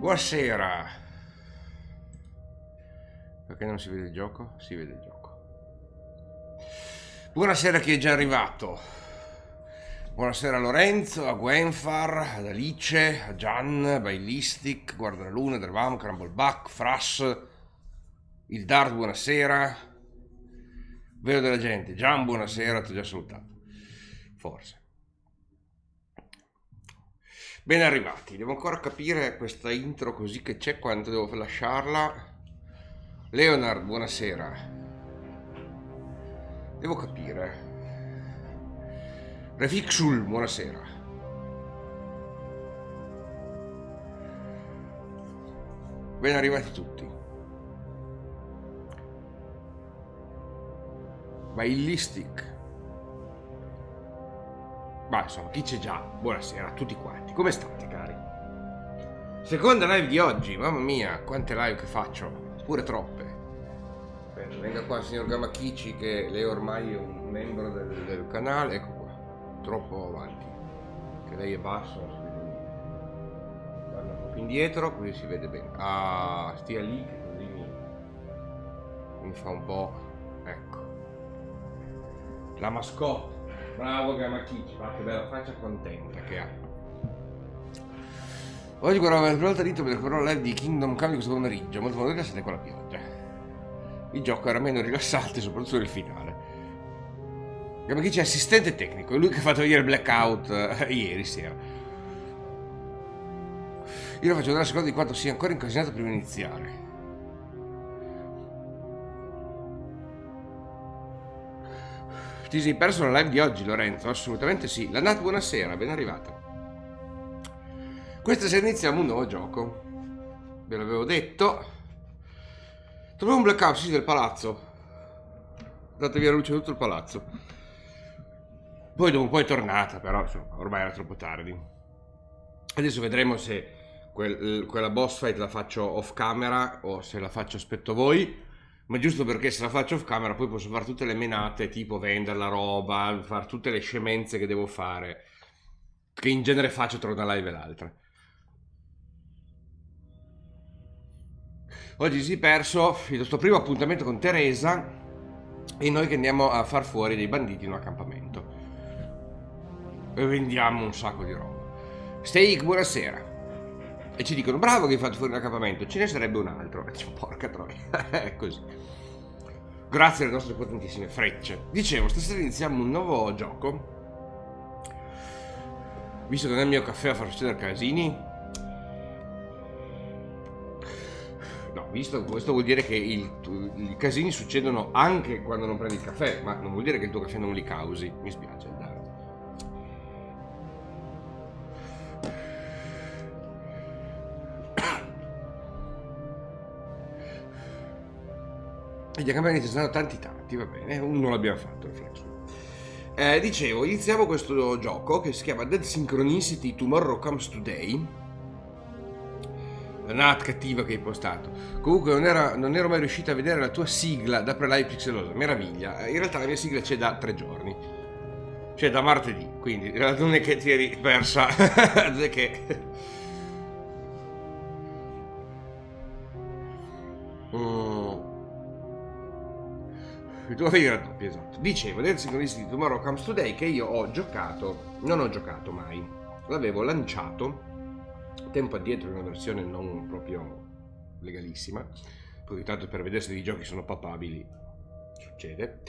Buonasera. Perché non si vede il gioco? Si vede il gioco. Buonasera a chi è già arrivato. Buonasera a Lorenzo, a Gwenfar, ad Alice, a Gian, a Bailistic, Guarda la Luna, Dervam, Crumbleback, Frass, il Dart, buonasera. Vedo della gente. Gian, buonasera, ti ho già salutato. Forse. Ben arrivati. Devo ancora capire questa intro così che c'è, quanto devo lasciarla. Leonard, buonasera. Devo capire. Refixul, buonasera. Ben arrivati tutti. Bailistic. Ma insomma, chi c'è già? Buonasera a tutti quanti. Come state, cari? Seconda live di oggi. Mamma mia, quante live che faccio. Pure troppe. Bene, venga qua il signor Gamakichi, che lei ormai è un membro del canale. Ecco qua. Troppo avanti. Che lei è basso. Guarda un po' più indietro, così si vede bene. Ah, stia lì, che così mi fa un po'. Ecco. La mascotte. Bravo Gamakichi, ma che bella faccia contenta che ha. Oggi guardavo la volta dito per la live di Kingdom Come di questo pomeriggio, molto rilassante con la pioggia. Il gioco era meno rilassante, soprattutto nel finale. Gamakichi è assistente tecnico, è lui che ha fatto vedere il blackout ieri sera. Io lo faccio vedere a seconda di quanto sia ancora incasinato prima di iniziare. Ti sei perso la live di oggi, Lorenzo? Assolutamente sì. La Nat, buonasera, ben arrivata. Questa sera iniziamo un nuovo gioco. Ve l'avevo detto. Troviamo un blackout, sì, del palazzo. Date via la luce tutto il palazzo. Poi dopo un po' è tornata, però insomma, ormai era troppo tardi. Adesso vedremo se quella boss fight la faccio off camera o se la faccio aspetto voi. Ma giusto perché se la faccio off camera poi posso fare tutte le menate, tipo vendere la roba, fare tutte le scemenze che devo fare, che in genere faccio tra una live e l'altra. Oggi si è perso il nostro primo appuntamento con Teresa e noi che andiamo a far fuori dei banditi in un accampamento. E vendiamo un sacco di roba. Steak, buonasera. E ci dicono, bravo che hai fatto fuori un accampamento, ce ne sarebbe un altro. E dico, porca troia, è così. Grazie alle nostre potentissime frecce. Dicevo, stasera iniziamo un nuovo gioco. Visto che nel mio caffè a far succedere casini. No, visto questo vuol dire che i casini succedono anche quando non prendi il caffè, ma non vuol dire che il tuo caffè non li causi. Mi spiace, dai. E gli accampamenti sono tanti, va bene, uno l'abbiamo fatto, riflesso. Dicevo, iniziamo questo gioco che si chiama Dead Synchronicity Tomorrow Comes Today. La Nat cattiva che hai postato. Comunque non ero mai riuscito a vedere la tua sigla da pre-live pixelosa, meraviglia. In realtà la mia sigla c'è da 3 giorni. Cioè da martedì, quindi non è che ti eri persa, è che... Il tuo figlio raddoppio, esatto. Dicevo, Dead Synchronicity Tomorrow Comes Today, che io ho giocato, non ho giocato mai. L'avevo lanciato tempo addietro in una versione non proprio legalissima, poi tanto per vedere se i giochi sono papabili, succede.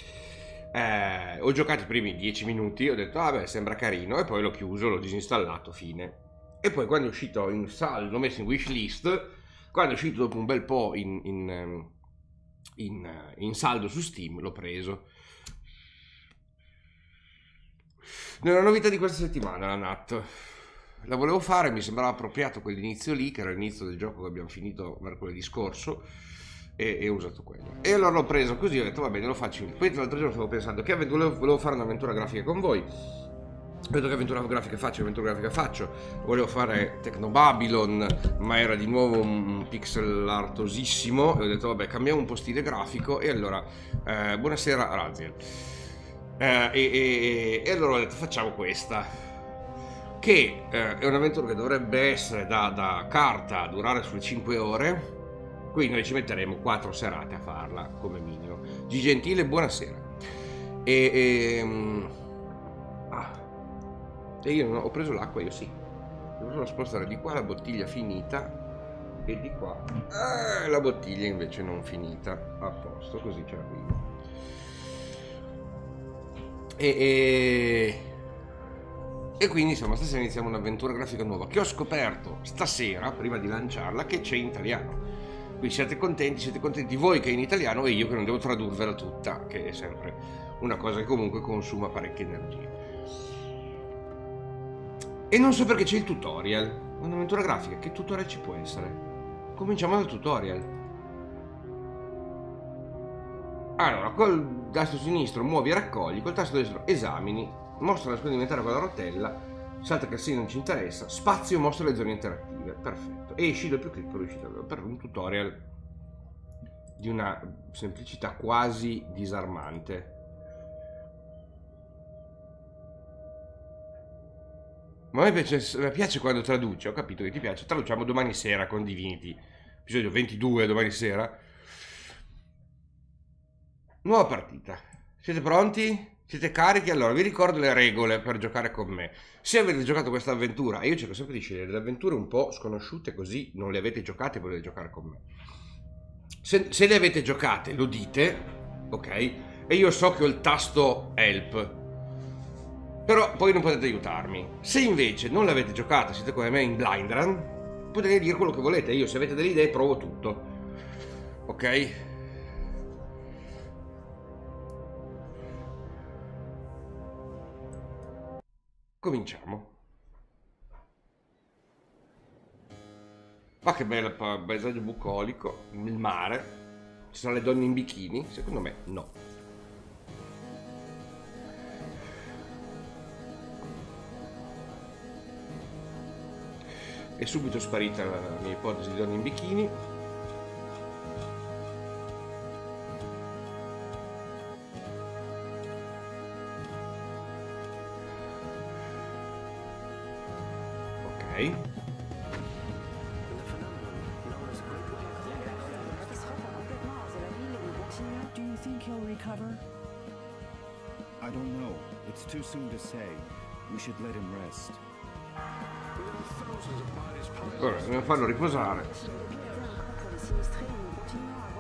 Ho giocato i primi 10 minuti, ho detto, vabbè, sembra carino, e poi l'ho chiuso, l'ho disinstallato, fine. E poi quando è uscito in saldo, l'ho messo in wishlist, quando è uscito dopo un bel po' in saldo su Steam, l'ho preso. Nella novità di questa settimana, la Nat, la volevo fare, mi sembrava appropriato quell'inizio lì, che era l'inizio del gioco che abbiamo finito mercoledì scorso, e ho usato quello. E allora l'ho preso così, ho detto va bene, lo faccio. Poi l'altro giorno stavo pensando che volevo fare un'avventura grafica con voi. Ho detto che avventura grafica faccio, volevo fare Tecno Babylon, ma era di nuovo un pixel artosissimo, e ho detto vabbè, cambiamo un po' stile grafico, e allora buonasera Raziel, e allora ho detto facciamo questa, che è un'avventura che dovrebbe essere da carta, durare sulle 5 ore, quindi noi ci metteremo 4 serate a farla come minimo. G Gentile, buonasera. E io non ho preso l'acqua, io sì. Devo spostare di qua la bottiglia finita e di qua la bottiglia invece non finita. A posto, così ci arrivo. E quindi insomma stasera iniziamo un'avventura grafica nuova che ho scoperto stasera, prima di lanciarla, che c'è in italiano. Quindi siete contenti voi che è in italiano e io che non devo tradurvela tutta, che è sempre una cosa che comunque consuma parecchia energia. E non so perché c'è il tutorial, un'avventura grafica, che tutorial ci può essere? Cominciamo dal tutorial. Allora, col tasto sinistro muovi e raccogli, col tasto destro esamini, mostra la scuola inventaria con la rotella, salta che sì non ci interessa, spazio mostra le zone interattive, perfetto. E esci doppio clic per uscire, per un tutorial di una semplicità quasi disarmante. Ma a me piace quando traduce, ho capito che ti piace, traduciamo domani sera con Divinity, episodio 22 domani sera. Nuova partita, siete pronti? Siete carichi? Allora vi ricordo le regole per giocare con me. Se avete giocato questa avventura, e io cerco sempre di scegliere delle avventure un po' sconosciute così non le avete giocate e volete giocare con me. Se le avete giocate lo dite, ok? E io so che ho il tasto help, però poi non potete aiutarmi. Se invece non l'avete giocata, siete come me in blind run, potete dire quello che volete. Io se avete delle idee provo tutto, ok? Cominciamo. Ma che bello paesaggio bucolico, il mare. Ci sono le donne in bikini? Secondo me no. È subito sparita la mia ipotesi di donne in bikini. Ok. Do you think he'll recover? I don't know. It's too soon to say. We should let him rest. Ora dobbiamo farlo riposare.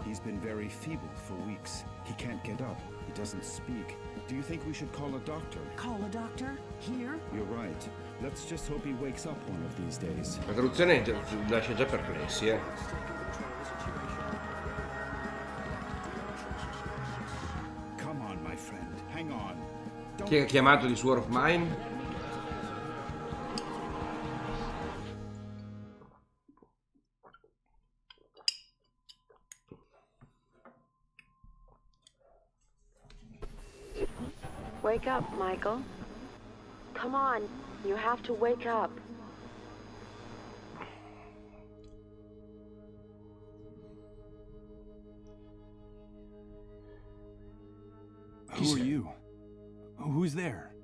He's been very feeble for weeks. He can't get up. He doesn't speak. Do you think we should call a doctor? Call a doctor? Here? You're right. Let's just hope he wakes up one of these days. La traduzione lascia già perplessi, eh. Come on, my friend. Hang on. Chi ha chiamato di Sword of Mine? Wake up, Michael. Come on, you have to wake up. Who are you? Who's there?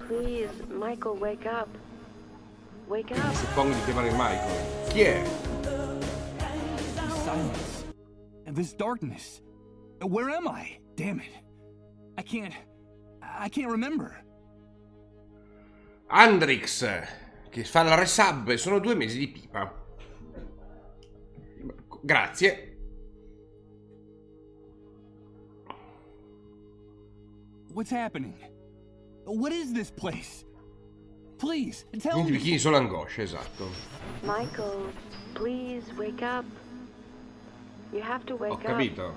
Please, Michael, wake up. Wake up. Suppongo di chiamare Michael. Chi è? This silence. And this darkness. Where am I? Damn it. I can't remember. Andrix, che fa la resub, sono 2 mesi di pipa. Grazie. What's happening? What is this place? Please, tell Quindi me. bikini solo angoscia, esatto. Michael, please wake up. You have to wake Ho up. capito.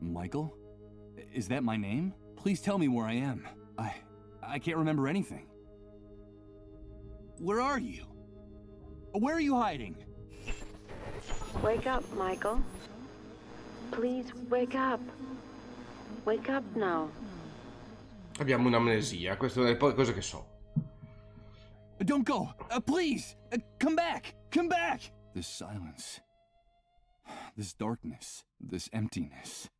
Michael? Is that my name? Please tell me where I am. I can't remember anything. Where are you? Where are you hiding? Wake up, Michael. Please wake up. Wake up now. Abbiamo un'amnesia, queste sono le poche cose che so. Don't go! Please! Come back! Come back! This silence. This darkness. This emptiness.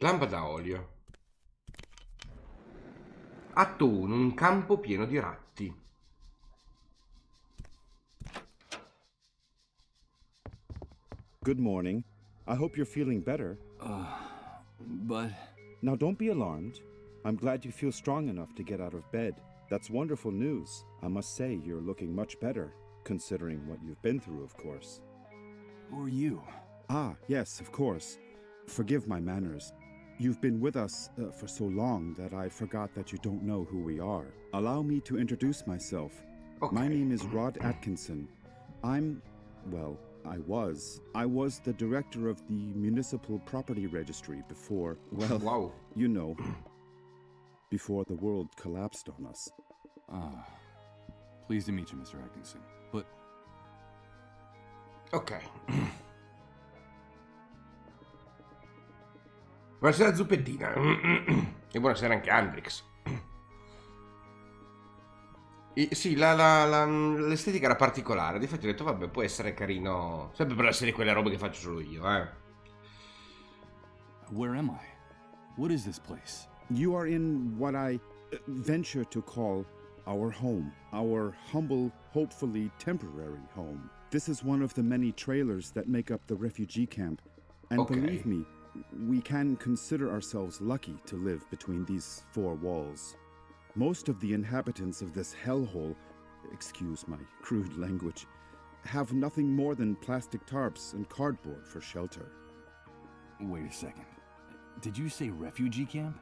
Lampada a olio. Atto 1, un campo pieno di ratti. Good morning. I hope you're feeling better. But... Now don't be alarmed. I'm glad you feel strong enough to get out of bed. That's wonderful news. I must say you're looking much better, considering what you've been through, of course. who are you? Ah, yes, of course. Forgive my manners. You've been with us for so long that I forgot that you don't know who we are. Allow me to introduce myself. Okay. My name is Rod Atkinson. Well, I was the director of the Municipal Property Registry before, well, Wow. you know, before the world collapsed on us. Pleased to meet you, Mr. Atkinson. But Ok. Buonasera Zuppettina. E buonasera anche Andrix. Sì, l'estetica era particolare. Difatti ho detto, vabbè, può essere carino. Sempre per la serie quelle robe che faccio solo io, eh. where am I? What is this place? You are in what I venture to call our home, our humble, hopefully temporary home. This is one of the many trailers that make up the refugee camp. And Okay. believe me, we can consider ourselves lucky to live between these four walls. Most of the inhabitants of this hellhole, excuse my crude language, have nothing more than plastic tarps and cardboard for shelter. Wait a second. Did you say refugee camp?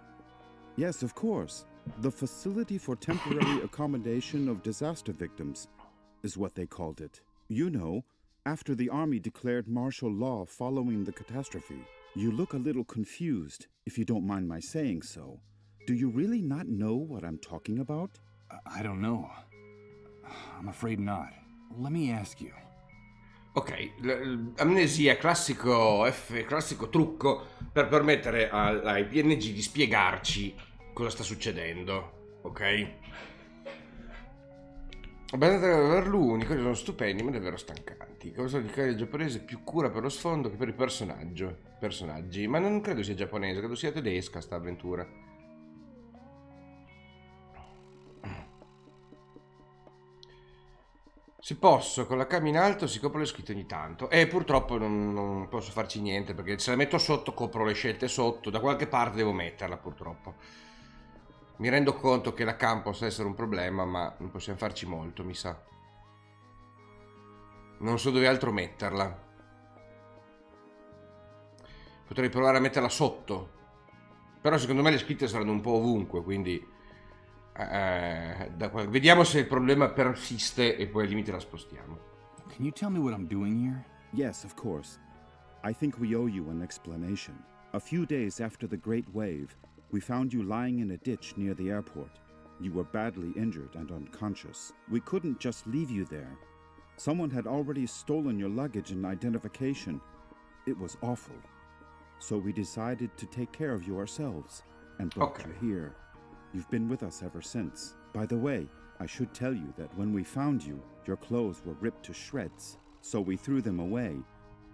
Yes, of course. The Facility for Temporary Accommodation of Disaster Victims is what they called it. You know, after the army declared martial law following the catastrophe. You look a little confused, if you don't mind my saying so. Do you really not know what I'm talking about? I don't know. I'm afraid not. Let me ask you. Ok, amnesia, classico trucco per permettere ai PNG di spiegarci cosa sta succedendo, ok? Per l'unico, sono stupendi ma davvero stancanti. Cosa di il giapponese più cura per lo sfondo che per il personaggi, ma non credo sia giapponese, credo sia tedesca sta avventura. Se posso, con la cam in alto si copro le scritte ogni tanto. E purtroppo non posso farci niente, perché se la metto sotto copro le scelte sotto. Da qualche parte devo metterla, purtroppo. Mi rendo conto che la cam possa essere un problema, ma non possiamo farci molto, mi sa. Non so dove altro metterla. Potrei provare a metterla sotto. Però secondo me le scritte saranno un po' ovunque, quindi... vediamo se il problema persiste e poi al limite la spostiamo. Can you tell me what I'm doing here? Yes, of course. I think we owe you an explanation. A few days after the Great Wave, we found you lying in a ditch near the airport. You were badly injured and unconscious. We couldn't just leave you there. Someone had already stolen your luggage and identification. It was awful. So we decided to take care of you ourselves and brought you here. You've been with us ever since. By the way, I should tell you that when we found you, your clothes were ripped to shreds, so we threw them away.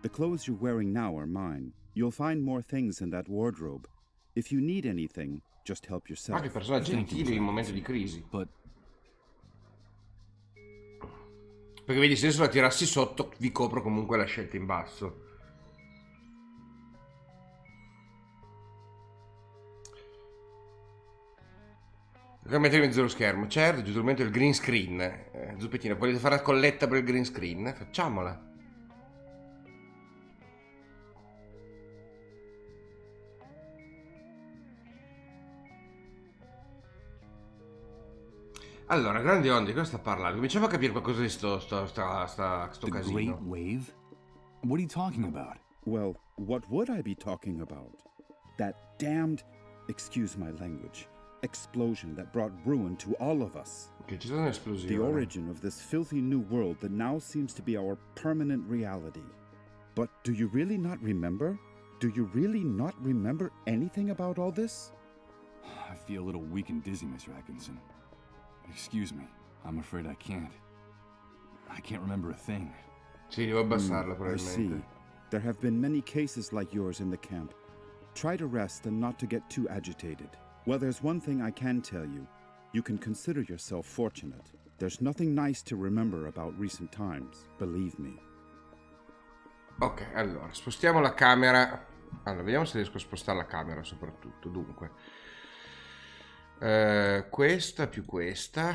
The clothes you're wearing now are mine. You'll find more things in that wardrobe. If you need anything, just help yourself. Ah, che persona gentile in un momento di crisi. But Perché vedi, se adesso la tirassi sotto, vi copro comunque la scelta in basso. Devo mettere in mezzo lo schermo. Certo, giustamente il green screen. Zuppettina, volete fare la colletta per il green screen? Facciamola. Allora, grandi onde, di cosa sta parlando? Cominciamo a capire qualcosa di sto the casino. Great Wave? What are you talking about? Well, what would I be talking about? That damned, excuse my language, explosion that brought ruin to all of us. Che c'è stata un'esplosione. The origin of this filthy new world that now seems to be our permanent reality. But do you really not remember? Do you really not remember anything about all this? I feel a little weak and dizzy, Mr. Atkinson. Excuse me. I'm afraid I can't. I can't remember a thing. Sì, devo abbassarla I probabilmente. see. There have been many cases like yours in the camp. Try to rest and not to get too agitated. Well, there's one thing I can tell you. You can consider yourself fortunate. There's nothing nice to remember about recent times, believe me. Ok, allora, spostiamo la camera. Allora, vediamo se riesco a spostare la camera soprattutto. Dunque, questa più questa.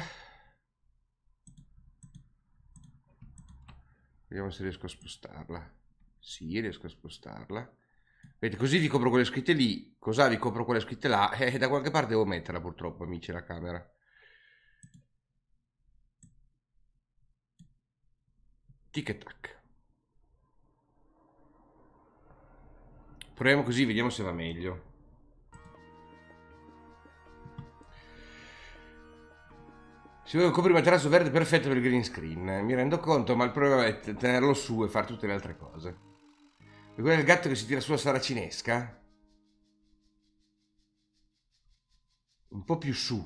Vediamo se riesco a spostarla. Sì, riesco a spostarla. Vedete, così vi copro quelle scritte lì. Cos'ha? Vi copro quelle scritte là. E da qualche parte devo metterla, purtroppo, amici, la camera. Tic e tac. Proviamo così, vediamo se va meglio. Si vuole coprire il materasso verde perfetto per il green screen. Mi rendo conto, ma il problema è tenerlo su e fare tutte le altre cose. E quello è il gatto che si tira su la saracinesca? Un po' più su.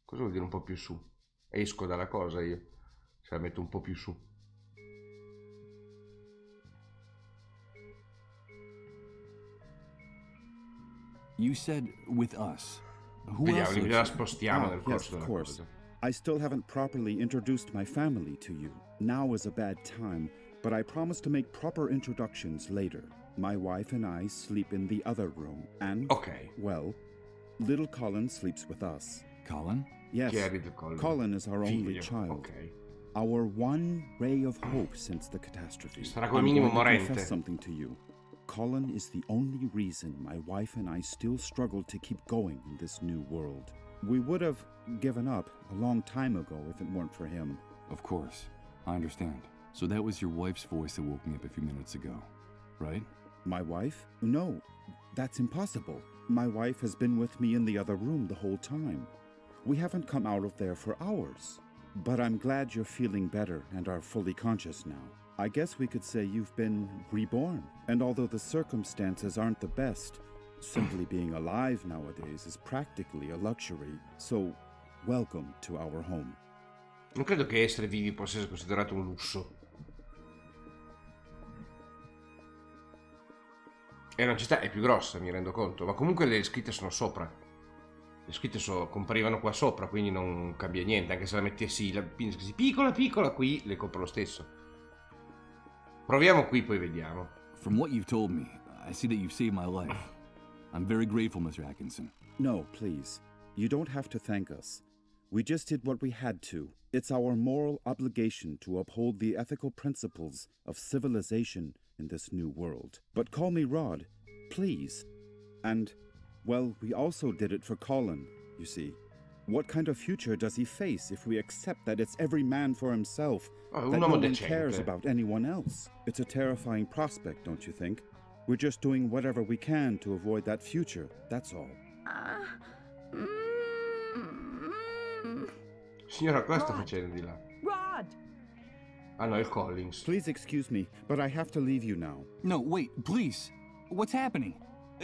Cosa vuol dire un po' più su? Esco dalla cosa io. Se la metto un po' più su. You said with us. Who Vediamo, else? la spostiamo nel Yes, corso of della course. cosa. I still haven't properly introduced my family to you. Now is a bad time, but I promise to make proper introductions later. My wife and I sleep in the other room, and, Ok. well, little Colin sleeps with us. Colin? Yes, Chi è Little Colin? Colin is our only Figlio. child. Ok. Our one ray of hope since the catastrophe. Sarà come I'm minimo going to morente. confess something to you. Colin is the only reason my wife and I still struggle to keep going in this new world. We would have given up a long time ago if it weren't for him. Of course. I understand. So that was your wife's voice that woke me up a few minutes ago, right? My wife? No, that's impossible. My wife has been with me in the other room the whole time. We haven't come out of there for hours. But I'm glad you're feeling better and are fully conscious now. I guess we could say you've been reborn. And although the circumstances aren't the best, simply being alive nowadays is practically a luxury. So, welcome to our home. Non credo che essere vivi possa essere considerato un lusso. E non ci sta, è più grossa, mi rendo conto. Ma comunque le scritte sono sopra. Le scritte comparivano qua sopra, quindi non cambia niente. Anche se la mettessi piccola piccola qui, le copro lo stesso. Proviamo qui, poi vediamo. From what you've told me, I see that you've saved my life. I'm very grateful, Mr. Atkinson. No, please. You don't have to thank us. We just did what we had to. It's our moral obligation to uphold the ethical principles of civilization in this new world. But call me Rod, please. And, well, we also did it for Colin, you see. What kind of future does he face if we accept that it's every man for himself, that no one cares about anyone else? It's a terrifying prospect, don't you think? We're just doing whatever we can to avoid that future, that's all. Signora, cosa sta facendo di là? Rod! Ah no, il Collins. Please excuse me, but I have to leave you now. No, wait, please. What's happening?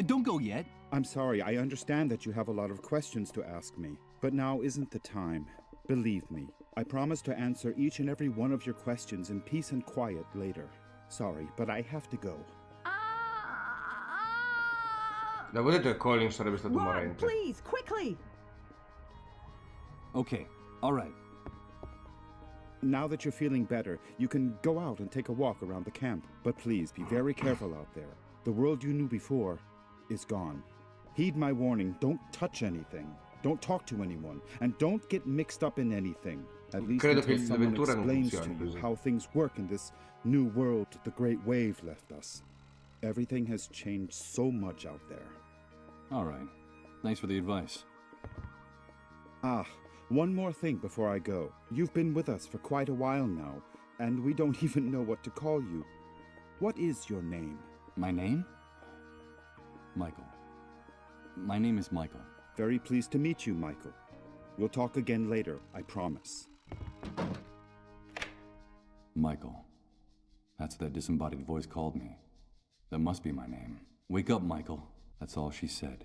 Don't go yet. I'm sorry, I understand that you have a lot of questions to ask me, but now isn't the time. Believe me, I promise to answer each and every one of your questions in peace and quiet later. Sorry, but I have to go. L'avevo detto che Collins sarebbe stato Rod, morente. please, quickly! Okay, all right. Now that you're feeling better, you can go out and take a walk around the camp. But please, be very careful out there. The world you knew before is gone. Heed my warning, don't touch anything. Don't talk to anyone, and don't get mixed up in anything. At least Credo until che someone l'avventura non explains to funzioni you così. how things work in this new world the Great Wave left us. Everything has changed so much out there. All right. Thanks for the advice. Ah, one more thing before I go. You've been with us for quite a while now, and we don't even know what to call you. What is your name? My name? Michael. My name is Michael. Very pleased to meet you, Michael. We'll talk again later, I promise. Michael. That's what that disembodied voice called me. That must be my name. Wake up, Michael. That's all she said.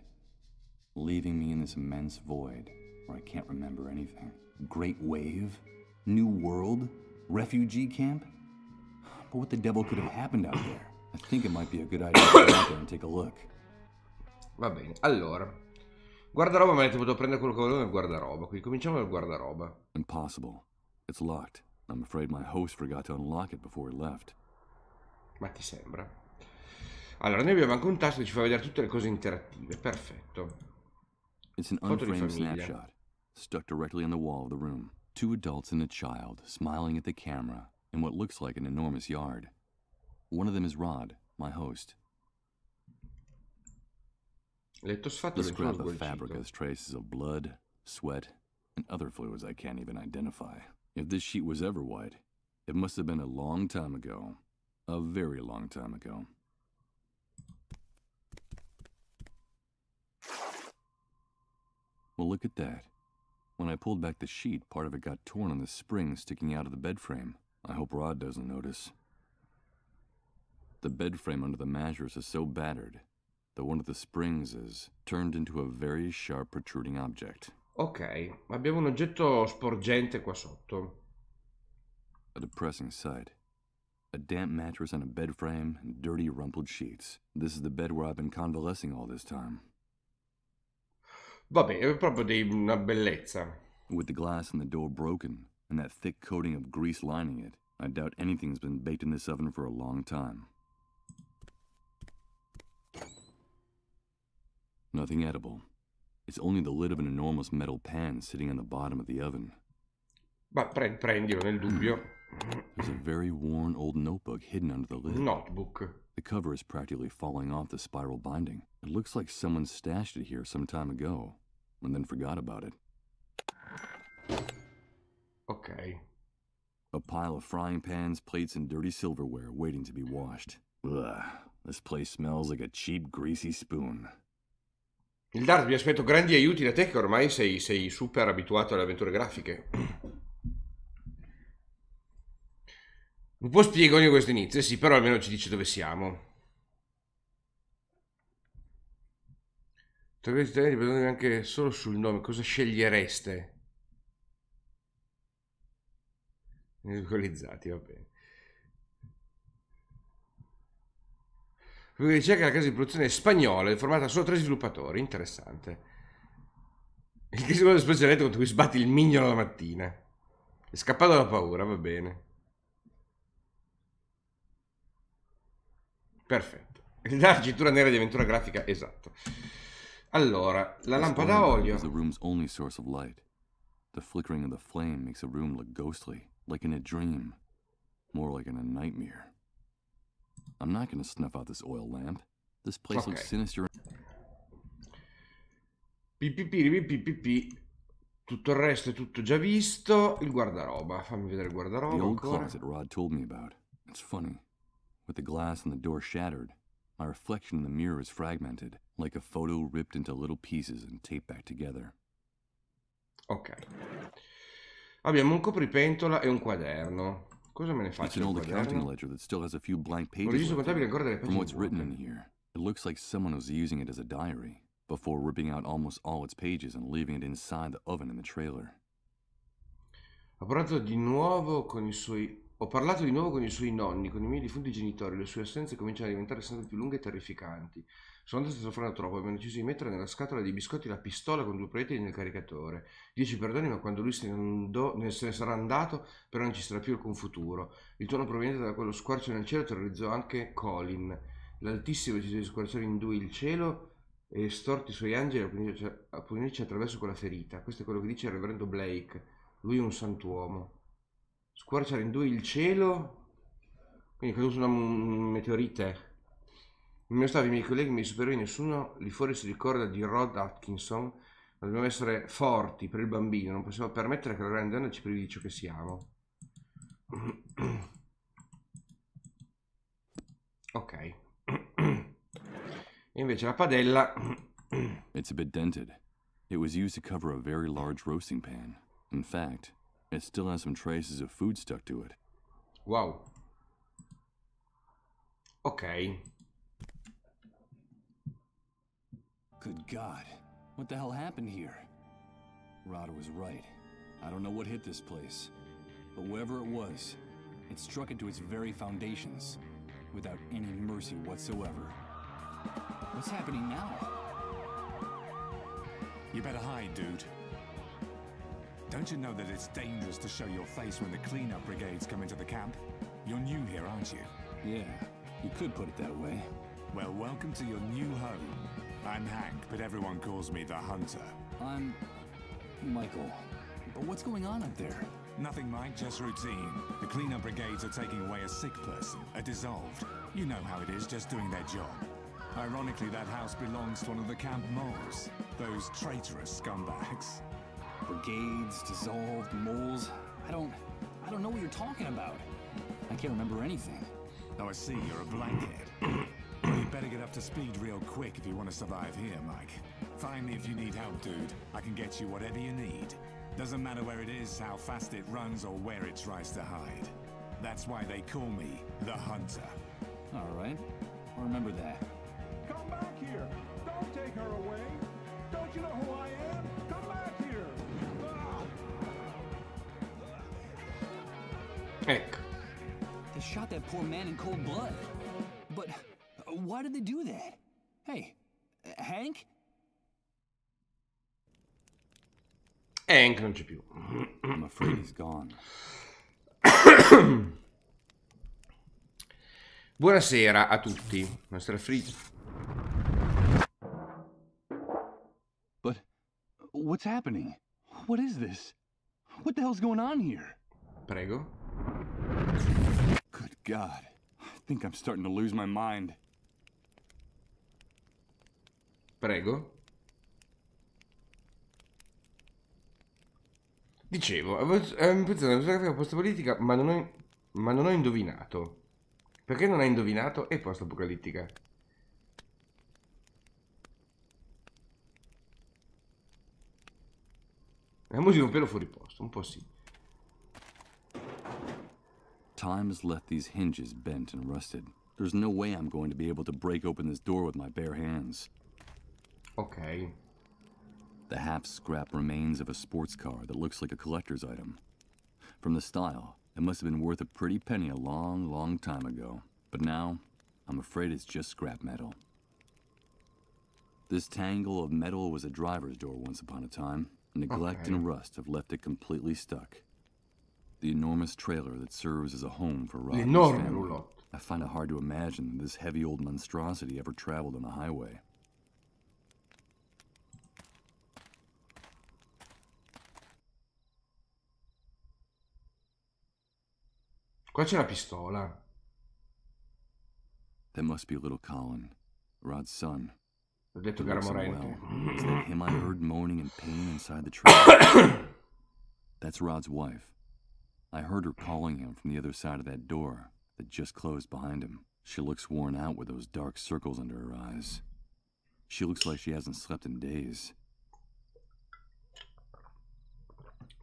Leaving me in this immense void where I can't remember anything. Great wave? New world? Refugee camp? But what the devil could have happened out there? I think it might be a good idea to go out there and take a look. Va bene, allora. Guardaroba, mi avete potuto prendere quello che volevo nel guardaroba, quindi cominciamo dal guardaroba. Impossible. It's locked. I'm afraid my host forgot to unlock it before he left. Ma ti sembra? Allora, noi abbiamo anche un tasto che ci fa vedere tutte le cose interattive, perfetto. It's an Foto di unframed famiglia. snapshot, stuck directly on the wall of the room. 2 adults and a child, smiling at the camera, in what looks like an enormous yard. One of them is Rod, my host. Letto sfatto The dentro uno scrap of fabric sgolcito. has traces of blood, sweat, and other fluids I can't even identify. If this sheet was ever white, it must have been a long time ago. A very long time ago. Well, look at that. When I pulled back the sheet, part of it got torn on the spring sticking out of the bed frame. I hope Rod doesn't notice. The bed frame under the mattress is so battered that one of the springs is turned into a very sharp protruding object. Ok, abbiamo un oggetto sporgente qua sotto. A depressing sight. A damp mattress on a bed frame and dirty, rumpled sheets. This is the bed where I've been convalescing all this time. Vabbè, è proprio una bellezza. With the glass in the door broken and that thick coating of grease lining it, I doubt anything's been baked in this oven for a long time. Nothing edible. It's only the lid of an enormous metal pan sitting on the bottom of the oven. Ma prendilo nel dubbio. There's a very worn old notebook hidden under the lid. Notebook. The cover is practically falling off the spiral binding. It looks like someone stashed it here some time ago, and then forgot about it. Ok. A pile of frying pans, plates, and dirty silverware waiting to be washed. Ugh, this place smells like a cheap, greasy spoon. Il Dart, mi aspetto grandi aiuti da te che ormai sei super abituato alle avventure grafiche. Un po' spiegone questo inizio, sì, però almeno ci dice dove siamo. Dovreste tenere anche solo sul nome, cosa scegliereste? Localizzati, va bene. Quello che dice che la casa di produzione è spagnola, è formata solo da 3 sviluppatori, interessante. Il che secondo specialmente contro cui sbatti il mignolo la mattina. È scappato dalla paura, va bene. Perfetto. La cintura nera di avventura grafica, esatto. Allora, la lampada a olio. Is the room's only source of light. The flickering of the flame makes the room look ghostly, like in a dream, more like in a nightmare. I'm not going to snuff out this oil lamp. This place looks sinister. Pipipiri. Tutto il resto è tutto già visto. Il guardaroba, fammi vedere il guardaroba. The old ancora. closet Rod told me about. It's funny. With the glass and the door shattered, my reflection in the mirror is fragmented, like a photo ripped into little pieces and taped back together. Ok. Abbiamo un copripentola e un quaderno. Cosa me ne It's faccio an del old accounting quaderno? ledger that still has a few blank Un pages registro left contabile in it. ancora delle From pagine what's written in vuote. here, it looks like someone was using it as a diary, before ripping out almost all its pages and leaving it inside the oven in the trailer. Ho parlato di nuovo con i suoi nonni, con i miei defunti genitori. Le sue assenze cominciano a diventare sempre più lunghe e terrificanti. Sono andato soffrendo troppo e mi hanno deciso di mettere nella scatola dei biscotti la pistola con 2 proiettili nel caricatore. Dieci perdoni, ma quando lui se ne sarà andato, però non ci sarà più alcun futuro. Il tuono proveniente da quello squarcio nel cielo terrorizzò anche Colin. L'altissimo decise di squarciare in 2 il cielo e storti i suoi angeli a punirci attraverso quella ferita. Questo è quello che dice il reverendo Blake. Lui è un santuomo. Squarciare in 2 il cielo, quindi è caduto un meteorite. Il mio staff, i miei colleghi, i miei superiori, nessuno lì fuori si ricorda di Rod Atkinson, ma dobbiamo essere forti per il bambino, non possiamo permettere che la grande donna ci privi di ciò che siamo. Ok. E invece la padella. It's a bit dented. It was used to cover a very large roasting pan. In fact, it still has some traces of food stuck to it. Wow. Ok. Good God, what the hell happened here? Rod was right. I don't know what hit this place, but whatever it was, it struck into its very foundations, without any mercy whatsoever. What's happening now? You better hide, dude. Don't you know that it's dangerous to show your face when the cleanup brigades come into the camp? You're new here, aren't you? Yeah, you could put it that way. Well, welcome to your new home. I'm Hank, but everyone calls me the Hunter. I'm Michael. But what's going on up there? Nothing, Mike, just routine. The cleanup brigades are taking away a sick person, a dissolved. You know how it is, just doing their job. Ironically, that house belongs to one of the camp moles. Those traitorous scumbags. Brigades, dissolved, moles. I don't know what you're talking about. I can't remember anything. Oh, I see, you're a blankhead. Well, you'd better get up to speed real quick if you want to survive here, Mike. Find me if you need help, dude. I can get you whatever you need. Doesn't matter where it is, how fast it runs, or where it tries to hide. That's why they call me the Hunter. All right, I'll remember that. Come back here! Don't take her away! Don't you know who I am? Come back here! Ecco. They shot that poor man in cold blood. But why did they do that? Hey, Hank? Hank non c'è più. I'm afraid he's gone. Buonasera a tutti. Nostra Fritz. But what's happening? What is this? What the hell's going on here? Prego. Good God. I think I'm starting to lose my mind. Prego. Dicevo, avevo pensato alla post-apocalittica, ma non ho indovinato. Perché non hai indovinato? È post-apocalittica. La musica è un pelo fuori posto, un po' sì. Time has left these hinges bent and rusted. There's no way I'm going to be able to break open this door with my bare hands. Ok. The half-scrap remains of a sports car that looks like a collector's item. From the style, it must have been worth a pretty penny a long, long time ago. But now, I'm afraid it's just scrap metal. This tangle of metal was a driver's door once upon a time. Neglect and rust have left it completely stuck. The enormous trailer that serves as a home for Rob's family. I find it hard to imagine that this heavy old monstrosity ever traveled on the highway. Qua c'è la pistola. That must be little Colin, Rod's son. Ho detto che era morente. Is that him I heard moaning in pain inside the trailer? That's Rod's wife. I heard her calling him from the other side of that door that just closed behind him. She looks worn out with those dark circles under her eyes. She looks like she hasn't slept in days.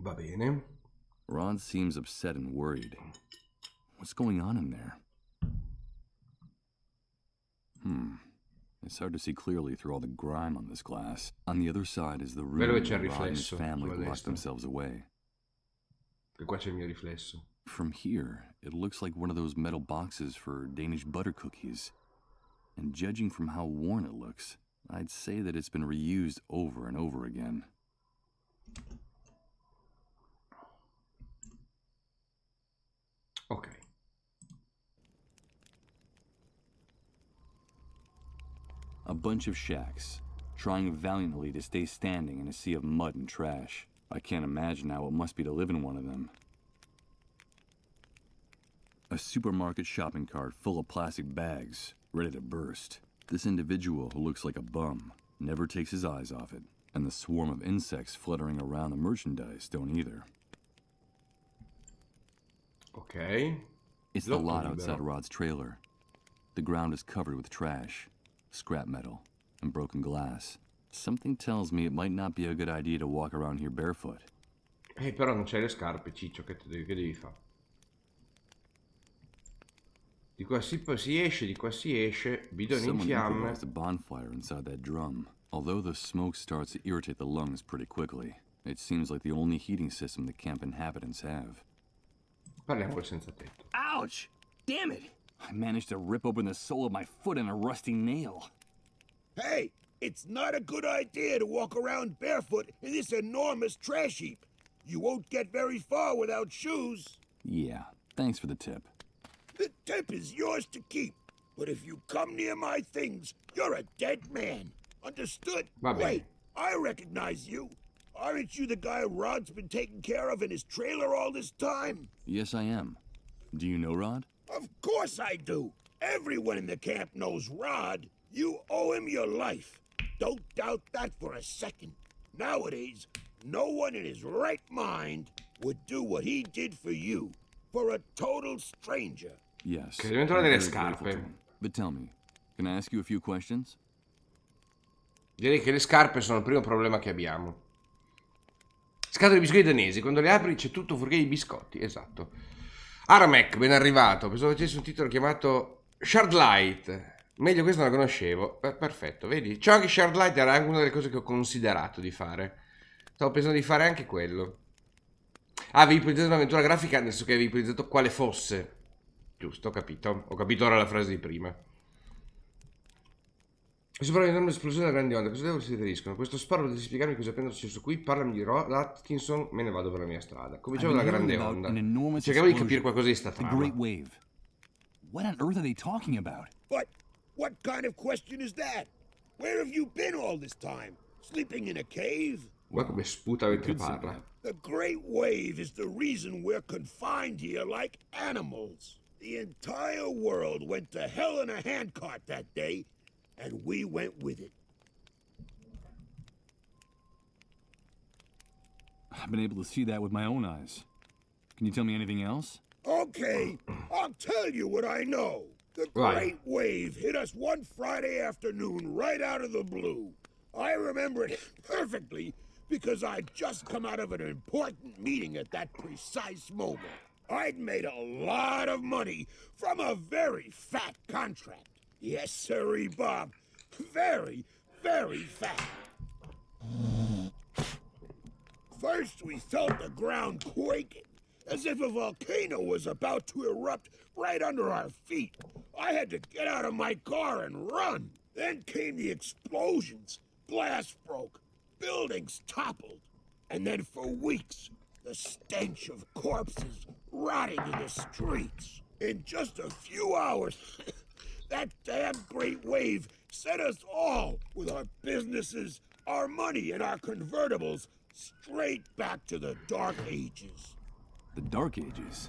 Va bene. Rod seems upset and worried. What's going on in there? It's hard to see clearly through all the grime on this glass. On the other side is the room where Rod and his family locked themselves away. E qua c'è il mio riflesso. From here, it looks like one of those metal boxes for Danish butter cookies. And judging from how worn it looks, I'd say that it's been reused over and over again. Ok. A bunch of shacks, trying valiantly to stay standing in a sea of mud and trash. I can't imagine how it must be to live in one of them. A supermarket shopping cart full of plastic bags, ready to burst. This individual who looks like a bum never takes his eyes off it. And the swarm of insects fluttering around the merchandise don't either. Ok. It's the lot outside Rod's trailer. The ground is covered with trash, scrap metal, and broken glass. Something tells me it might not be a good idea to walk around here barefoot. Però non c'hai le scarpe, Ciccio, che devi fare? Di qua si esce, di qua si esce, bidone in fiamme. There's a bonfire inside that drum. Although the smoke starts to irritate the lungs pretty quickly, it seems like the only heating system the camp inhabitants have. Parliamo col senza tetto. Ouch! Damn it! I managed to rip open the sole of my foot in a rusty nail. Hey! It's not a good idea to walk around barefoot in this enormous trash heap. You won't get very far without shoes. Yeah, thanks for the tip. The tip is yours to keep. But if you come near my things, you're a dead man. Understood? Wait, I recognize you. Aren't you the guy Rod's been taking care of in his trailer all this time? Yes, I am. Do you know Rod? Of course I do. Everyone in the camp knows Rod. You owe him your life. Don't doubt that for a second. Nowadays, no one in his right mind would do what he did for you. For a total stranger. Yes. Che diventano delle scarpe. But tell me, can I ask you a few questions? Direi che le scarpe sono il primo problema che abbiamo. Scatole di biscotti danesi, quando le apri c'è tutto fuorché i biscotti, esatto. Aramek, ben arrivato. Pensavo facessi un titolo chiamato Shardlight. Meglio questo non la conoscevo. Perfetto, vedi? C'è anche Shardlight, era anche una delle cose che ho considerato di fare. Stavo pensando di fare anche quello. Ah, avevi ipotizzato un'avventura grafica, nel senso che avevi ipotizzato quale fosse. Giusto, ho capito. Ho capito ora la frase di prima. Questo parla di un'enorme esplosione della grande onda. Cosa devo si riferiscono? Questo sparo, potete spiegarmi cosa appena successo qui? Parlami di Rod Atkinson, me ne vado per la mia strada. Cominciamo dalla grande onda. Cercavo di capire qualcosa di sta trama. The Great Wave. What on earth are they talking about? What kind of question is that? Where have you been all this time? Sleeping in a cave? Guarda come sputa mentre parla. The Great Wave is the reason we're confined here like animals. The entire world went to hell in a handcart that day, and we went with it. I've been able to see that with my own eyes. Can you tell me anything else? Okay, I'll tell you what I know. The Great Wave hit us one Friday afternoon right out of the blue. I remember it perfectly because I'd just come out of an important meeting at that precise moment. I'd made a lot of money from a very fat contract. Yes, sirree, Bob. Very, very fat. First, we felt the ground quaking, as if a volcano was about to erupt right under our feet. I had to get out of my car and run. Then came the explosions. Glass broke. Buildings toppled. And then for weeks, the stench of corpses rotting in the streets. In just a few hours, that damn Great Wave sent us all, with our businesses, our money, and our convertibles, straight back to the Dark Ages. The Dark Ages?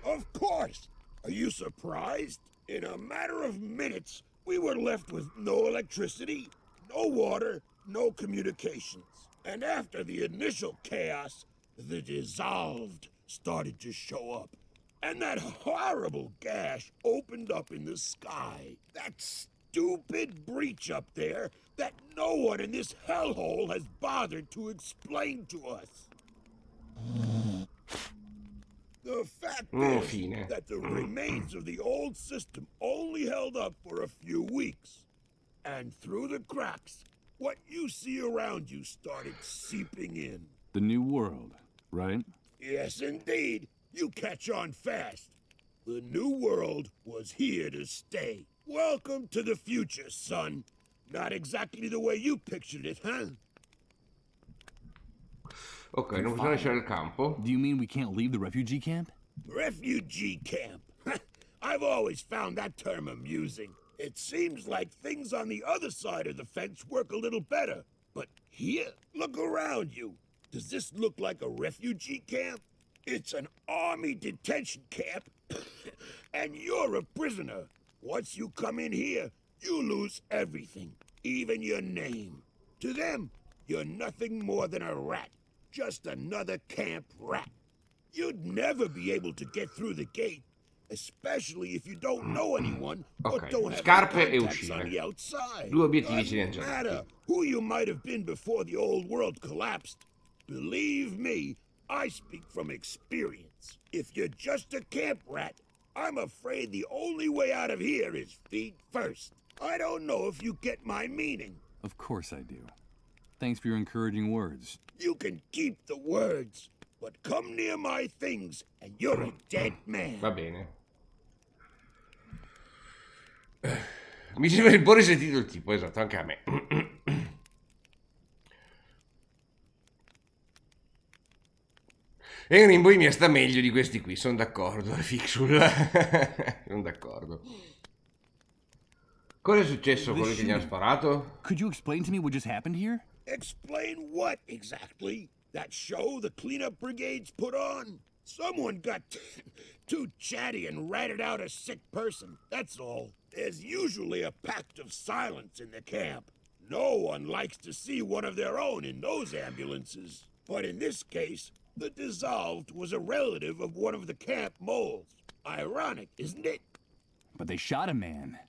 Of course! Are you surprised? In a matter of minutes, we were left with no electricity, no water, no communications. And after the initial chaos, the dissolved started to show up. And that horrible gash opened up in the sky. That stupid breach up there that no one in this hellhole has bothered to explain to us. The fact is that the remains of the old system only held up for a few weeks. And through the cracks, what you see around you started seeping in. The new world, right? Yes, indeed. You catch on fast. The new world was here to stay. Welcome to the future, son. Not exactly the way you pictured it, huh? Ok, non possiamo lasciare il campo. Do you mean we can't leave the refugee camp? Refugee camp? I've always found that term amusing. It seems like things on the other side of the fence work a little better. But here, look around you. Does this look like a refugee camp? It's an army detention camp, and you're a prisoner. Once you come in here, you lose everything, even your name. To them, you're nothing more than a rat, just another camp rat. You'd never be able to get through the gate, especially if you don't know anyone or don't have any contacts on the outside. Due obiettivi Doesn't matter who you might have been before the old world collapsed. Believe me, I speak from experience. If you're just a camp rat, I'm afraid the only way out of here is feet first. I don't know if you get my meaning. Of course I do. Thanks for your encouraging words. You can keep the words, but come near my things and you're a dead man. Va bene. Mi sembra un po' risentito il tipo, esatto, anche a me. E Rimbo mi sta meglio di questi qui, sono d'accordo, Fixul. Sono d'accordo. Cosa è successo con quelli che gli hanno sparato? Could you explain to me what just happened here? Explain what exactly? That show the cleanup brigades put on? Someone got too chatty and ratted out a sick person, that's all. There's usually a pact of silence in the camp. No one likes to see one of their own in those ambulances. But in this case, the dissolved was a relative of one of the camp moles. Ironic, isn't it? But they shot a man.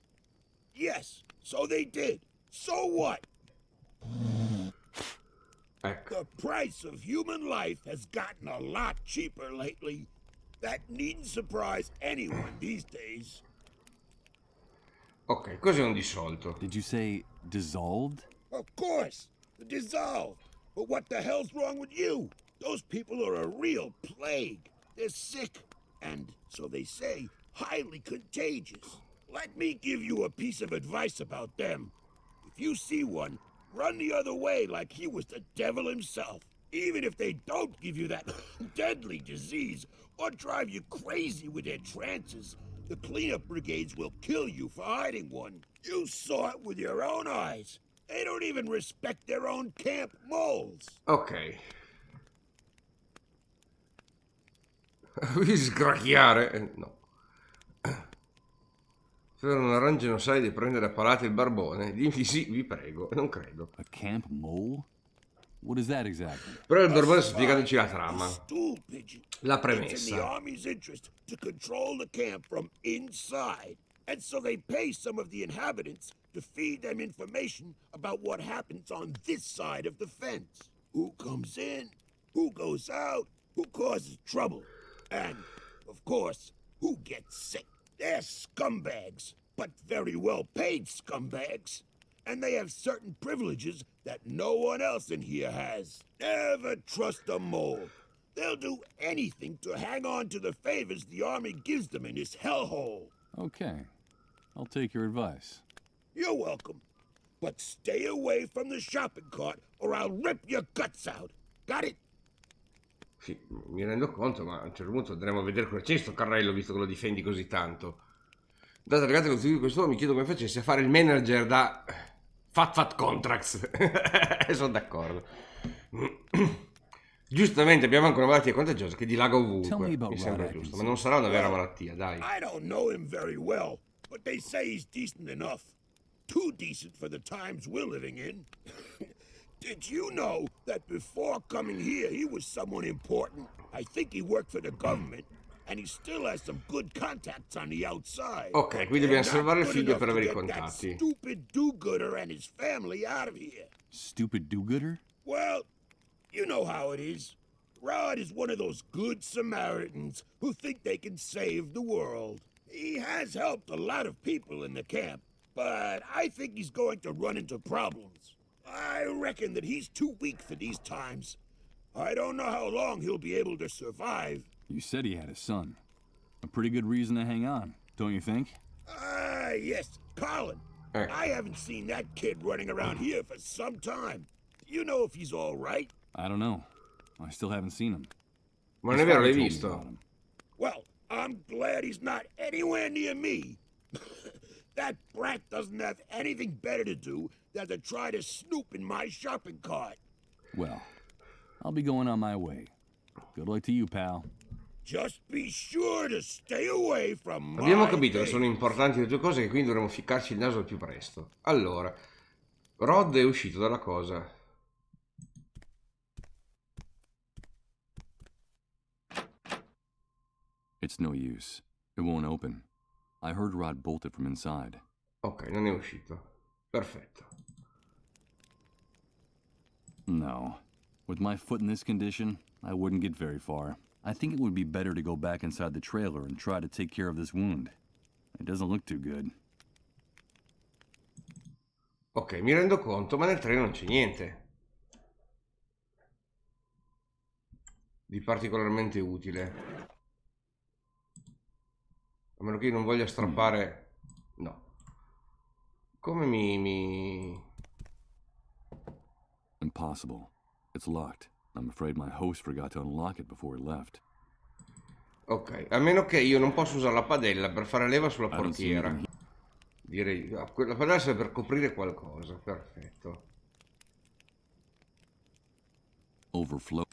Yes, so they did. So what? The price of human life has gotten a lot cheaper lately. That needn't surprise anyone these days. Ok, cos'è un dissolto? Did you say dissolved? Of course, the dissolved. But what the hell's wrong with you? Those people are a real plague. They're sick, and, so they say, highly contagious. Let me give you a piece of advice about them. If you see one, run the other way like he was the devil himself. Even if they don't give you that deadly disease or drive you crazy with their trances, the cleanup brigades will kill you for hiding one. You saw it with your own eyes. They don't even respect their own camp moles. Ok. Sgracchiare? No. Se non arrangi non sai di prendere a palate il barbone, dimmi sì, vi prego, non credo. A camp mole? What is that exactly? Però il barbone sta spiegandoci la trama. La It's in the premessa. Army's interest to control the camp from inside. And so they pay some of the inhabitants to feed them information about what happens on this side of the fence. Who comes in, who goes out, who causes trouble. And, of course, who gets sick. They're scumbags, but very well-paid scumbags. And they have certain privileges that no one else in here has. Never trust a mole. They'll do anything to hang on to the favors the Army gives them in this hellhole. Okay. I'll take your advice. You're welcome. But stay away from the shopping cart or I'll rip your guts out. Got it? Sì, mi rendo conto, ma a un certo punto andremo a vedere cosa c'è sto carrello, visto che lo difendi così tanto. Data legata con di questo, mi chiedo come facessi a fare il manager da Fat Contracts. Sono d'accordo. Giustamente abbiamo anche una malattia contagiosa che dilaga ovunque. Mi sembra giusto, ma non sarà una vera malattia, dai. I don't know him very well, but they say he's decent enough. Too decent for the times we're living in. Did you know that before coming here, he was someone important? I think he worked for the government, and he still has some good contacts on the outside. Ok, qui dobbiamo salvare il figlio per avere i contatti. Stupid do-gooder and his family out of here. Stupid do-gooder? Well, you know how it is. Rod is one of those good Samaritans who think they can save the world. He has helped a lot of people in the camp, but I think he's going to run into problems. I reckon that he's too weak for these times. I don't know how long he'll be able to survive. You said he had a son. A pretty good reason to hang on, don't you think? Yes, Colin. I haven't seen that kid running around here for some time. Do you know if he's all right? I don't know. I still haven't seen him. Ma non è vero, l'hai visto? Well, I'm glad he's not anywhere near me. That brat doesn't have anything better to do than to try to snoop in my shopping cart. Well, I'll be going on my way. Good luck to you, pal. Just be sure to stay away from my Abbiamo capito che face. sono importanti le due cose e che quindi dovremo ficcarci il naso al più presto. Allora, Rod è uscito dalla cosa. It's no use. It won't open. I heard Rod bolted from inside. Ok, non è uscito. Perfetto. No. With my foot in this condition, I wouldn't get very far. I think it would be better to go back inside the trailer and try to take care of this wound. It doesn't look too good. Ok, mi rendo conto, ma nel treno non c'è niente di particolarmente utile. A meno che io non voglia strappare... No. Come mi... Impossible. It's locked. I'm afraid my host forgot to unlock it before he left. Ok, a meno che io non posso usare la padella per fare leva sulla portiera. Direi, la padella serve per coprire qualcosa, perfetto. Overflow.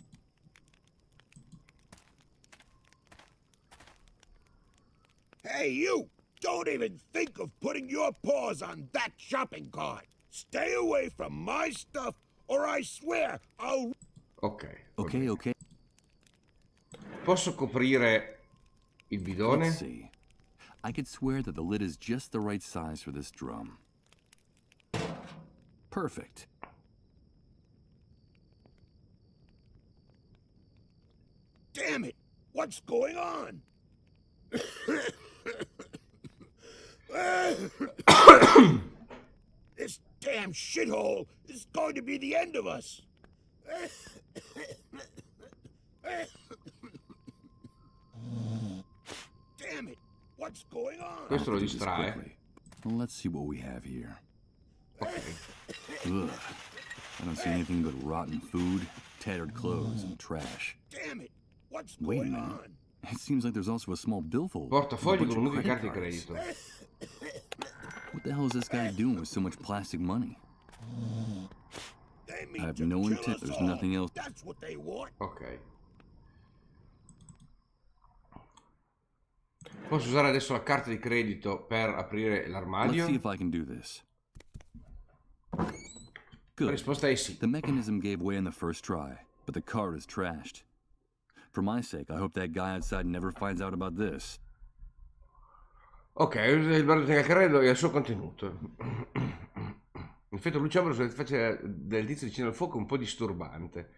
Hey, you! Don't even think of putting your paws on that shopping cart. Stay away from my stuff, or I swear I'll... Ok. Ok. Posso coprire il bidone? Let's see. I could swear that the lid is just the right size for this drum. Perfect. Damn it! What's going on? This damn shithole is going to be the end of us. Damn it! What's going on? Questo lo distrae. Let's see what we have here. Ok. Ugh. I don't see anything but rotten food, tattered clothes, and trash. Damn it! What's Wait a going minute. on? It seems like there's also a small billfold. Portafogli with a con bunch un of mucchio di carte credit di cards. credito. What the hell is this guy doing with so much plastic money? They mean I have to no kill intent. us There's all. nothing else. That's what they want. Ok. Posso usare adesso la carta di credito per aprire Let's l'armadio? see if I can do this. La Good. risposta è sì. The mechanism gave way in the first try, but the card is trashed. For my sake, I hope that guy outside never finds out about this. Ok, il bardo di credo e il suo contenuto. L'effetto lucciolo sulla faccia del tizio vicino al fuoco è un po' disturbante.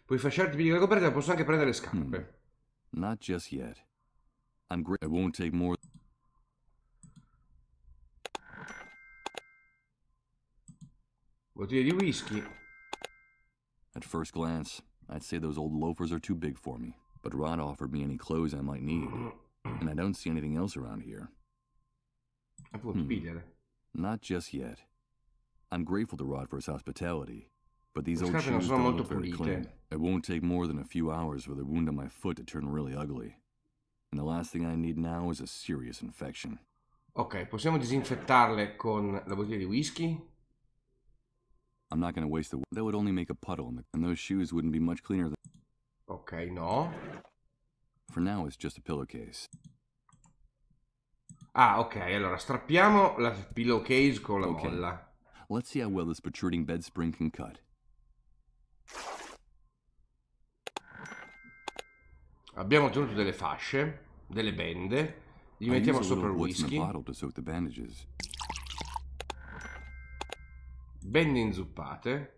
Puoi fasciarti i piedi con la coperta, ma posso anche prendere le scarpe. Not just yet. I'm great. It won't take more. Bottiglie di whisky. At first glance, I'd say those old loafers are too big for me. But Rod offered me any clothes I might need, and I don't see anything else around here. Appunto, pigliare. Not just yet. I'm grateful to Rod for his hospitality, but these Le old scarpe non shoes sono don't molto look very pulite. clean. It won't take more than a few hours for the wound on my foot to turn really ugly. And the last thing I need now is a serious infection. Ok, possiamo disinfettarle con la bottiglia di whisky? I'm not going to waste the... That would only make a puddle, and those shoes wouldn't be much cleaner than... Ok, no. For now, it's just a pillowcase. Ah, ok, allora strappiamo la pillowcase con la Ok. molla. Let's see how well this protruding bed spring can cut. Abbiamo ottenuto delle fasce, delle bende. Gli I mettiamo use a sopra il little what's in the whisky. bottle to soak the bandages. Bende inzuppate.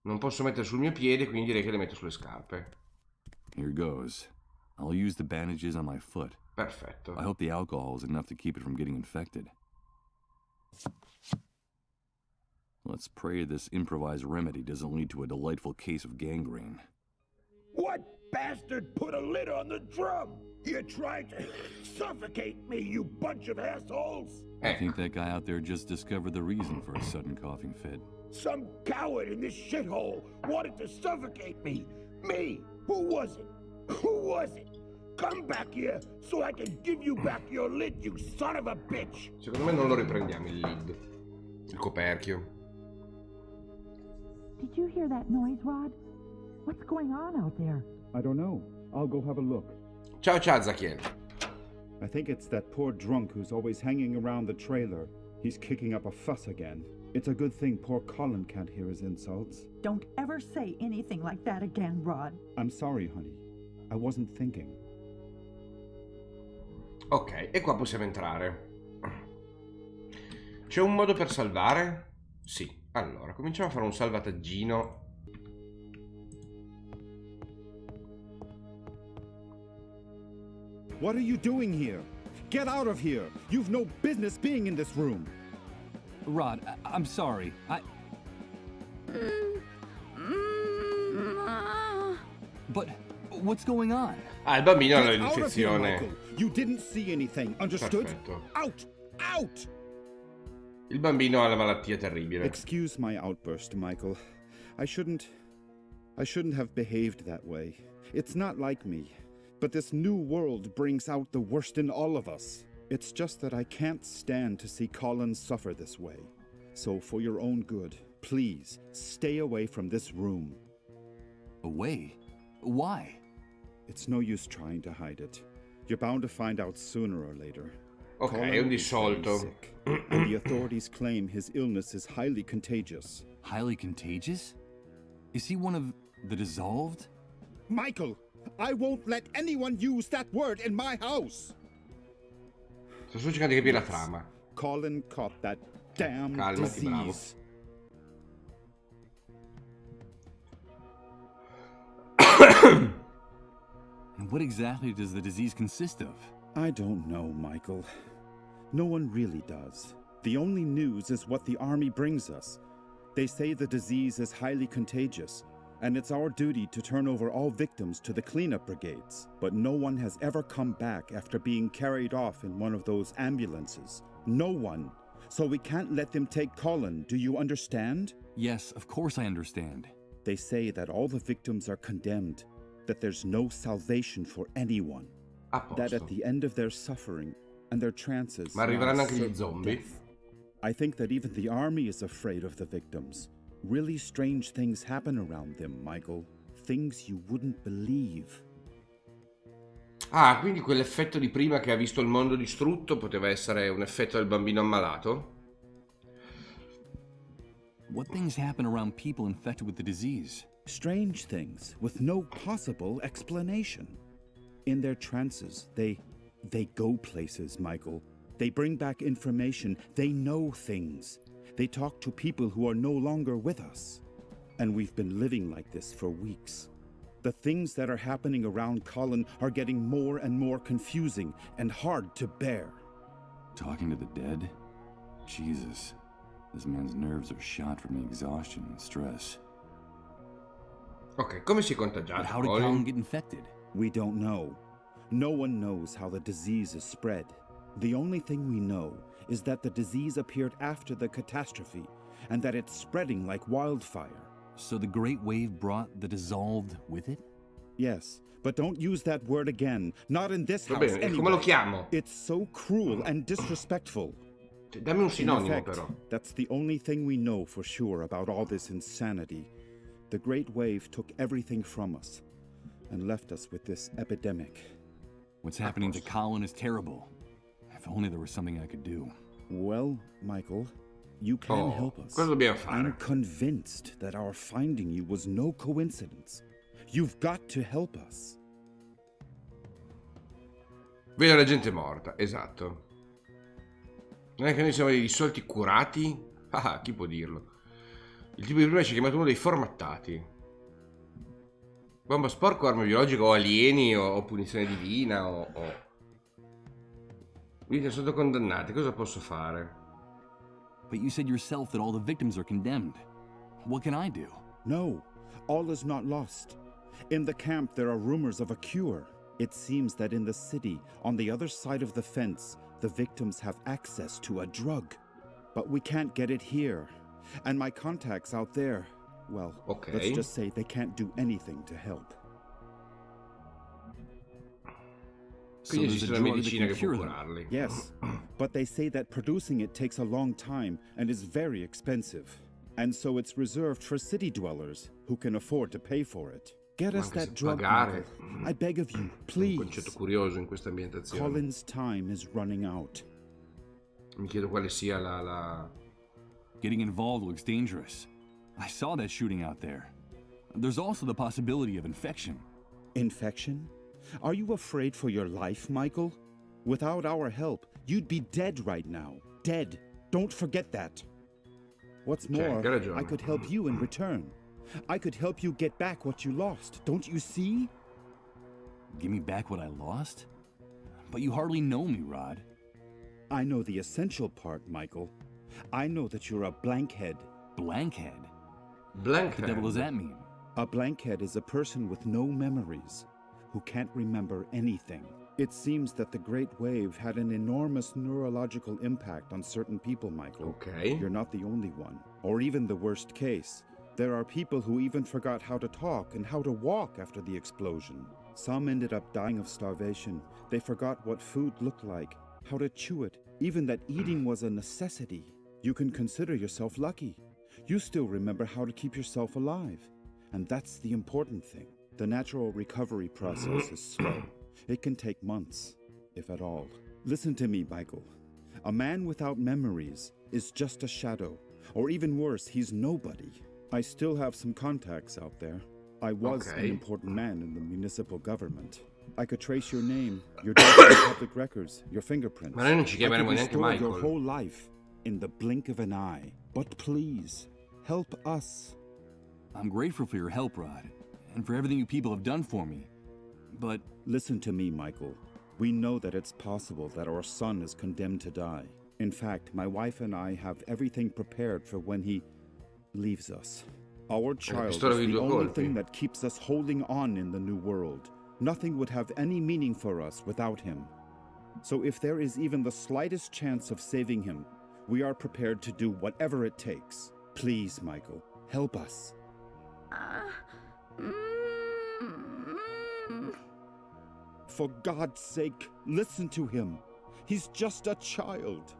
Non posso mettere sul mio piede, quindi direi che le metto sulle scarpe. Here goes. I'll use the bandages on my foot. Perfetto. I hope the alcohol is enough to keep it from getting infected. Let's pray this improvised remedy doesn't lead to a delightful case of gangrene. What bastard put a lid on the drum? You tried to suffocate me, you bunch of assholes! I think that guy out there just discovered the reason for a sudden coughing fit. Some coward in this shithole wanted to suffocate me. Me! Who was it? Who was it? Come back here so I can give you back your lid, you son of a bitch! Secondo me non lo riprendiamo il lid. Il coperchio. Did you hear that noise, Rod? What's going on out there? I don't know. I'll go have a look. Ciao ciao Zachiel. I think it's that poor drunk who's always hanging around the trailer. He's kicking up a fuss again. It's a good thing poor Colin can't hear his insults. Don't ever say anything like that again, Rod. I'm sorry, honey. I wasn't thinking. Ok, e qua possiamo entrare. C'è un modo per salvare? Sì. Allora, cominciamo a fare un salvataggino. What are you doing here? Get out of here! You've no business being in this room! Rod, I'm sorry. But what's going on? Ah, il bambino ha Get out of here, l'infezione. Michael! You didn't see anything, understood? Perfetto. Out! Out! Il bambino ha la malattia terribile. Excuse my outburst, Michael. I shouldn't have behaved that way. It's not like me. But this new world brings out the worst in all of us. It's just that I can't stand to see Colin suffer this way. So for your own good, please, stay away from this room. Away? Why? It's no use trying to hide it. You're bound to find out sooner or later. Ok, Colin è un is very dissolto. sick, and the authorities claim his illness is highly contagious. Highly contagious? Is he one of the dissolved? Michael, I won't let anyone use that word in my house! Sto solo cercando di capire la trama. Colin caught that damn Calmati, bravo. disease. And what exactly does the disease consist of? I don't know, Michael. No one really does. The only news is what the army brings us. They say the disease is highly contagious, and it's our duty to turn over all victims to the cleanup brigades. But no one has ever come back after being carried off in one of those ambulances. No one. So we can't let them take Colin, do you understand? Yes, of course I understand. They say that all the victims are condemned, that there's no salvation for anyone. A posto. That at the end of their suffering and their trances, Ma arriveranno lies anche gli certain zombie? death. I think that even the army is afraid of the victims. Really strange things happen around them, Michael. Things you wouldn't believe. Ah, quindi quell'effetto di prima che ha visto il mondo distrutto poteva essere un effetto del bambino ammalato? What things happen around people infected with the disease? Strange things with no possible explanation. In their trances, they go places, Michael. They bring back information. They know things. They talk to people who are no longer with us. And we've been living like this for weeks. The things that are happening around Colin are getting more and more confusing and hard to bear. Talking to the dead? Jesus. This man's nerves are shot from the exhaustion and stress. Ok, come si è But contagiato? how did Colin get infected? We don't know. No one knows how the disease is spread. The only thing we know is that the disease appeared after the catastrophe and that it's spreading like wildfire. So the Great Wave brought the dissolved with it? Yes, but don't use that word again. Not in this Va house bene, e come lo anyway. chiamo? It's so cruel and disrespectful. Dammi un In sinonimo effect, però. that's the only thing we know for sure about all this insanity. The Great Wave took everything from us and left us with this epidemic. What's happening to Colin is terrible. If only there was something I could do. Well, Michael, you can help us. Cosa dobbiamo fare? I'm convinced that our finding you was no coincidence. You've got to help us. Vedo la gente morta, esatto. Non è che noi siamo dei dissolti curati? Ah, chi può dirlo? Il tipo di prima ci ha chiamato uno dei formattati. Bomba sporco, arma biologica o alieni o punizione divina o... Quindi sono stato condannati, cosa posso fare? But you said yourself that all the victims are condemned. What can I do? No, all is not lost. In the camp there are rumors of a cure. It seems that in the city, on the other side of the fence, the victims have access to a drug. But we can't get it here. And my contacts out there, well, let's just say they can't do anything to help. Quindi esiste una medicina che può curarli. Yes, but they say that producing it takes a long time and is very expensive. And so it's reserved for city dwellers who can afford to pay for it. Get us that drug, Michael. I beg of you, please. Un concetto curioso in questa ambientazione. Colin's time is running out. Mi chiedo quale sia la... Getting involved looks dangerous. I saw that shooting out there. There's also the possibility of infection. Infection? Are you afraid for your life, Michael? Without our help, you'd be dead right now. Dead. Don't forget that. What's more, I could help you in return. I could help you get back what you lost. Don't you see? Give me back what I lost? But you hardly know me, Rod. I know the essential part, Michael. I know that you're a blankhead. Blankhead? Blankhead? What the devil does that mean? A blankhead is a person with no memories, who can't remember anything. It seems that the Great Wave had an enormous neurological impact on certain people, Michael. Ok. You're not the only one, or even the worst case. There are people who even forgot how to talk and how to walk after the explosion. Some ended up dying of starvation. They forgot what food looked like, how to chew it, even that eating was a necessity. You can consider yourself lucky. You still remember how to keep yourself alive. And that's the important thing. The natural recovery process is slow. It can take months, if at all. Listen to me, Michael. A man without memories is just a shadow. Or even worse, he's nobody. I still have some contacts out there. I was an important man in the municipal government. I could trace your name, your doctor's public records, your fingerprints. Ma noi non ci I chiameremo could neanche restore Michael. your whole life in the blink of an eye. But please, help us. I'm grateful for your help, Rod, and for everything you people have done for me. But listen to me, Michael. We know that it's possible that our son is condemned to die. In fact, my wife and I have everything prepared for when he leaves us. Our child is the only thing that keeps us holding on in the new world. Nothing would have any meaning for us without him. So if there is even the slightest chance of saving him, we are prepared to do whatever it takes. Please, Michael, help us. For God's sake, listen to him. He's just a child.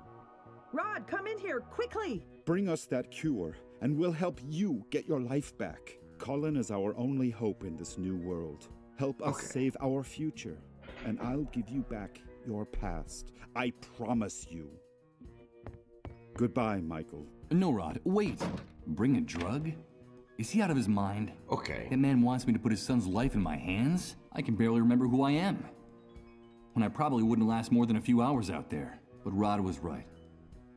Rod, come in here, quickly! Bring us that cure, and we'll help you get your life back. Colin is our only hope in this new world. Help us save our future, and I'll give you back your past. I promise you. Goodbye, Michael. No, Rod, wait. Bring a drug? Is he out of his mind? Okay. That man wants me to put his son's life in my hands? I can barely remember who I am. When I probably wouldn't last more than a few hours out there. But Rod was right.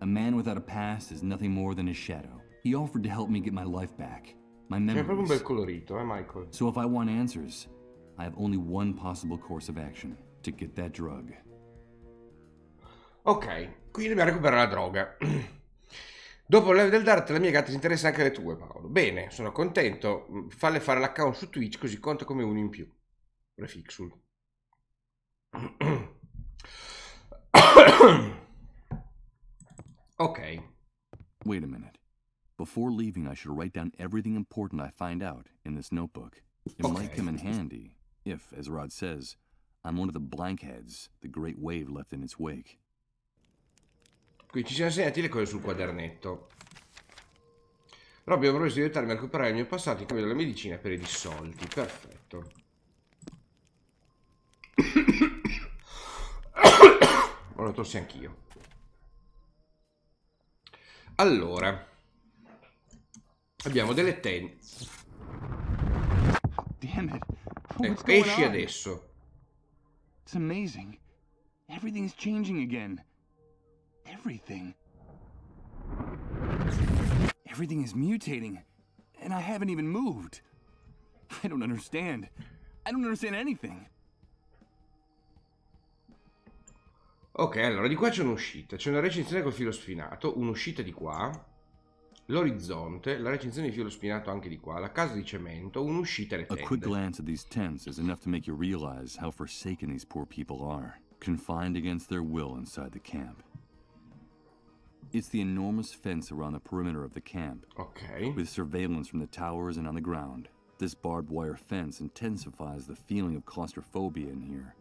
A man without a past is nothing more than a shadow. He offered to help me get my life back. My memories. C'è proprio un bel colorito, Michael? So if I want answers, I have only one possible course of action. To get that drug. Ok, quindi dobbiamo recuperare la droga. Dopo il live del Dart, la mia gatta si interessa anche alle tue, Paolo. Bene, sono contento. Falle fare l'account su Twitch, così conta come uno in più. Prefixul. Ok. Wait a minute. Before leaving, I should write down everything important I find out in this notebook. It might come in handy if, as Rod says, I'm one of the blankheads the Great Wave left in its wake. Qui ci siamo segnati le cose sul quadernetto. Robby, ho promesso di aiutarmi a recuperare il mio passato in cambio della medicina per i dissolti. Perfetto. Ho la tosse anch'io. Allora, abbiamo delle Damn it. Ecco, esci adesso. It's amazing. Everything's changing again. Everything. Everything is mutating, and I haven't even moved. I don't understand. I don't understand anything. Ok, allora di qua c'è un'uscita. C'è una recinzione col filo sfinato, un'uscita di qua, l'orizzonte, la recinzione di filo spinato anche di qua, la casa di cemento, un'uscita e le tende. A quick glance at these tents is enough to make you realize how forsaken these poor people are, confined against their will inside the camp. It's the enormous fence around the perimeter of the camp, with surveillance from the towers and on the ground. This barbed wire fence intensifies the feeling of claustrophobia in here,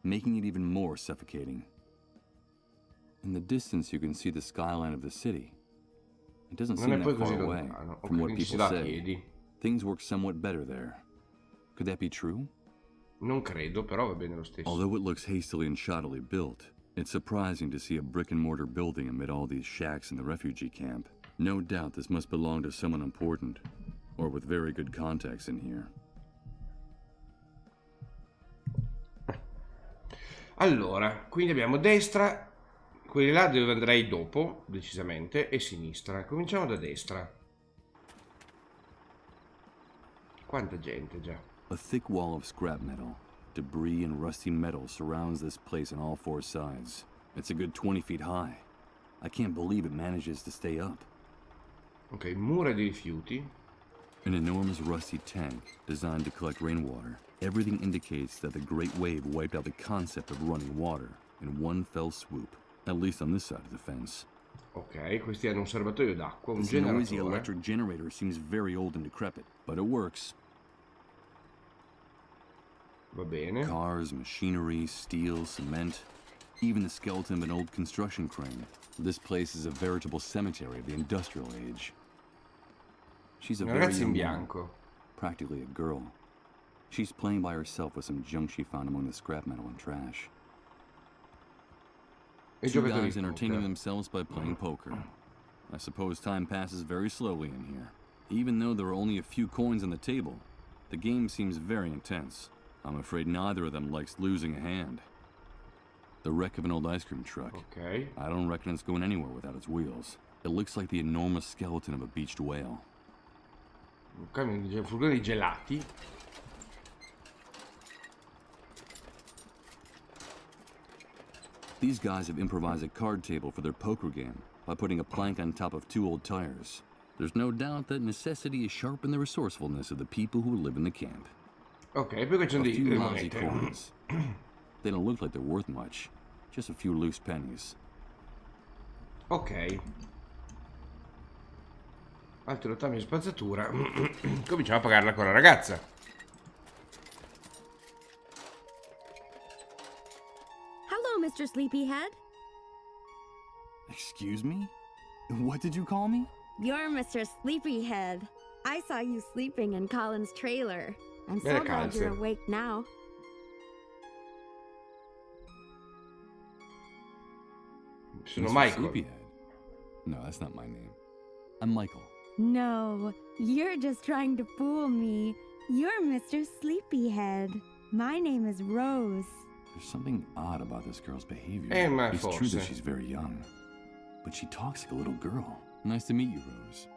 making it even more suffocating. In the distance you can see the skyline of the city. It doesn't seem that far away from what people say. Things work somewhat better there. Could that be true? Non credo, però va bene lo stesso. Although it looks hastily and shoddily built, it's surprising to see a brick-and-mortar building amid all these shacks in the refugee camp. No doubt this must belong to someone important, or with very good contacts in here. Allora, quindi abbiamo destra, quelli là dove andrei dopo, decisamente, e sinistra. Cominciamo da destra. Quanta gente già. A thick wall of scrap metal, debris and rusty metal surrounds this place on all four sides. It's a good 20 feet high. I can't believe it manages to stay up. Ok, mura di rifiuti. An enormous rusty tank designed to collect rainwater Everything indicates that the Great Wave wiped out the concept of running water in one fell swoop, at least on this side of the fence. Ok, questi hanno un serbatoio d'acqua, un This noisy generatore. electric generator seems very old and decrepit, but it works. Va bene. Cars, machinery, steel, cement, even the skeleton of an old construction crane. This place is a veritable cemetery of the industrial age. She's a Una very ragazza in young woman, bianco. practically a girl. She's playing by herself with some junk she found among the scrap metal and trash. E Two giocatori guys di entertaining poker. themselves by playing poker. I suppose time passes very slowly in here. Even though there are only a few coins on the table, the game seems very intense. I'm afraid neither of them likes losing a hand. The wreck of an old ice cream truck. Ok. I don't reckon it's going anywhere without its wheels. It looks like the enormous skeleton of a beached whale. Un furgone di gelati. These guys have improvised a card table for their poker game by putting a plank on top of 2 old tires. There's no doubt that necessity has sharpened the resourcefulness of the people who live in the camp. Ok, poi c'è A dei few lousy monete. coins. They don't look like they're worth much. Just a few loose pennies. Ok. Altri rottami di spazzatura. Cominciamo a pagarla con la ragazza. Hello, Mr. Sleepyhead. Excuse me? What did you call me? You're Mr. Sleepyhead. I saw you sleeping in Colin's trailer. I'm so Bene, glad you're calze. awake now. Sono Mr. Michael. Sleepyhead. No, that's not my name. I'm Michael. No, you're just trying to fool me. You're Mr. Sleepyhead. My name is Rose. There's something odd about this girl's behavior. Ma It's true forse. that she's very young, but she talks like a little girl. Nice to meet you, Rose.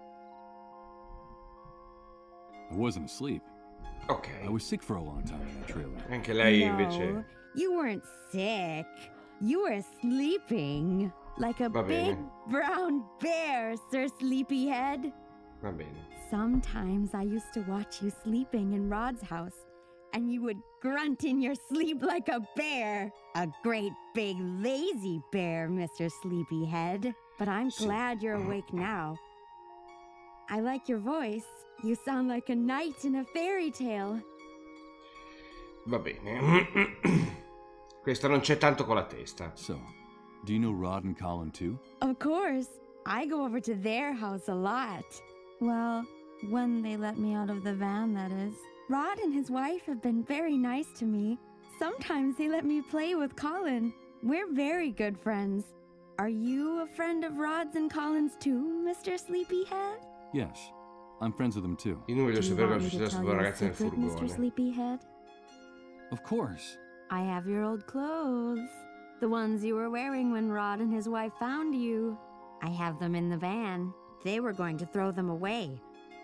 I wasn't asleep. Ok. I was sick for a long time in that trailer. Anche lei No, invece. you weren't sick. You were sleeping. Like a Va big bene. brown bear, Sir Sleepyhead. Va bene. Sometimes I used to watch you sleeping in Rod's house, and you would grunt in your sleep like a bear. A great big lazy bear, Mr. Sleepyhead. But I'm glad you're awake now. I like your voice. You sound like a knight in a fairy tale. Va bene. Questa non c'è tanto con la testa. So, do you know Rod and Colin too? Of course. I go over to their house a lot. Well, when they let me out of the van, that is. Rod and his wife have been very nice to me. Sometimes they let me play with Colin. We're very good friends. Are you a friend of Rod's and Colin's too, Mr. Sleepyhead? Yes. I'm friends with them too. Io non voglio Do you sapere want cosa me to succede a tell questa you a ragazza nel secret, Mr. furgone. Sleepyhead? Of course. I have your old clothes. The ones you were wearing when Rod and his wife found you. I have them in the van. They were going to throw them away,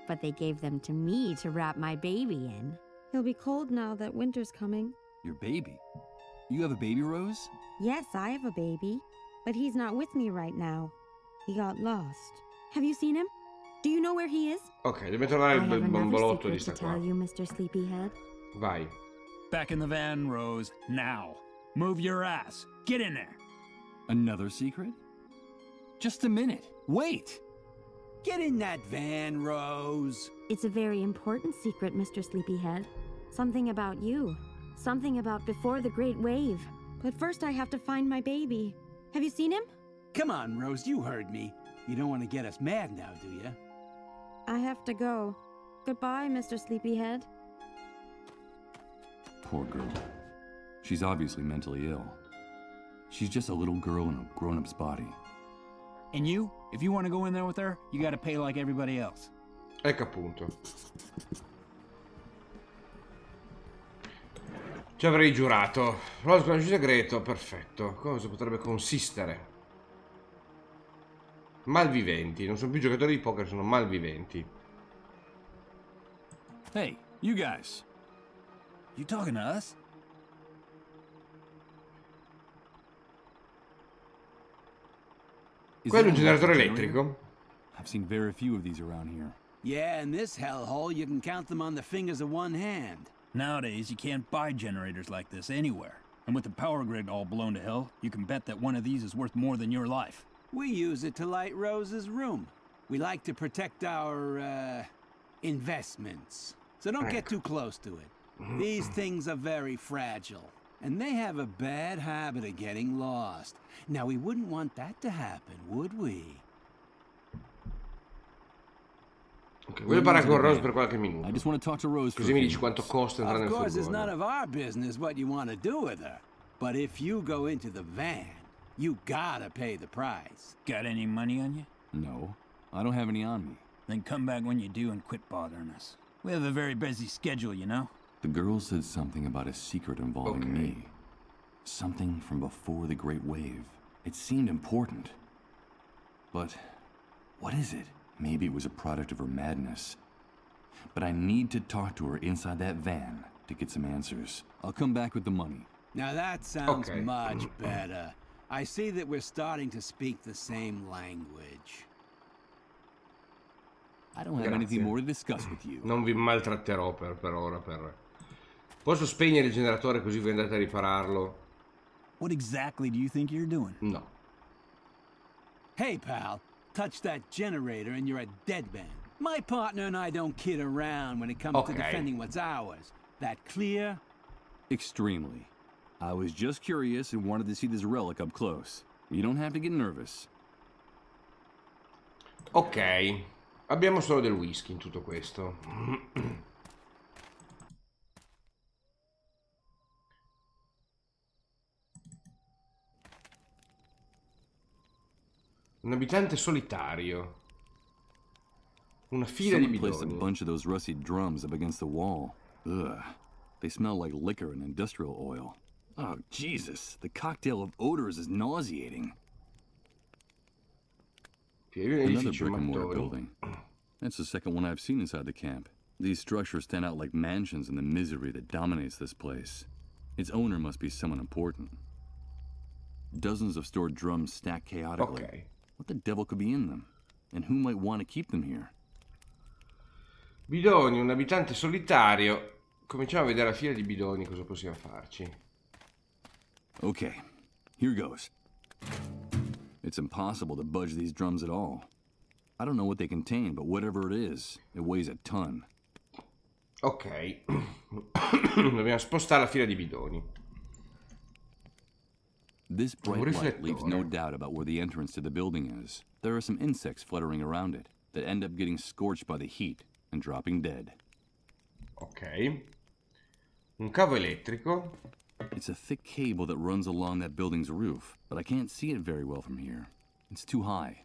but they gave them to me to wrap my baby in. He'll be cold now that winter's coming. Your baby? You have a baby, Rose? Yes, I have a baby, but he's not with me right now. He got lost. Have you seen him? Do you know where he is? Ok, dobbiamo I trovare have il another bambolotto di secret to sta qua. tell you, Mr. Sleepyhead. Vai. Back in the van, Rose. Now. Move your ass. Get in there. Another secret? Just a minute. Wait! Get in that van, Rose. It's a very important secret, Mr. Sleepyhead. Something about you. Something about before the Great Wave. But first I have to find my baby. Have you seen him? Come on, Rose, you heard me. You don't want to get us mad now, do you? I have to go. Goodbye, Mr. Sleepyhead. Poor girl. She's obviously mentally ill. She's just a little girl in a grown-up's body. And you? If you want to go in there with her, you gotta pay like everybody else. Ecco appunto. Ci avrei giurato. Rose con il segreto, perfetto. Cosa potrebbe consistere? Malviventi. Non sono più giocatori di poker, sono malviventi. Hey, you guys. You talking to us? Is Quello è that un an generatore electric elettrico? generator? I've seen very few of these around here. Yeah, in this hellhole, you can count them on the fingers of one hand. Nowadays, you can't buy generators like this anywhere. And with the power grid all blown to hell, you can bet that one of these is worth more than your life. We use it to light Rose's room. We like to protect our, investments. So don't get too close to it. These things are very fragile. And they have a bad habit of getting lost. Now, we wouldn't want that to happen, would we? Ok, voglio parlare con Rose per qualche minuto. I just want to talk to Rose. Così mi dici quanto costa entrare nel Of course, it's furgone. none of our business what you want to do with her. But if you go into the van, you gotta pay the price. Got any money on you? No, I don't have any on me. Then come back when you do and quit bothering us. We have a very busy schedule, you know? The girl said something about a secret involving me. Something from before the Great Wave. It seemed important. But what is it? Maybe it was a product of her madness. But I need to talk to her inside that van to get some answers. I'll come back with the money. Now that sounds much better. I see that we're starting to speak the same language. I don't have anything more to discuss with you. Non vi maltratterò per ora. Posso spegnere il generatore così voi andate a ripararlo? What exactly do you think you're doing? No. Hey, pal. Touch that generator and you're a dead man. My partner and I don't kid around when it comes to defending what's ours. That clear? Extremely. I was just curious and wanted to see this relic up close. You don't have to get nervous. Ok. Abbiamo solo del whisky in tutto questo. Un abitante solitario. Una fila di Someone placed a bidoni. bunch of those rusty drums up against the wall. Ugh. They smell like liquor and industrial oil. Oh, Jesus. The cocktail of odors is nauseating. Another brick and mortar building. That's the second one I've seen inside the camp. These structures stand out like mansions in the misery that dominates this place. Its owner must be someone important. Dozens of stored drums stacked chaotically. What the devil could be in them? And who might want to keep them here? Bidoni, un abitante solitario. Cominciamo a vedere la fila di bidoni, cosa possiamo farci. Okay, here goes. It's impossible to budge these drums at all. I don't know what they contain, but whatever it is, it weighs a ton. Ok. Dobbiamo spostare la fila di bidoni. This bright light leaves no doubt about where the entrance to the building is. There are some insects fluttering around it that end up getting scorched by the heat and dropping dead. Ok. Un cavo elettrico. It's a thick cable that runs along that building's roof, but I can't see it very well from here. It's too high.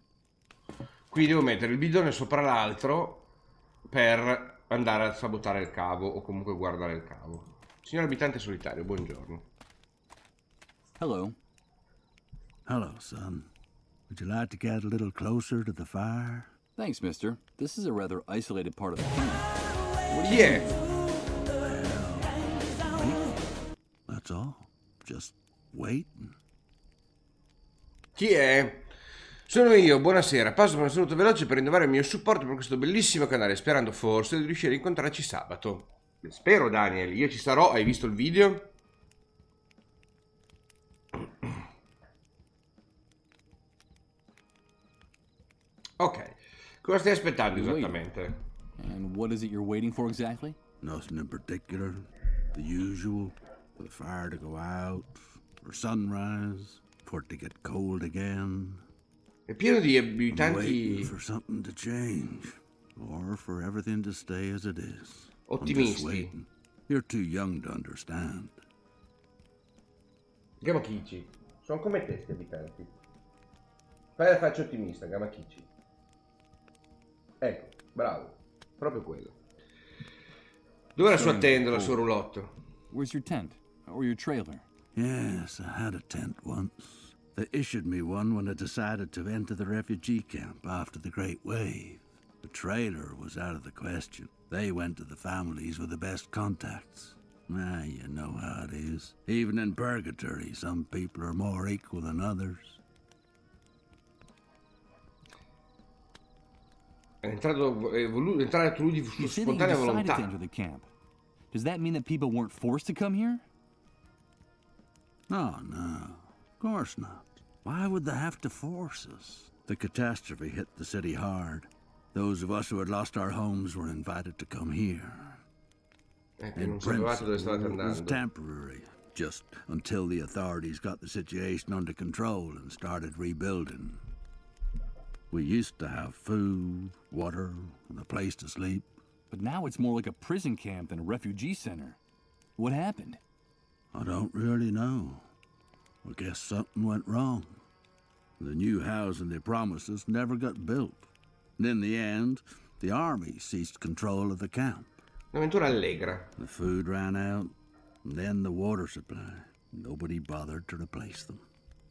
Qui devo mettere il bidone sopra l'altro per andare a sabotare il cavo o comunque guardare il cavo. Signor abitante solitario, buongiorno. Hello. Hello, son. Would you like to get a little closer to the fire? Thanks, mister. This is a rather isolated part of the camp. What Chi è? That's all. Just waiting. Chi è? Sono io, buonasera. Passo per un saluto veloce per rinnovare il mio supporto per questo bellissimo canale, sperando forse di riuscire a incontrarci sabato. Spero, Daniel. Io ci sarò. Hai visto il video? Ok. Cosa stai aspettando esattamente? And what is it you're waiting for exactly? Nothing in particular. The usual. For the fire to go out. For sunrise. For it to get cold again. È pieno di abitanti... Waiting for something to change. Or for everything to stay as it is. Ottimisti. You're too young to understand. Gamakichi. Sono come te, sti abitanti. Fai la faccia ottimista, Gamakichi. Ecco, bravo. Proprio quello. Dove la sua tenda, la sua roulotte? Where's your tent? Or your trailer? Yes, I had a tent once. They issued me one when I decided to enter the refugee camp after the Great Wave. The trailer was out of the question. They went to the families with the best contacts. Ah, you know how it is. Even in purgatory, some people are more equal than others. È entrato lui di spontanea volontà. The camp. Does that mean that people weren't forced to come here? Oh, no. Of course not. Why would they have to force us? The catastrophe hit the city hard. Those of us who had lost our homes were invited to come here. Non sapevate dove stavate It was andando. temporary, just until the authorities got the situation under control and started rebuilding. We used to have food, water, and a place to sleep. But now it's more like a prison camp than a refugee center. What happened? I don't really know. I guess something went wrong. The new housing they promised us never got built. And in the end, the army seized control of the camp. Un'avventura allegra. The food ran out, and then the water supply. Nobody bothered to replace them.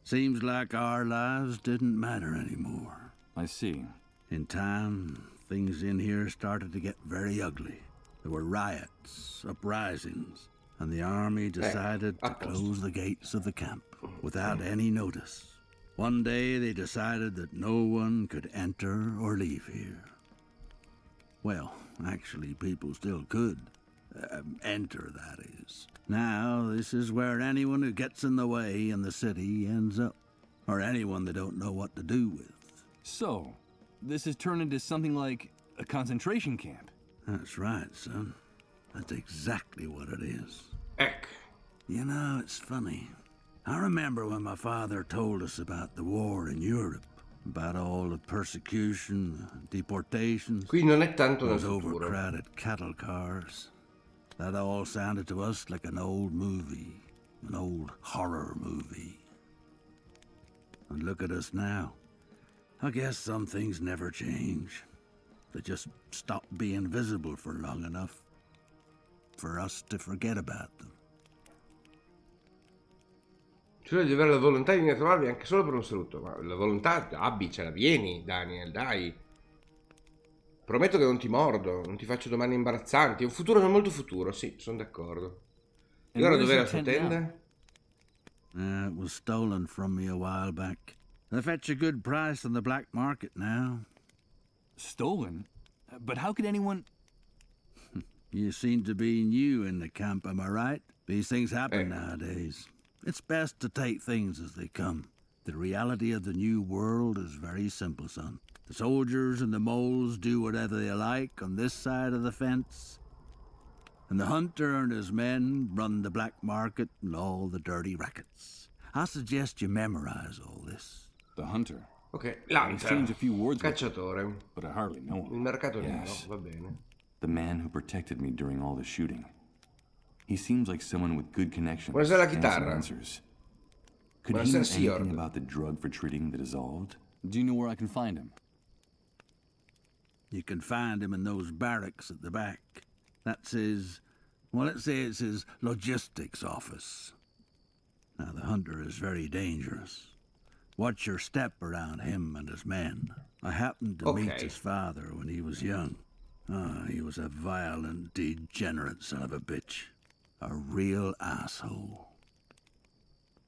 Seems like our lives didn't matter anymore. I see. In time, things in here started to get very ugly. There were riots, uprisings, and the army decided to close the gates of the camp without any notice. One day they decided that no one could enter or leave here. Well, actually, people still could. Enter, that is. Now, this is where anyone who gets in the way in the city ends up. Or anyone they don't know what to do with. So, this has turned into something like a concentration camp. That's right, son. That's exactly what it is. Ecco. You know, it's funny. I remember when my father told us about the war in Europe. About all the persecution, deportations, Qui non è tanto nel those futuro. overcrowded cattle cars. That all sounded to us like an old movie, an old horror movie. And look at us now. I guess some things never change. They just stop being visible for long enough for us to forget about them. Cioè di avere la volontà di venire a trovarvi anche solo per un saluto. Ma la volontà, abbi, ce la vieni, Daniel, dai. Prometto che non ti mordo, non ti faccio domande imbarazzanti. È un futuro non molto futuro, sì, sono d'accordo. E ora dov'è la sua tenda? It was stolen from me a while back. They fetch a good price on the black market now. Stolen? But how could anyone... You seem to be new in the camp, am I right? These things happen nowadays. It's best to take things as they come. The reality of the new world is very simple, son. The soldiers and the moles do whatever they like on this side of the fence. And the hunter and his men run the black market and all the dirty rackets. I suggest you memorize all this. The hunter? Ok, I exchanged a few words with him, cacciatore. but I hardly know him. Il mercato Yes. nero, va bene. The man who protected me during all the shooting. He seems like someone with good connections Buonasera la and some chitarra. answers. Could he Buonasera, know Siord. anything about the drug for treating the dissolved? Do you know where I can find him? You can find him in those barracks at the back. That's his... well, let's say it's his logistics office. Now, the hunter is very dangerous. Watch your step around him and his men. I happened to meet his father when he was young. He was a violent, degenerate son of a bitch. A real asshole.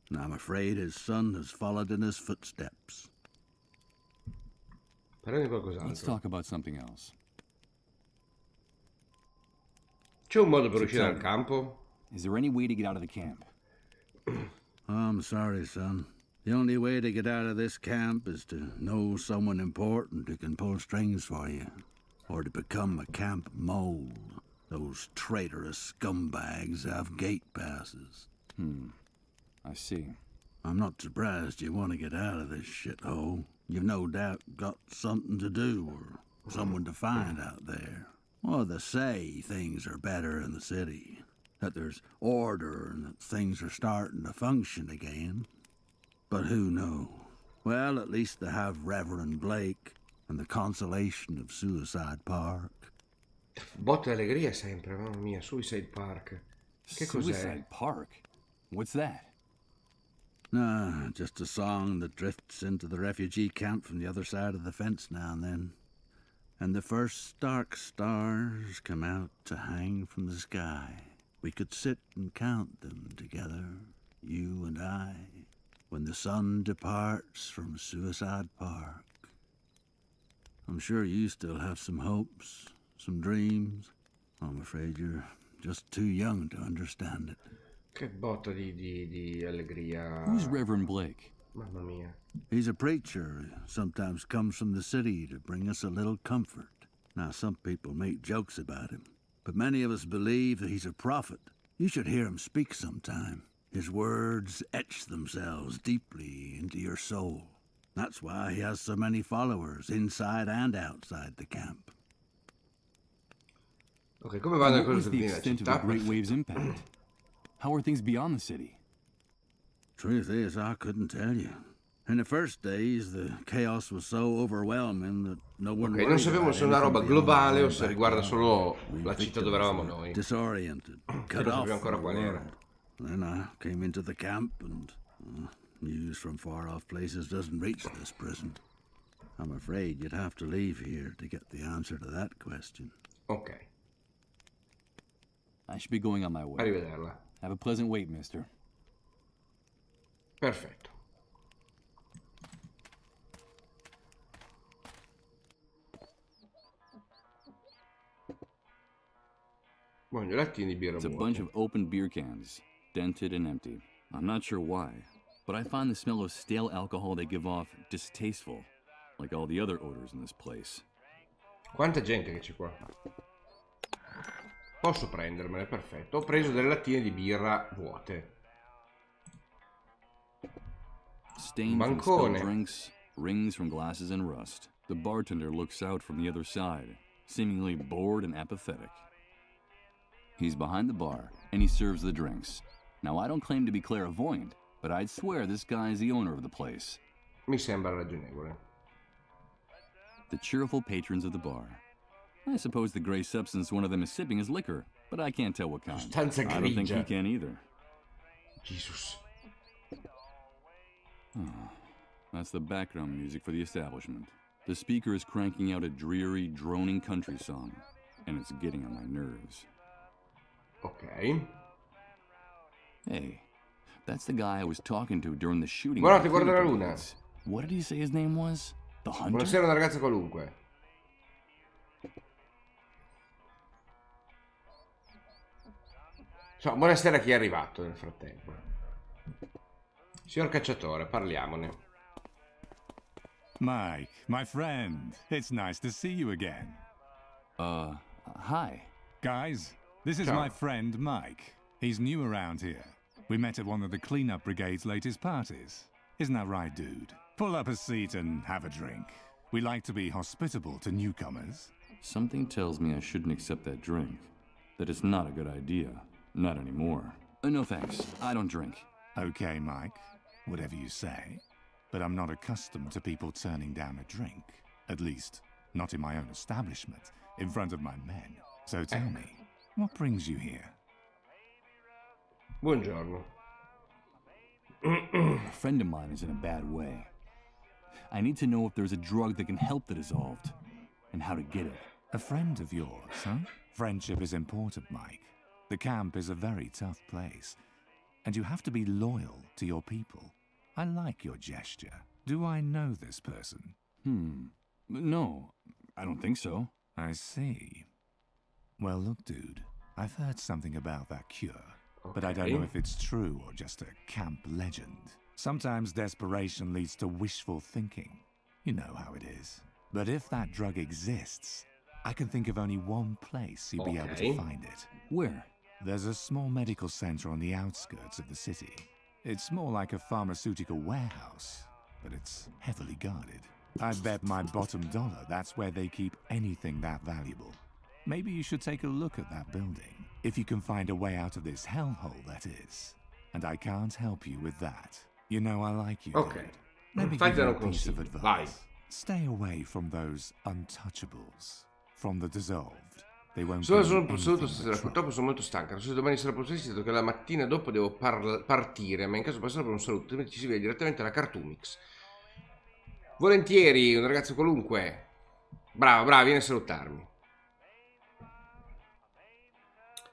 And I'm afraid his son has followed in his footsteps. Parliamo di qualcos'altro. Let's talk about something else. C'è un modo per uscire dal campo? Is there any way to get out of the camp? I'm sorry, son. The only way to get out of this camp is to know someone important who can pull strings for you. Or to become a camp mole. Those traitorous scumbags have gate passes. I see. I'm not surprised you want to get out of this shithole. You've no doubt got something to do or someone to find out there. Well, they say things are better in the city. That there's order and that things are starting to function again. But who knows? Well, at least they have Reverend Blake and the consolation of Suicide Park. Botte allegria sempre, mamma mia, Suicide Park. Che cos'è? Suicide Park? What's that? Just a song that drifts into the refugee camp from the other side of the fence now and then. And the first dark stars come out to hang from the sky. We could sit and count them together, you and I, when the sun departs from Suicide Park. I'm sure you still have some hopes, some dreams. I'm afraid you're just too young to understand it. Che botta di allegria. Who's Reverend Blake? Mamma mia. He's a preacher who sometimes comes from the city to bring us a little comfort. Now, some people make jokes about him, but many of us believe that he's a prophet. You should hear him speak sometime. His words etch themselves deeply into your soul. That's why he has so many followers inside and outside the camp. Ok, come vanno le What was cose the nella extent of città? the Great Wave's impact? How are things beyond the city? Truth is, I couldn't tell you. In the first days, the chaos was so overwhelming that no one Ok, non sappiamo se è una roba globale o se riguarda solo la città dove eravamo noi. Disoriented, Non cut off sappiamo ancora from qual the era. world. Then I came into the camp and news from far-off places doesn't reach this prison. I'm afraid you'd have to leave here to get the answer to that question. Ok, I should be going on my way. arrivederla. Have a pleasant wait, mister. Perfetto. Voglio lattini di birra It's a vuoti. bunch of open beer cans, dented and empty. I'm not sure why, but I find the smell of stale alcohol they give off distasteful, like all the other odors in this place. Quanta gente che c'è qua. Posso prendermene, perfetto. Ho preso delle lattine di birra vuote. Stained from spilled drinks, rings from glasses and rust. The bartender looks out from the other side, seemingly bored and apathetic. He's behind the bar, and he serves the drinks. Now, I don't claim to be clairvoyant, but I'd swear this guy is the owner of the place. Mi sembra ragionevole. The cheerful patrons of the bar. I suppose the gray substance one of them is sipping is liquor, but I can't tell what kind. Sostanza I don't think he grigia. can either. Jesus. That's the background music for the establishment. The speaker is cranking out a dreary, droning country song, and it's getting on my nerves. Ok. Hey, that's the guy I was talking to during the shooting. Buonanotte, guarda la luna. What did he say his name was? The Hunter? Buonasera, una ragazza qualunque. So, buonasera a chi è arrivato nel frattempo. Signor cacciatore, parliamone. Mike, my friend, it's nice to see you again. Hi. Guys, this is Ciao. my friend Mike. He's new around here. We met at one of the cleanup brigade's latest parties. Isn't that right, dude? Pull up a seat and have a drink. We like to be hospitable to newcomers. Something tells me I shouldn't accept that drink. That it's not a good idea. Not anymore. No thanks. I don't drink. Okay, Mike. Whatever you say. But I'm not accustomed to people turning down a drink. At least, not in my own establishment, in front of my men. So tell me, what brings you here? Buongiorno. A friend of mine is in a bad way. I need to know if there's a drug that can help the dissolved, and how to get it. A friend of yours, huh? Friendship is important, Mike. The camp is a very tough place, and you have to be loyal to your people. I like your gesture. Do I know this person? No, I don't think so. I see. Well, look, dude, I've heard something about that cure, but I don't know if it's true or just a camp legend. Sometimes desperation leads to wishful thinking. You know how it is. But if that drug exists, I can think of only one place you'd be able to find it. Where? There's a small medical center on the outskirts of the city. It's more like a pharmaceutical warehouse, but it's heavily guarded. I bet my bottom dollar that's where they keep anything that valuable. Maybe you should take a look at that building, if you can find a way out of this hellhole, that is. And I can't help you with that. You know I like you, Ok. dude. Let me give you a piece of advice. Stay away from those untouchables, from the dissolved. They won't Sono bring un saluto anything stasera, but purtroppo sono molto stanca. Non so se domani sarà possibile, dato che la mattina dopo devo partire, ma in caso passare per un saluto, altrimenti ci si vede direttamente alla Cartoomix. Volentieri, un ragazzo qualunque. Bravo, vieni a salutarmi.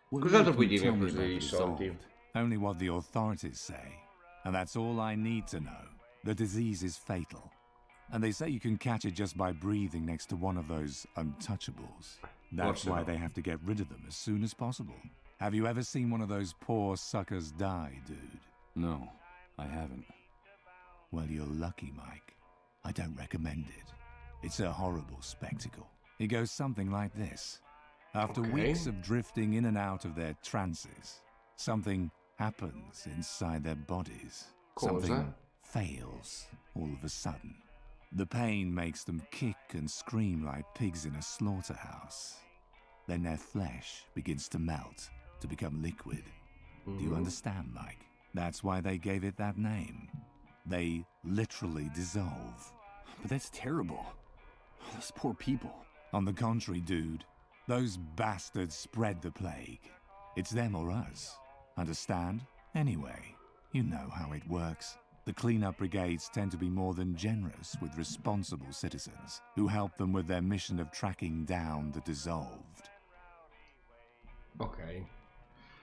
Cos'altro puoi dirmi a proposito dei soldi? Only what the authorities say. And that's all I need to know. The disease is fatal. And they say you can catch it just by breathing next to one of those untouchables. That's why they have to get rid of them as soon as possible. Have you ever seen one of those poor suckers die, dude? No, I haven't. Well, you're lucky, Mike. I don't recommend it. It's a horrible spectacle. It goes something like this. After weeks of drifting in and out of their trances, something happens inside their bodies. Something fails all of a sudden. The pain makes them kick and scream like pigs in a slaughterhouse. Then their flesh begins to melt, to become liquid. Do you understand, Mike? That's why they gave it that name. They literally dissolve. But that's terrible. Those poor people. On the contrary, dude, those bastards spread the plague. It's them or us. Understand? Anyway, you know how it works. The cleanup brigades tend to be more than generous with responsible citizens who help them with their mission of tracking down the dissolved. Ok.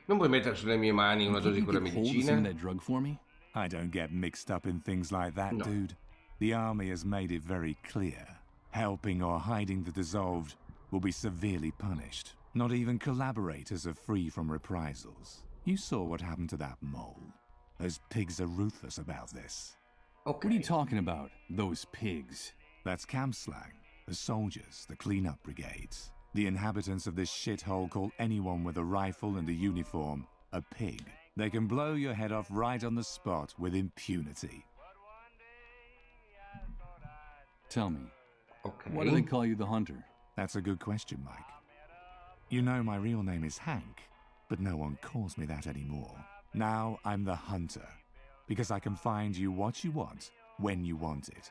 Non puoi mettere sulle mie mani una dose di quella medicina? That drug for me? I don't get mixed up in things like that, dude. The army has made it very clear. Helping or hiding the dissolved will be severely punished. Not even collaborators are free from reprisals. You saw what happened to that mole. Those pigs are ruthless about this. What are you talking about, those pigs? That's camp slang. The soldiers, the cleanup brigades. The inhabitants of this shithole call anyone with a rifle and a uniform a pig. They can blow your head off right on the spot with impunity. Tell me, why do they call you the Hunter? That's a good question, Mike. You know my real name is Hank, but no one calls me that anymore. Now I'm the Hunter, because I can find you what you want, when you want it.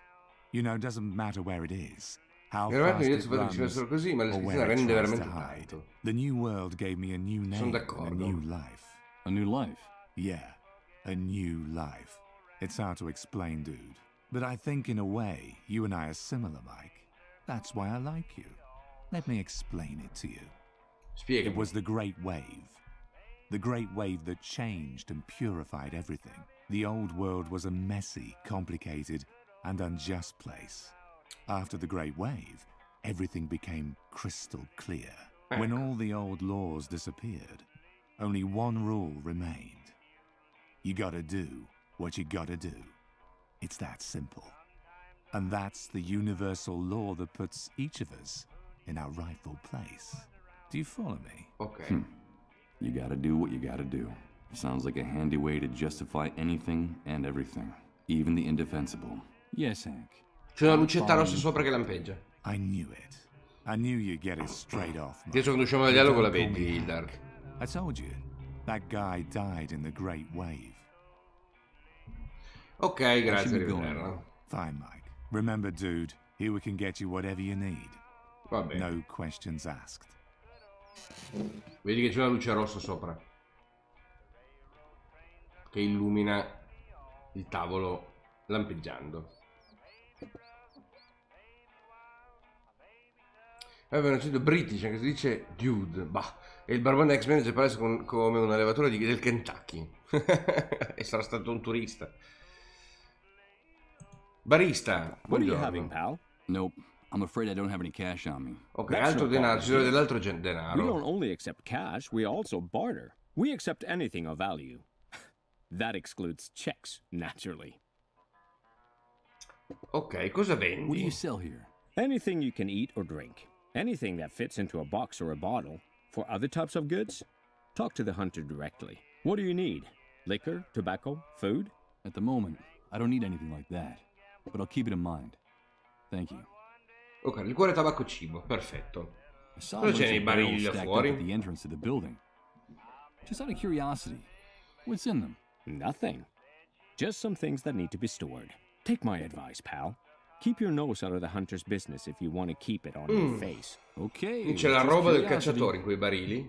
You know, it doesn't matter where it is, how fast it runs, or where it tries to hide. The new world gave me a new name, a new life. A new life? Yeah, a new life. It's hard to explain, dude. But I think in a way, you and I are similar, Mike. That's why I like you. Let me explain it to you. It was the Great Wave. The Great Wave that changed and purified everything. The old world was a messy, complicated, and unjust place. After the Great Wave, everything became crystal clear. When all the old laws disappeared, only one rule remained. You gotta do what you gotta do. It's that simple. And that's the universal law that puts each of us in our rightful place. Do you follow me? Okay. You gotta do what you gotta do. Sounds like a handy way to justify anything and everything, even the indefensible. Yes, Hank. C'è una lucetta rossa sopra che lampeggia. I knew it. I knew you'd get it straight off. Adesso quando usciamo dal dialogo la vedi, Dark. I told you. That guy died in the Great Wave. Ok, grazie, Riverno. Fine, Mike. Remember, dude, here we can get you whatever you need. Va bene. No questions asked. Vedi che c'è una luce rossa sopra che illumina il tavolo lampeggiando. Avevano sentito British, anche si dice dude. Bah, e il barbone ex manager parece come un allevatore del Kentucky. E sarà stato un turista. Barista, What are you having, pal? Nope. I'm afraid I don't have any cash on me. Ok, altro denaro, ci deve dell'altro denaro. We don't only accept cash, we also barter. We accept anything of value. That excludes checks, naturally. Ok, cosa vendi? What do you sell here? Anything you can eat or drink. Anything that fits into a box or a bottle. For other types of goods, talk to the hunter directly. What do you need? Liquor, tobacco, food? At the moment, I don't need anything like that. But I'll keep it in mind. Thank you. Ok, liquore, tabacco, cibo, perfetto. Cosa c'è nei barili da fuori? At the entrance to the building. Just out of curiosity, what's in them? Nothing. Just some things that need to be stored. Take my advice, pal. Keep your nose out of the hunter's business if you want to keep it on your face. Okay. C'è la roba del cacciatore in quei barili.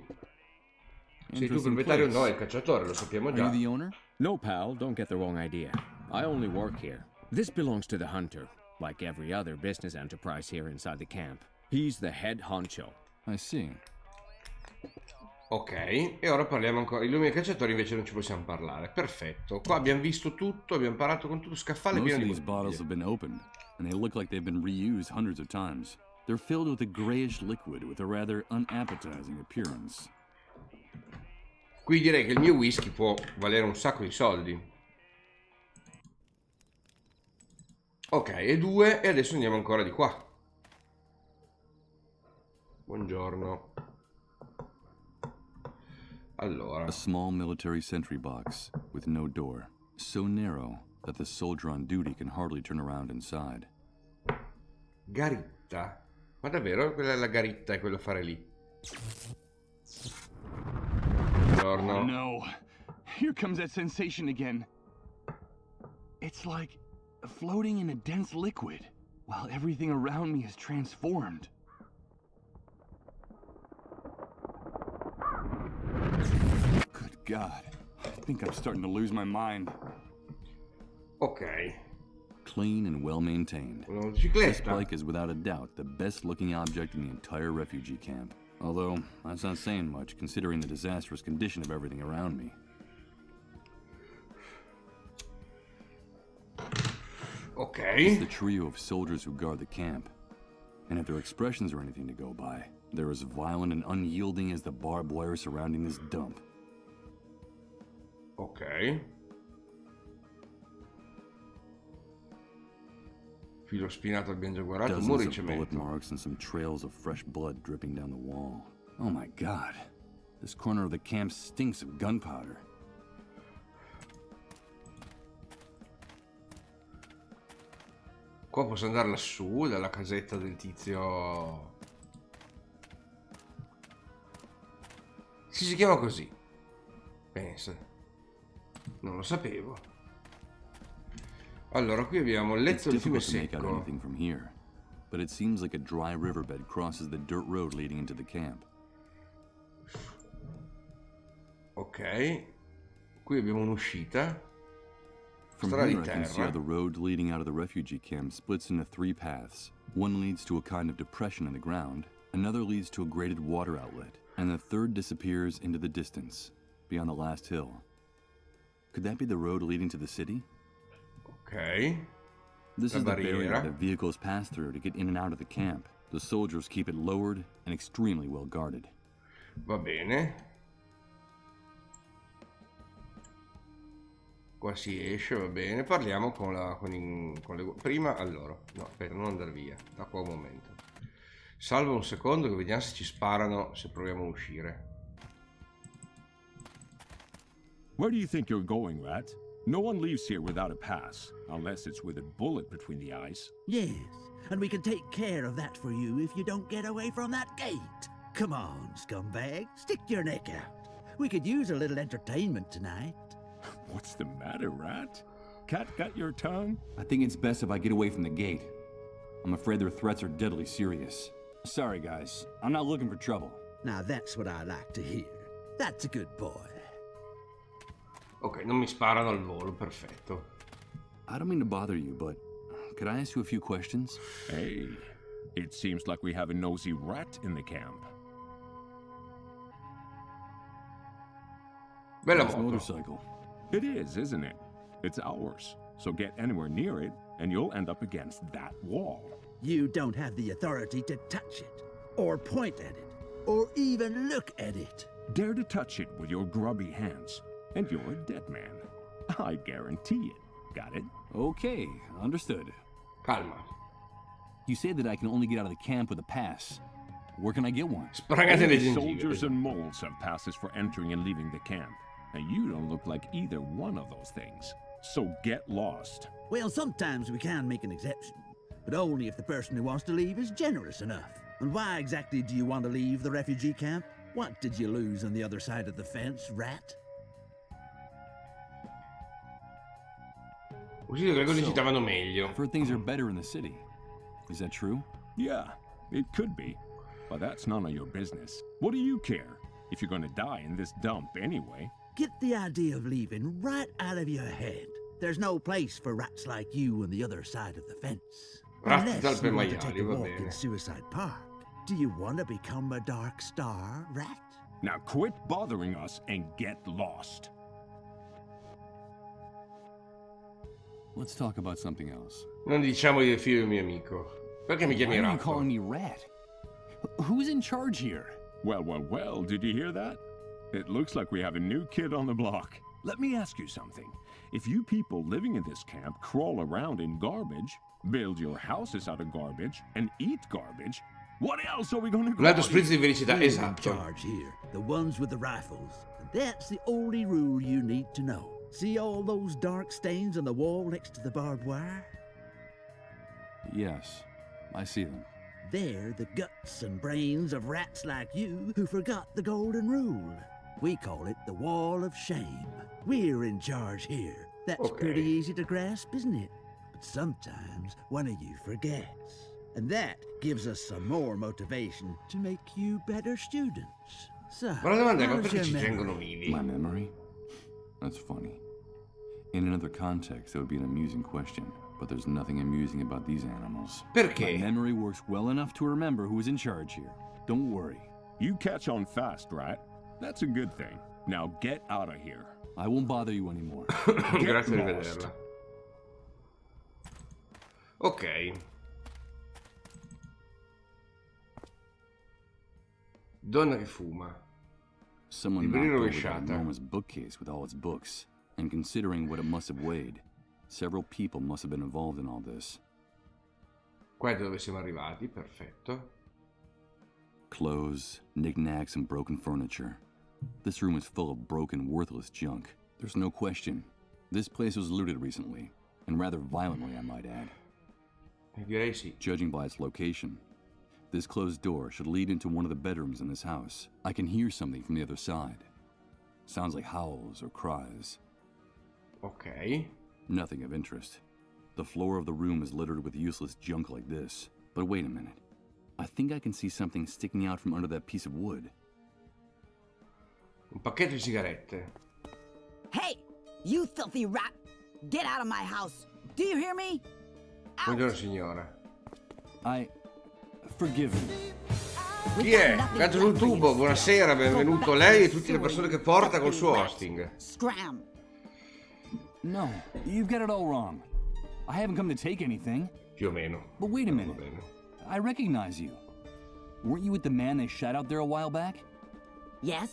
Sei tu proprietario? No, è il cacciatore, lo sappiamo già. Are you the owner? No, pal, don't get the wrong idea. I only work here. This belongs to the hunter, like every other business enterprise here inside the camp. He's the head honcho. I see. Ok, e ora parliamo ancora. I lumi cacciatori invece non ci possiamo parlare. Perfetto. Qua abbiamo visto tutto, abbiamo imparato con tutto. Scaffale pieno di these bottles have been opened, and they look like they've been reused hundreds of times. They're filled with a grayish liquid with a rather unappetizing appearance. Qui direi che il mio whisky può valere un sacco di soldi. Ok, e 2, e adesso andiamo ancora di qua. Buongiorno. Allora. A small military sentry box with no door, so narrow that the soldier on duty can hardly turn around inside. Garitta? Ma davvero? Quella è la garitta, è quello a fare lì. Buongiorno. Oh no. Here comes that sensation again. It's like floating in a dense liquid, while everything around me is transformed. Good God. I think I'm starting to lose my mind. Ok. Clean and well maintained. This bike is without a doubt the best looking object in the entire refugee camp. Although, that's not saying much considering the disastrous condition of everything around me. Okay. It's the trio of soldiers who guard the camp. And if their expressions are anything to go by, they're as violent and unyielding as the barbed wire surrounding this dump. Ok. Filo spinato abbiamo già guardato, muri di Dozens of bullet cemento. marks and some trails of fresh blood dripping down the wall. Oh my God. This corner of the camp stinks of gunpowder. Qua posso andare lassù, dalla casetta del tizio. Si chiama così. Pensa. Non lo sapevo. Allora, qui abbiamo il letto del fiume secco. Anything from here, but it seems like a dry riverbed crosses the dirt road leading into the camp. Ok. Qui abbiamo un'uscita. From Strada here di I can see terra. how the road leading out of the refugee camp splits into 3 paths. One leads to a kind of depression in the ground, another leads to a graded water outlet, and the third disappears into the distance, beyond the last hill. Could that be the road leading to the city? Ok. This La is the barrier barriera. that vehicles pass through to get in and out of the camp. The soldiers keep it lowered and extremely well guarded. Va bene. Qua si esce, va bene. Parliamo con le... Prima, allora... No, aspetta, non andare via. Da qua un momento. Salva un secondo che vediamo se ci sparano, se proviamo a uscire. Where do you think you're going, Rat? No one leaves here without a pass, unless it's with a bullet between the eyes. Yes, and we can take care of that for you if you don't get away from that gate. Come on, scumbag, stick your neck out. We could use a little entertainment tonight. What's the matter, Rat? Cat got your tongue? I think it's best if I get away from the gate. I'm afraid their threats are deadly serious. Sorry, guys. I'm not looking for trouble. Now that's what I like to hear. That's a good boy. Ok, non mi sparano al volo, perfetto. I don't mean to bother you, but could I ask you a few questions? Hey, it seems like we have a nosy rat in the camp. Bella Nice moto. motorcycle. It is, isn't it? It's ours. So get anywhere near it, and you'll end up against that wall. You don't have the authority to touch it, or point at it, or even look at it. Dare to touch it with your grubby hands, and you're a dead man. I guarantee it. Got it? Okay, understood. Calma. You say that I can only get out of the camp with a pass. Where can I get one? Sprangate le Only gengive. soldiers and moles have passes for entering and leaving the camp. And you don't look like either one of those things. So get lost. Well, sometimes we can make an exception, but only if the person who wants to leave is generous enough. And why exactly do you want to leave the refugee camp? What did you lose on the other side of the fence, rat? Così credo che citavano meglio. I've heard things are better in the city. Is that true? Yeah, it could be. But that's none of your business. What do you care? If you're gonna die in this dump anyway. Get the idea of leaving right out of your head. There's no place for rats like you on the other side of the fence. Ratti dal Unless you want to maiali, take a va walk bene. in Suicide Park. Do you want to become a Dark Star, rat? Now quit bothering us and get lost. Let's talk about something else. Non diciamo del figlio del mio amico. Perché mi Why chiami are you Ratto? calling me rat? Who's in charge here? Well, did you hear that? It looks like we have a new kid on the block. Let me ask you something. If you people living in this camp crawl around in garbage, build your houses out of garbage, and eat garbage, what else are we going to call Un altro spritz di felicità, We're in esatto. charge here, the ones with the rifles. That's the only rule you need to know. See all those dark stains on the wall next to the barbed wire? Yes, I see them. They're the guts and brains of rats like you who forgot the golden rule. We call it the Wall of Shame. We're in charge here. That's pretty easy to grasp, isn't it? But sometimes one of you forgets. And that gives us some more motivation to make you better students. So, Ma la domanda è ma how's perché your ci memory? tengono vivi? My memory? That's funny. In another context, that would be an amusing question, but there's nothing amusing about these animals. Perché? My memory works well enough to remember who is in charge here. Don't worry. You catch on fast, right? That's a good thing. Now get out of here. I won't bother you anymore. Grazie di vederla. Ok. Donna che fuma. Someone Librina knocked over that rovesciata. enormous bookcase with all its books, and considering what it must have weighed, several people must have been involved in all this. Qua è dove siamo arrivati, perfetto. Clothes, knickknacks, and broken furniture. This room is full of broken, worthless junk. There's no question. This place was looted recently, and rather violently, I might add. Direi sì. Judging by its location, this closed door should lead into one of the bedrooms in this house. I can hear something from the other side. Sounds like howls or cries. Ok. Nothing of interest. The floor of the room is littered with useless junk like this. But wait a minute. I think I can see something sticking out from under that piece of wood. Un pacchetto di sigarette. Hey, you filthy rat! Get out of my house! Do you hear me? Buongiorno signora. Forgive me. Chi è? Gatto sul tubo, buonasera, benvenuto lei e tutte le persone che porta col suo hosting. Scram! No, you've got it all wrong. I haven't come to take anything. Più o meno. But wait a minute. I recognize you. Weren't you with the man they shot out there a while back? Yes,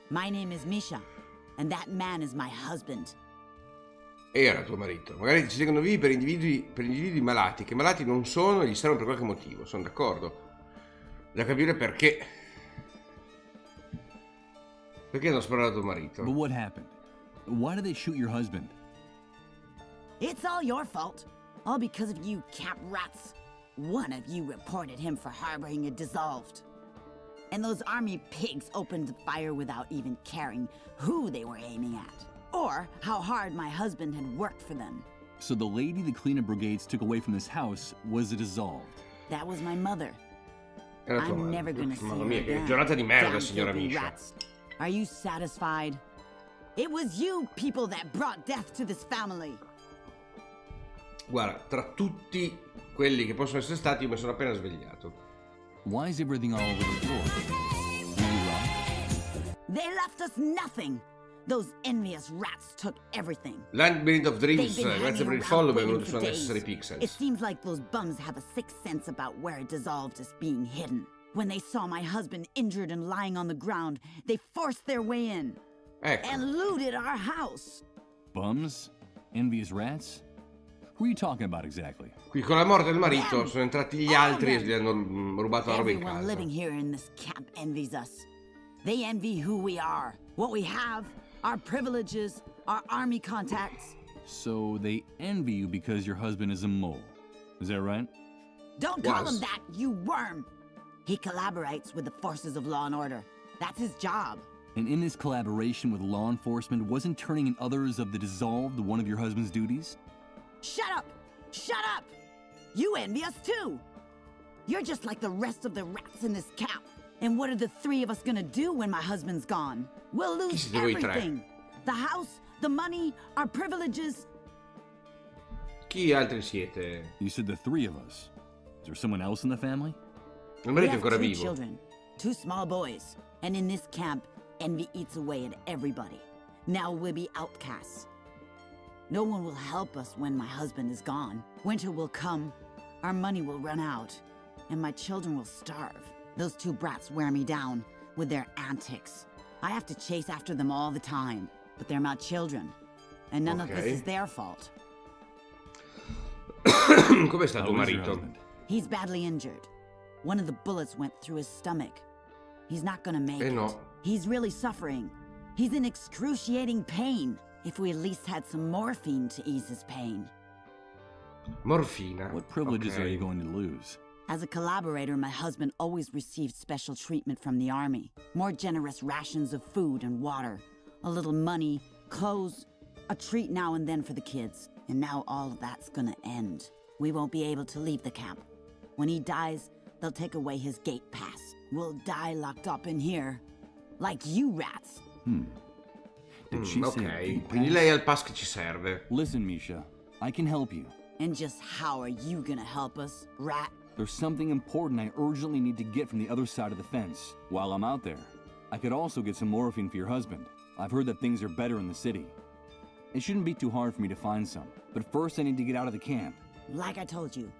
my name is Misha, and that man is my husband. Era tuo marito. Magari ci tengono vivi per individui malati, che malati non sono e gli servono per qualche motivo. Sono d'accordo. Da capire perché. Perché hanno sparato tuo marito? But what happened? Why did they shoot your husband? It's all your fault. All because of you camp rats. One of you reported him for harboring a dissolved. And those army pigs opened fire without even caring who they were aiming at. Or how hard my husband had worked for them. So the lady the cleanup brigades took away from this house was a dissolved. That was my mother. Era tua I'm madre. never gonna see Mamma her mia, che again. giornata di merda, Damn signora filthy Misha. rats. Are you satisfied? It was you people that brought death to this family. Guarda, tra tutti quelli che possono essere stati, io mi sono appena svegliato. Why is everything all over the floor? They left us nothing. Those envious rats took everything. Labyrinth of Dreams, They've been grazie per il hanging follow, around benvenuto waiting su for Unnecessary days. Pixels. It seems like those bums have a sixth sense about where a dissolved is being hidden. When they saw my husband injured and lying on the ground, they forced their way in. Ecco. And looted our house. Bums? Envious rats? Who are you talking about exactly? Qui con la morte del marito sono entrati gli altri e gli hanno rubato la roba in Everyone casa. living here in this camp envies us. They envy who we are, what we have, our privileges, our army contacts. So they envy you because your husband is a mole. Is that right? Don't call him that, you worm! He collaborates with the forces of law and order. That's his job. And in this collaboration with law enforcement, wasn't turning in others of the dissolved one of your husband's duties? Shut up! Shut up! You envy us too! You're just like the rest of the rats in this camp. And what are the three of us gonna do when my husband's gone? We'll lose siete voi tre? everything. The house, the money, our privileges. Chi altri siete? You said the three of us. Is there someone else in the family? Il We marito è have ancora two vivo. children, two small boys. And in this camp, envy eats away at everybody. Now we'll be outcasts. No one will help us when my husband is gone. Winter will come, our money will run out, and my children will starve. Those two brats wear me down with their antics. I have to chase after them all the time, but they're my children, and none of this is their fault. Come sta tuo marito? He's badly injured. One of the bullets went through his stomach. He's not gonna make it. No. He's really suffering. He's in excruciating pain. If we at least had some morphine to ease his pain. Morfina. What privileges are you going to lose? As a collaborator, my husband always received special treatment from the army. More generous rations of food and water. A little money, clothes, a treat now and then for the kids. And now all of that's gonna end. We won't be able to leave the camp. When he dies, they'll take away his gate pass. We'll die locked up in here. Like you rats. Did she say quindi lei ha il pass che ci serve. Listen, Misha, I can help you. And just how are you gonna help us, rat? There's something important I urgently need to get from the other side of the fence. While I'm out there, I could also get some morphine for your husband. I've heard that things are better in the city. It shouldn't be too hard for me to find some, but first I need to get out of the camp. Like I told you,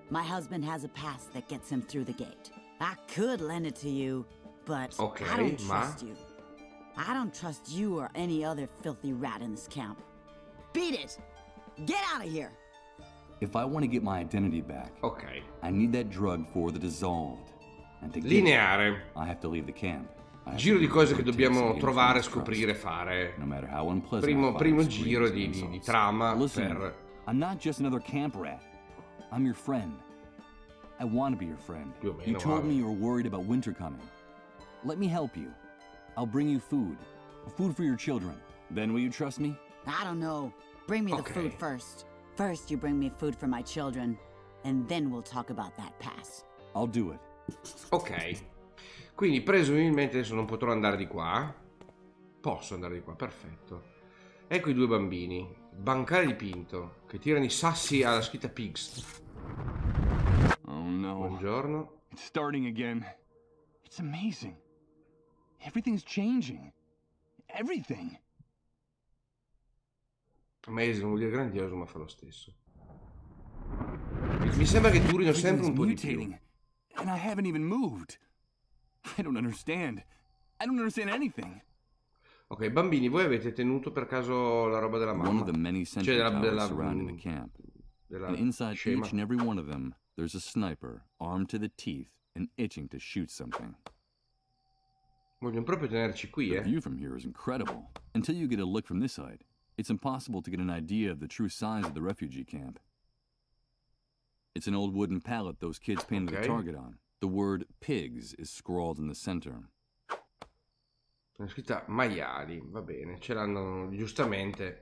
my husband has a pass that gets him through the gate. I could lend it to you, but I don't trust you. I don't trust you or any other filthy rat in this camp. Beat it! Get out of here! If I want to get my identity back, I need that drug for the dissolved. And to Lineare. I have to leave the camp. Giro di cose che dobbiamo trovare, scoprire, fare. Primo giro di trama. Listen, I'm not just another camp rat. I'm your friend. I want to be your friend. You told me you were worried about winter coming. Let me help you. I'll bring you food. Food for your children. Then will you trust me? I don't know. Bring me the food first. First you bring me food for my children, and then we'll talk about that pass. I'll do it. Ok. Quindi presumibilmente adesso non potrò andare di qua. Posso andare di qua, perfetto. Ecco i due bambini. Bancale dipinto, che tirano i sassi alla scritta Pigs. Oh no. Buongiorno. It's starting again. It's amazing. Everything's changing. Everything. Amazing vuol dire grandioso, ma fa lo stesso. Mi sembra che durino sempre un po' di più. And I haven't even moved. I don't understand. I don't understand anything. Ok, bambini, voi avete tenuto per caso la roba della mamma? One of the many sentry towers surrounding the camp. And inside each and every one of them, there's a sniper, armed to the teeth and itching to shoot something. Vogliono proprio tenerci qui, The view from here is incredible. Until you get a look from this side, it's impossible to get an idea of the true size of the refugee camp. It's an old wooden pallet those kids painted a target on. The word pigs is scrawled in the center. È scritta maiali, va bene, ce l'hanno giustamente.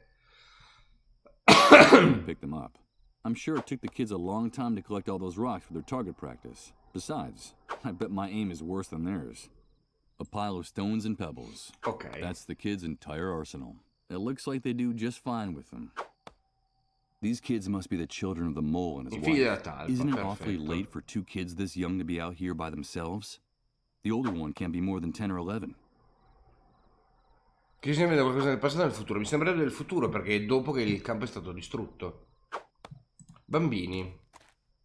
Pick them up. I'm sure it took the kids a long time to collect all those rocks for their target practice. Besides, I bet my aim is worse than theirs. A pile of stones and pebbles. That's the kids' entire arsenal. It looks like they do just fine with them. These kids must be the children of the mole and his wife. Isn't it awfully late for two kids this young to be out here by themselves? The older one can't be more than 10 or 11. Che si vede qualcosa del passato e del futuro. Mi sembrerebbe del futuro perché è dopo che il campo è stato distrutto. Bambini.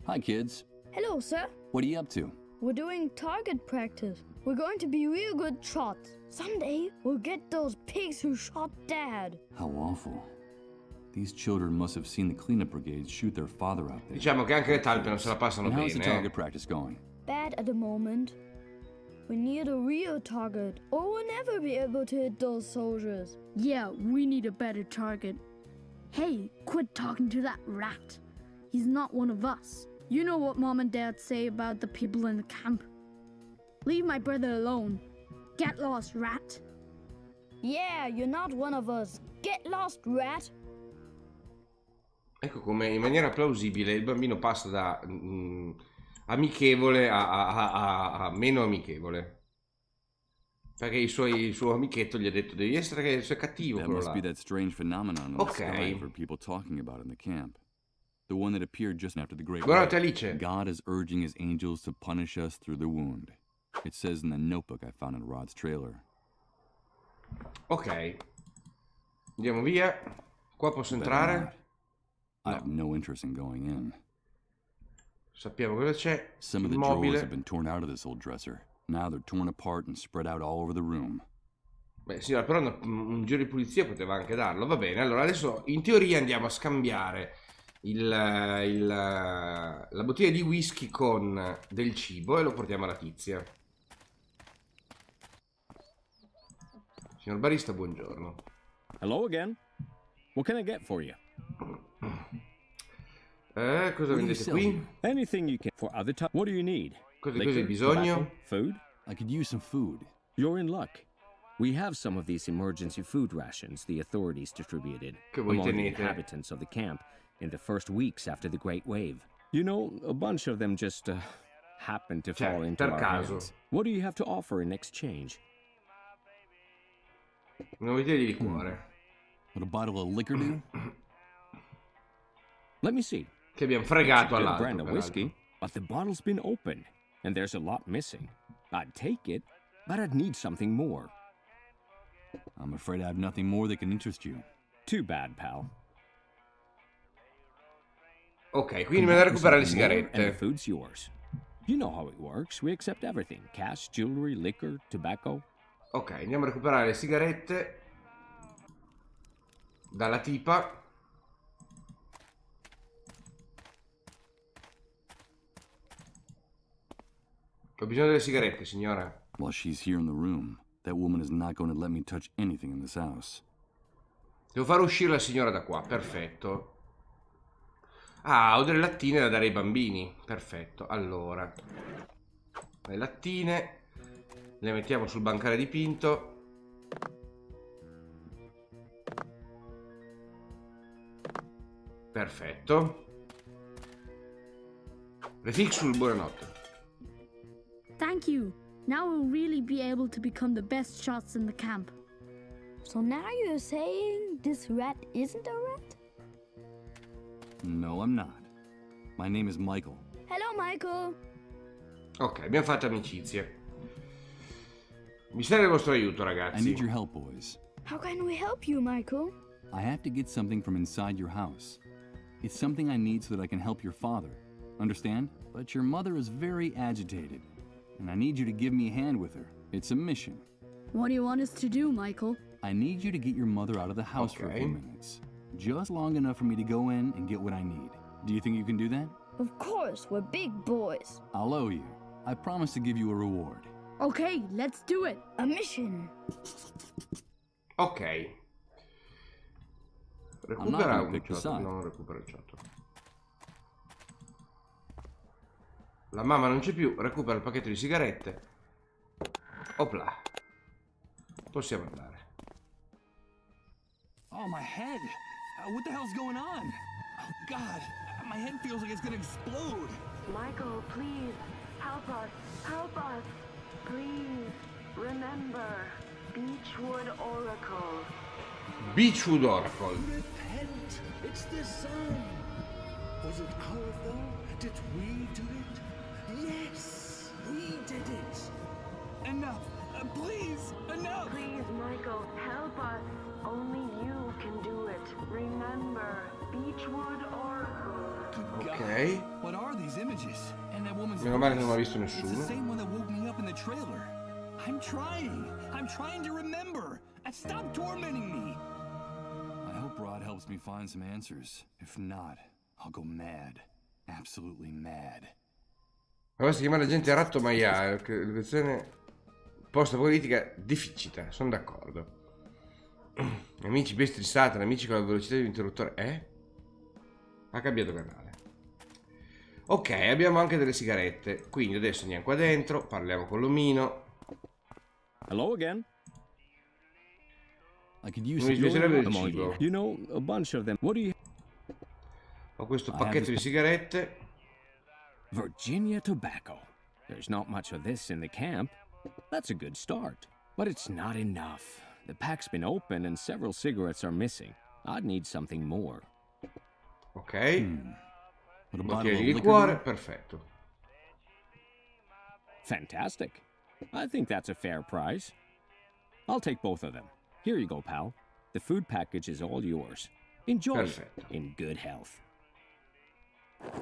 Hi, kids. Hello, sir. What are you up to? We're doing target practice. We're going to be real good shots. Someday, we'll get those pigs who shot Dad. How awful. These children must have seen the cleanup brigades shoot their father out there. Diciamo che anche le talpe non se la passano bene. How's the target practice going? Bad at the moment. We need a real target, or we'll never be able to hit those soldiers. Yeah, we need a better target. Hey, quit talking to that rat. He's not one of us. You know what Mom and Dad say about the people in the camp. Leave my brother alone. Get lost, rat. Yeah, you're not one of us. Get lost, rat. Ecco come in maniera plausibile il bambino passa da amichevole a meno amichevole. Perché il suo amichetto gli ha detto devi essere cattivo. That must be that strange phenomenon in the sky for people talking about in the camp. The one that appeared just after the Great Wave. God is urging his angels to punish us through the wound. It says in the notebook I found in Rod's trailer. Ok. Andiamo via. Qua posso entrare? I have no interest in going in. Sappiamo cosa c'è. Some of the drawers have been torn out of this old dresser. Now they're torn apart and spread out all over the room. Beh, signora, però un giro di pulizia poteva anche darlo. Va bene, allora adesso in teoria andiamo a scambiare la bottiglia di whisky con del cibo e lo portiamo alla tizia. Signor barista, buongiorno. Hello again. What can I get for you? Cosa vendete qui? Anything you can for other type. What do you need? Cosa hai bisogno? Tobacco, food? I could use some food. You're in luck. We have some of these emergency food rations the authorities distributed among the inhabitants of the camp in the first weeks after the Great Wave. You know, a bunch of them just happened to fall into our hands. What do you have to offer in exchange? Una bottiglia di liquore. Would a bottle of liquor do? Let me see. Che abbiamo fregato all'altro. Brand of whiskey, but the bottle's been opened, and there's a lot missing. I'd take it, but I'd need something more. I'm afraid I have nothing more that can interest you. Too bad, pal. Ok, quindi me ne recuperare le And the sigarette. food's yours. You know how it works. We accept everything. Cash, jewelry, liquor, tobacco. Ok, andiamo a recuperare le sigarette dalla tipa. Ho bisogno delle sigarette, signora. While she's here in the room, that woman is not going to let me touch anything in this house. Devo fare uscire la signora da qua, perfetto. Ah, ho delle lattine da dare ai bambini. Perfetto, allora. Le lattine le mettiamo sul bancale dipinto. Perfetto. Le fixo il buonanotte. Thank you. Now we'll really be able to become the best shots in the camp. So now you're saying this rat isn't a rat? No, I'm not. My name is Michael. Hello, Michael. Ok, abbiamo fatto amicizia. Mi serve il vostro aiuto, I ragazzi. need your help, boys. How can we help you, Michael? I have to get something from inside your house. It's something I need so that I can help your father. Understand? But your mother is very agitated, and I need you to give me a hand with her. It's a mission. What do you want us to do, Michael? I need you to get your mother out of the house for a few minutes. Just long enough for me to go in and get what I need. Do you think you can do that? Of course, we're big boys. I'll owe you. I promise to give you a reward. Okay, let's do it. A mission. Ok. Recupera un ciotto. No, non recupera il ciotto. La mamma non c'è più. Recupera il pacchetto di sigarette. Opla. Possiamo andare. Oh, my head! What the hell's going on? Oh, God! My head feels like it's gonna explode! Michael, please, help us. Help us. Please, remember. Beechwood Oracle. Beechwood Oracle. Repent! It's the sun! Was it our fault? Did we do it? Yes! We did it! Enough! Please! Enough! Please, Michael, help us. Only you can do it. Remember, Beechwood Oracle. Ok. What are these images? And that woman's Meno male che non voice. ha visto It's the nessuno. same one that woke me up in the trailer. I'm trying to remember. Stop tormenting me. I hope Rod helps me find some answers. If not, I'll go mad. Absolutely mad. Allora si chiama la gente ratto maiale. L'educazione post-politica difficile. Sono d'accordo. Amici bestie di Satana, amici con la velocità di un interruttore. Ha cambiato canale. Ok, abbiamo anche delle sigarette. Quindi adesso andiamo qua dentro, parliamo con l'omino. Hello again. I could use Mi piacerebbe il cibo. You know, a bunch of them. What do you... Ho questo pacchetto di sigarette. Virginia tobacco. There's not much of this in the camp. That's a good start. But it's not enough. The pack's been opened and several cigarettes are missing. I'd need something more. Ok. Bottiglia di liquore, perfetto. Fantastic. I think that's a fair price. I'll take both of them. Here you go, pal. The food package is all yours. Enjoy it in good health.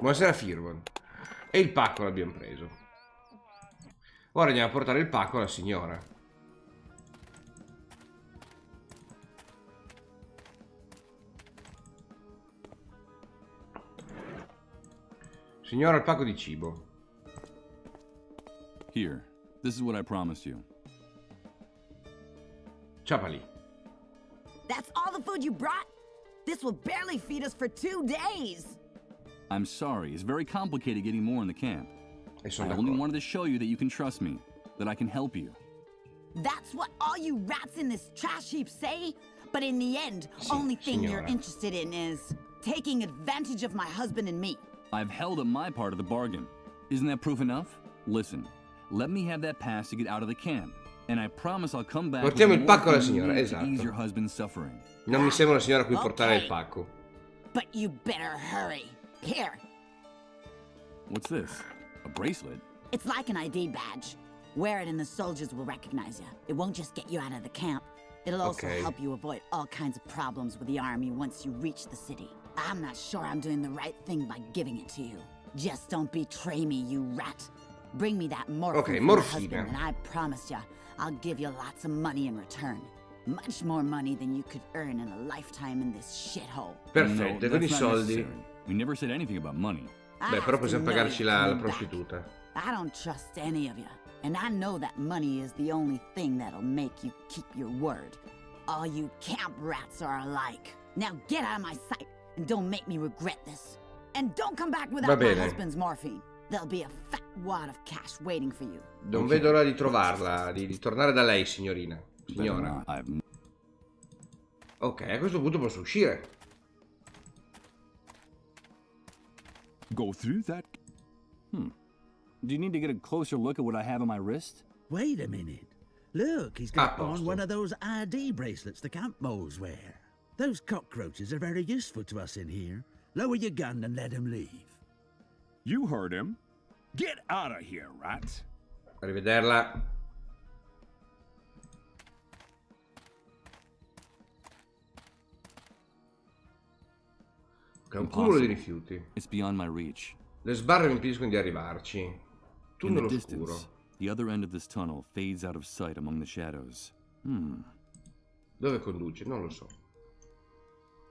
Buonasera Firwan. E il pacco l'abbiamo preso. Ora andiamo a portare il pacco alla signora. Signora, il pacco di cibo. Here, this is what I promised you. Ciapali. That's all the food you brought? This will barely feed us for 2 days. I'm sorry, it's very complicated getting more in the camp. I only wanted to show you that you can trust me, that I can help you. That's what all you rats in this trash heap say? But in the end, only thing you're interested in is taking advantage of my husband and me. I've held up my part of the bargain. Isn't that proof enough? Listen, let me have that pass to get out of the camp, and I promise I'll come back Portiamo il pacco alla to signora, ease your esatto. husband's suffering. Non mi sembra una signora a cui portare il pacco. But you better hurry. Here. What's this? A bracelet? It's like an ID badge. Wear it and the soldiers will recognize you. It won't just get you out of the camp. It'll also help you avoid all kinds of problems with the army once you reach the city. I'm not sure I'm doing the right thing by giving it to you. Just don't betray me, you rat. Bring me that morphine from your husband, and I promise you, I'll give you lots of money in return. Much more money than you could earn in a lifetime in this shithole. Perfetto, con I soldi. We never said anything about money. Beh, però possiamo pagarci la prostituta. I don't trust any of you. And I know that money is the only thing that'll make you keep your word. All you camp rats are alike. Now get out of my sight and don't make me regret this. And don't come back without my husband's morphine. There'll be a fat wad of cash waiting for you. Non vedo l'ora di trovarla, di tornare da lei, signorina. Signora. Ok, a questo punto posso uscire. Go through that? Do you need to get a closer look at what I have on my wrist? Wait a minute. Look, he's got on one of those ID bracelets the camp moles wear. Those cockroaches are very useful to us in here. Lower your gun and let him leave. You heard him. Get out of here, rat. Arrivederla. È un cumulo di rifiuti. It's beyond my reach. Le sbarre mi impediscono di arrivarci. Tunnel oscuro. The other end of this tunnel fades out of sight among the shadows. Dove conduce? Non lo so.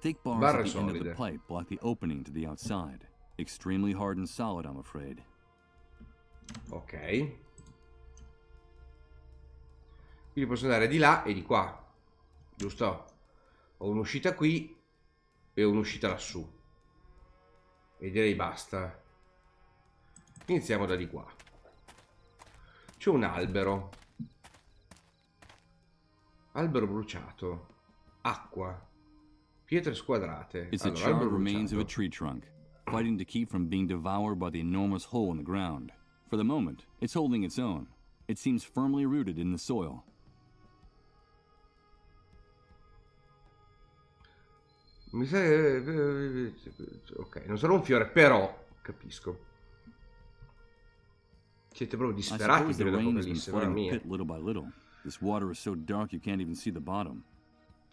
Thick bars at the end of the pipe block the opening to the outside. Extremely hard and solid, I'm afraid. Ok. Quindi posso andare di là e di qua. Giusto? Ho un'uscita qui e un'uscita lassù. E direi basta. Iniziamo da di qua. C'è un albero. Albero bruciato. Acqua. Pietre squadrate. It's the charred remains of a tree trunk, fighting to keep from being devoured by the enormous hole in the ground. For the moment, it's holding its own. It seems firmly rooted in the soil. Mi sa... Ok, non sarò un fiore, però... Capisco. Siete proprio disperati per l'apocalisse, non mia. This water is so dark you can't even see the bottom.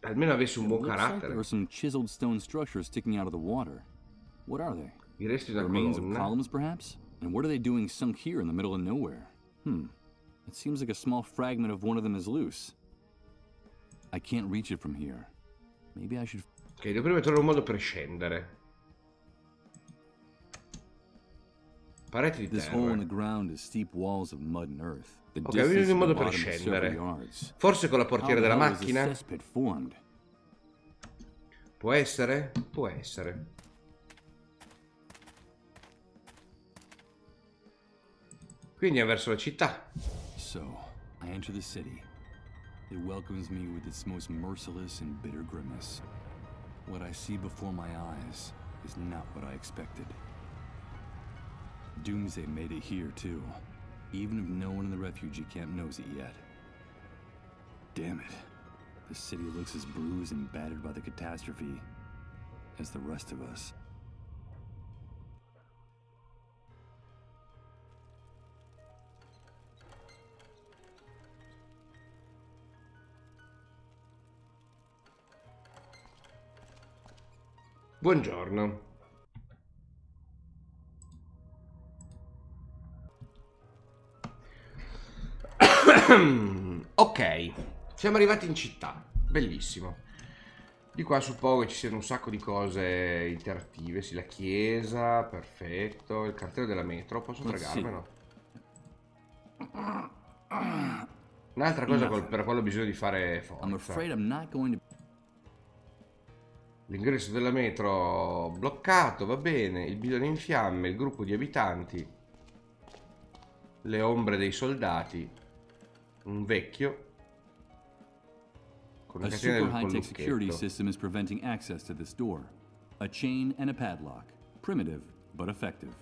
Almeno avessi un buon carattere. There are some chiseled stone structures sticking out of the water. What are they? I resti di una remains of colonna. columns, perhaps? And what are they doing sunk here in the middle of nowhere? It seems like a small fragment of one of them is loose. I can't reach it from here. Maybe I should... Ok, devo prima trovare un modo per scendere. Pareti di terra. This hole in the ground is steep walls of mud and earth. Ok, avevo un modo per scendere. Forse con la portiera della macchina? Può essere? Può essere. Quindi è verso la città. So, I enter the city. It welcomes me with its most merciless and bitter grimace. What I see before my eyes is not what I expected. Doomsday made it here, too. Even if no one in the refugee camp knows it yet. Damn it. The city looks as bruised and battered by the catastrophe as the rest of us. Buongiorno. Ok, siamo arrivati in città. Bellissimo. Di qua suppongo che ci siano un sacco di cose interattive. Sì, la chiesa, perfetto. Il cartello della metro, posso fregarmelo? Un'altra cosa per la quale ho bisogno di fare forza. L'ingresso della metro bloccato, va bene. Il bidone in fiamme, il gruppo di abitanti. Le ombre dei soldati. Un vecchio. Con A super high-tech security system is preventing access to this door. A chain and a padlock. Primitive, but effective.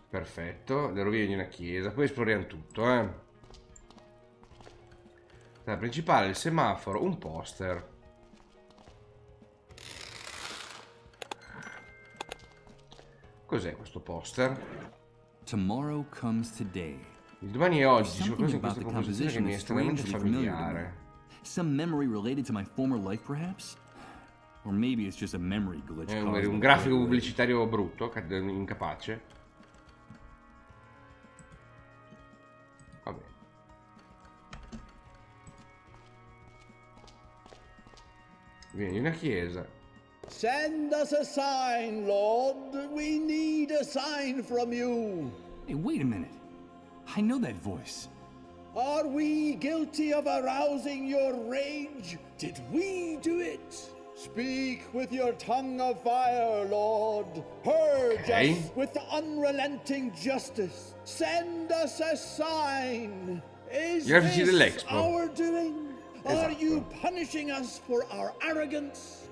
Perfetto, le rovine di una chiesa. Poi esploriamo tutto, La principale, il semaforo, un poster. Cos'è questo poster? Tomorrow comes today. Il domani è oggi, c'è qualcosa in questa composizione che mi è estremamente familiare. Some memory related to my former life, perhaps? Or maybe it's just a memory glitch. È un grafico pubblicitario brutto, incapace. Vabbè. Vieni in una chiesa. Send us a sign, Lord. We need a sign from you. Hey, wait a minute. I know that voice. Are we guilty of arousing your rage? Did we do it? Speak with your tongue of fire, Lord. Purge us with unrelenting justice. Send us a sign. Is this our doing? Are you punishing us for our arrogance?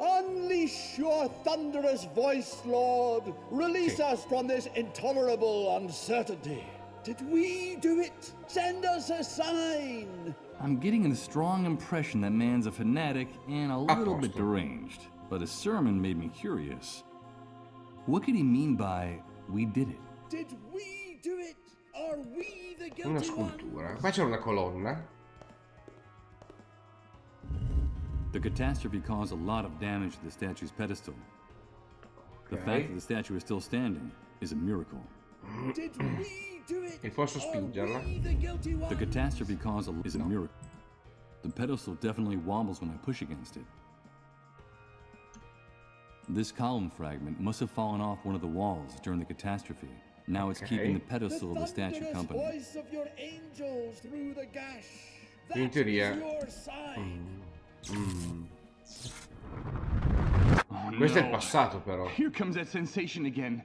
Unleash your thunderous voice, Lord. Release us from this intolerable uncertainty. Did we do it? Send us a sign! I'm getting a strong impression that man's a fanatic and a little bit deranged. But his sermon made me curious. What could he mean by, we did it? Did we do it? Are we the guilty Una scultura. Qua c'è una colonna. The catastrophe caused a lot of damage to the statue's pedestal. The fact that the statue is still standing is a miracle. Did we do it? E posso spingerla? The catastrophe caused is a miracle. The pedestal definitely wobbles when I push against it. This column fragment must have fallen off one of the walls during the catastrophe. Now it's keeping the pedestal of the statue company. Voice of your angels through the gash. In teoria. Questo è il passato, però. Here comes that sensation again.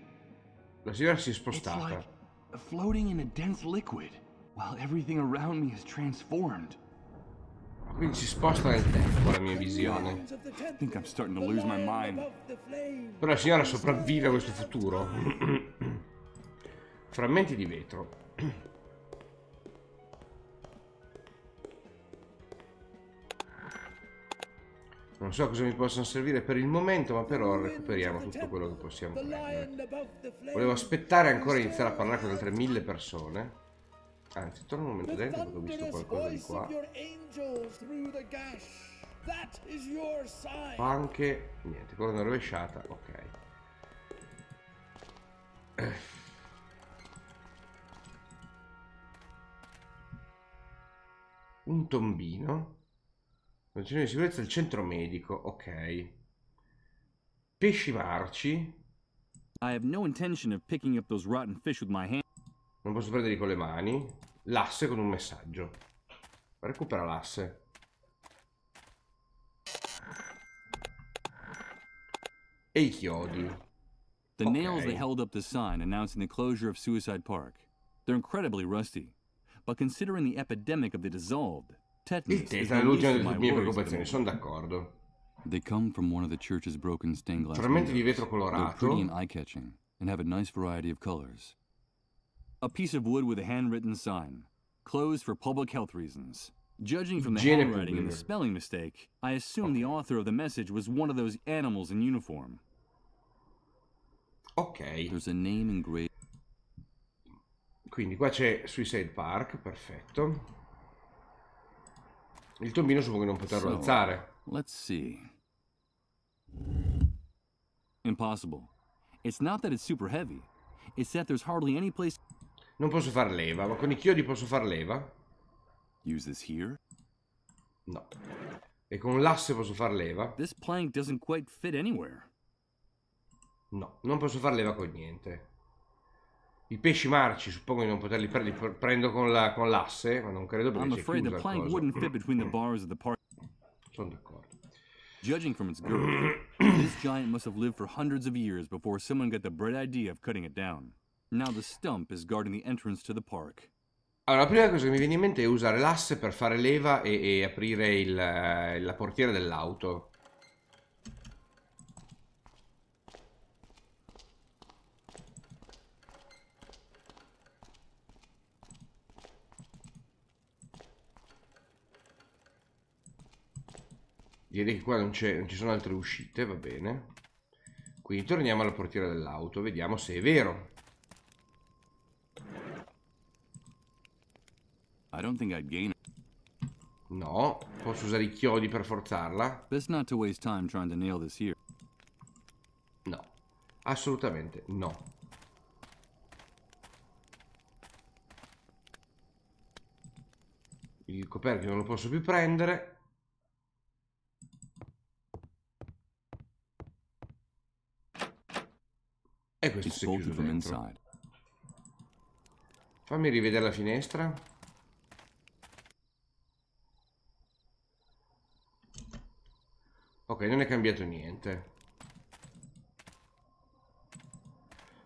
La signora si è spostata. It's like floating in a dense liquid, while everything around me is transformed. Quindi si sposta nel tempo la mia visione. I think I'm starting to lose my mind. Però la signora sopravvive a questo futuro. Frammenti di vetro. Non so cosa mi possono servire per il momento, ma per ora recuperiamo tutto quello che possiamo prendere. Volevo aspettare ancora iniziare a parlare con altre 1000 persone. Anzi, torno un momento dentro perché ho visto qualcosa di qua. Anche... niente, con una rovesciata, ok. Un tombino. Condizioni di sicurezza del centro medico, ok. Pesci marci. I have no intention of picking up those rotten fish with my hand. Non posso prenderli con le mani. L'asse con un messaggio. Recupera l'asse. E i chiodi. The nails that held up the sign announcing the closure of Suicide Park. They're incredibly rusty. But considering the epidemic of the dissolved, il tetanus è l'ultima delle mie preoccupazioni, sono d'accordo. They come from one of the church's broken stained glass frammenti di vetro They're colorato. pretty and eye-catching and have a nice variety of colors. A piece of wood with a handwritten sign. Closed for public health reasons. Judging from the handwriting and the spelling mistake, I assume the author of the message was one of those animals in uniform. Ok. There's a name engraved. Quindi qua c'è Suicide Park, perfetto. Il tombino suppongo che non poterlo alzare. Let's see. Impossible. It's not that it's super heavy. It's that there's hardly any place. Non posso far leva, ma con i chiodi posso far leva? Use this here? No. E con l'asse posso far leva? This plank doesn't quite fit anywhere. No, non posso far leva con niente. I pesci marci, suppongo di non poterli prendo con l'asse, ma non credo perché c'è chiusa il coso. Sono d'accordo. Judging from its girth, this giant must have lived for hundreds of years before someone got the bright idea of cutting it down. Now the stump is guarding the entrance to the park. Allora, la prima cosa che mi viene in mente è usare l'asse per fare leva e aprire la portiera dell'auto. Direi che qua non ci sono altre uscite, va bene. Quindi torniamo alla portiera dell'auto, vediamo se è vero. I don't think I'd gain it. No, posso usare i chiodi per forzarla? Best not to waste time trying to nail this here. No, assolutamente no. Il coperchio non lo posso più prendere. E questo si è chiuso dentro. Fammi rivedere la finestra. Ok, non è cambiato niente.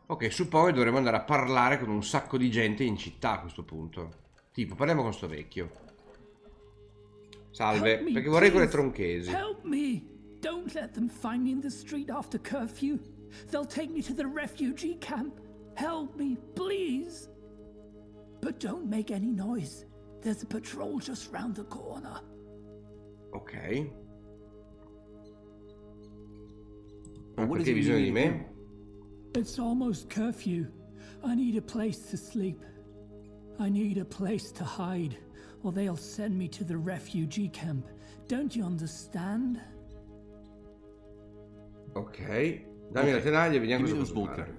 Ok, suppongo che dovremmo andare a parlare con un sacco di gente in città a questo punto. Tipo, parliamo con sto vecchio. Salve, perché vorrei quelle tronchesi. Help me! Don't let them find me in the street after curfew. They'll take me to the refugee camp. Help me, please. But don't make any noise. There's a patrol just round the corner. Ok. Ma perché hai bisogno di me? It's almost curfew. I need a place to sleep. I need a place to hide, or they'll send me to the refugee camp. Don't you understand? Ok. Dammi la tenaglia e vediamo cosa posso fare.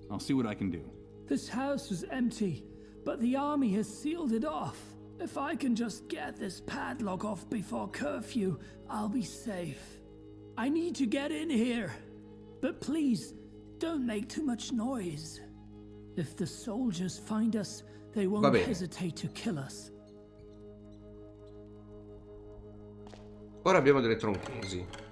I'll see what I can do. This house was empty, but the army has sealed it off. If I can just get this padlock off before curfew, I'll be safe. I need to get in here. But please, don't make too much noise. If the soldiers find us, they won't hesitate to kill us. Ora abbiamo delle tronchesi.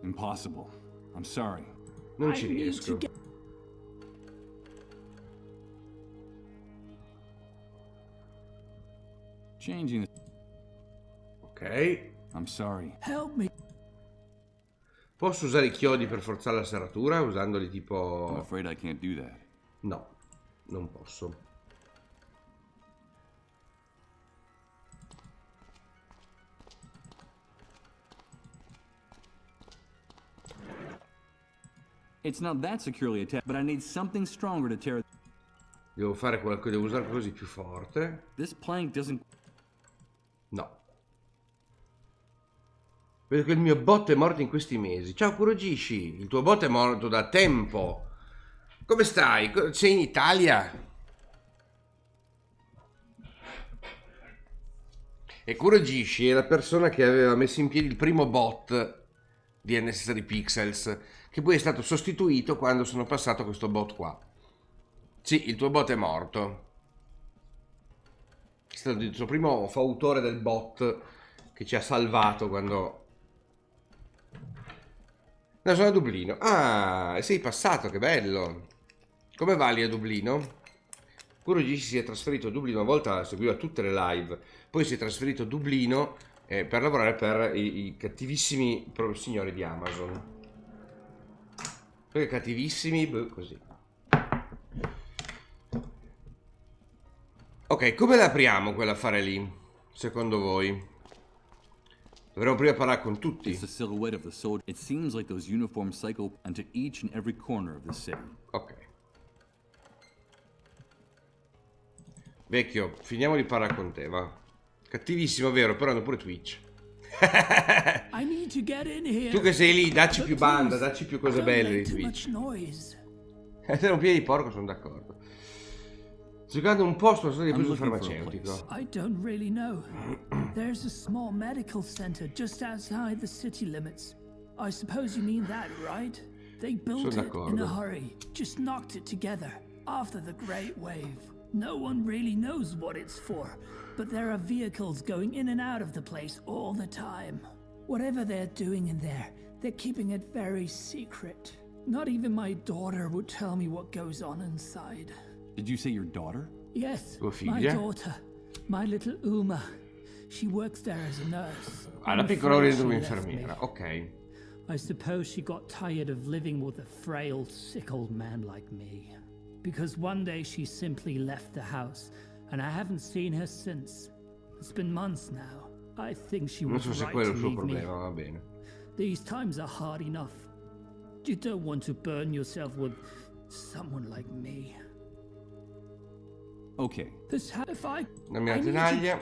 Impossible. I'm sorry. Non ci riesco. Changing. Ok. I'm sorry. Help me. Posso usare i chiodi per forzare la serratura usandoli tipo... I'm afraid I can't do that. No, non posso. It's not that securely attached, but I need something stronger to tear. Devo fare qualcosa, devo usare qualcosa di più forte. This plank doesn't. No. Vedo che il mio bot è morto in questi mesi. Ciao Kurogishi, il tuo bot è morto da tempo. Come stai? Sei in Italia? E Kurogishi è la persona che aveva messo in piedi il primo bot di Necessary Pixels, che poi è stato sostituito quando sono passato a questo bot qua. Sì, il tuo bot è morto. È stato il suo primo fautore del bot che ci ha salvato quando... No, sono a Dublino. Ah, sei passato, che bello. Come va lì a Dublino? Kurogishi si è trasferito a Dublino, una volta seguiva tutte le live, poi si è trasferito a Dublino per lavorare per i cattivissimi signori di Amazon. Perché cattivissimi, così. Ok, come la apriamo quell'affare lì, secondo voi? Dovremmo prima parlare con tutti. It's the silhouette of the soldier. It seems like those uniforms cycle into each and every corner of the city. Ok. Vecchio, finiamo di parlare con te, va. Cattivissimo, vero, però hanno pure Twitch. I need to get in here. Tu che sei lì, dacci più banda, dacci più cose belle di Twitch. Se non piedi di porco sono d'accordo. Giocando un po' sulla storia di abuso farmaceutico. I don't really know. There's a small medical center just outside the city limits. I suppose you mean that, right? They built it in a hurry, just knocked it together after the Great Wave. No one really knows what it's for, but there are vehicles going in and out of the place all the time. Whatever they're doing in there, they're keeping it very secret. Not even my daughter would tell me what goes on inside. Did you say your daughter? Yes, my daughter, my little Uma. She works there as a nurse. La piccola ora diventa un'infermiera, ok. I suppose she got tired of living with a frail, sick old man like me. Because one day she simply left the house, and I haven't seen her since. It's been months now. I think she was right to leave me. Va bene. These times are hard enough. You don't want to burn yourself with someone like me. Okay. Dammi la tenaglia.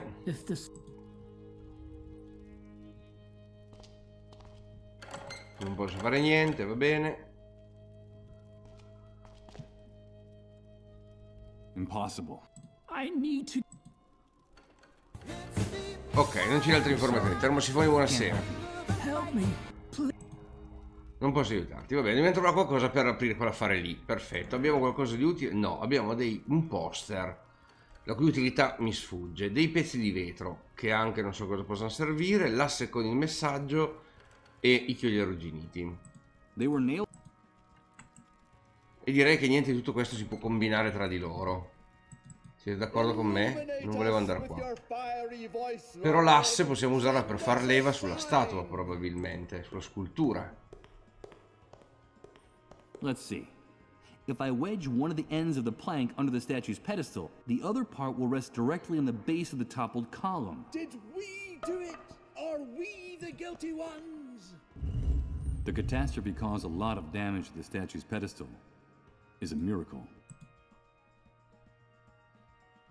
Non posso fare niente, va bene. Impossible. Ok, non c'è altre informazioni. Termosifoni, buonasera. Non posso aiutarti, va bene, dobbiamo trovare qualcosa per aprire quell'affare lì. Perfetto, abbiamo qualcosa di utile? No, abbiamo un poster, la cui utilità mi sfugge, dei pezzi di vetro, che anche non so cosa possano servire, l'asse con il messaggio e i chiodi arrugginiti. E direi che niente di tutto questo si può combinare tra di loro. Siete d'accordo con me? Non volevo andare qua. Però l'asse possiamo usarla per far leva sulla statua, probabilmente, sulla scultura. Let's see. If I wedge one of the ends of the plank under the statue's pedestal, the other part will rest directly on the base of the toppled column. Did we do it? Are we the guilty ones? The catastrophe caused a lot of damage to the statue's pedestal. Is a miracle.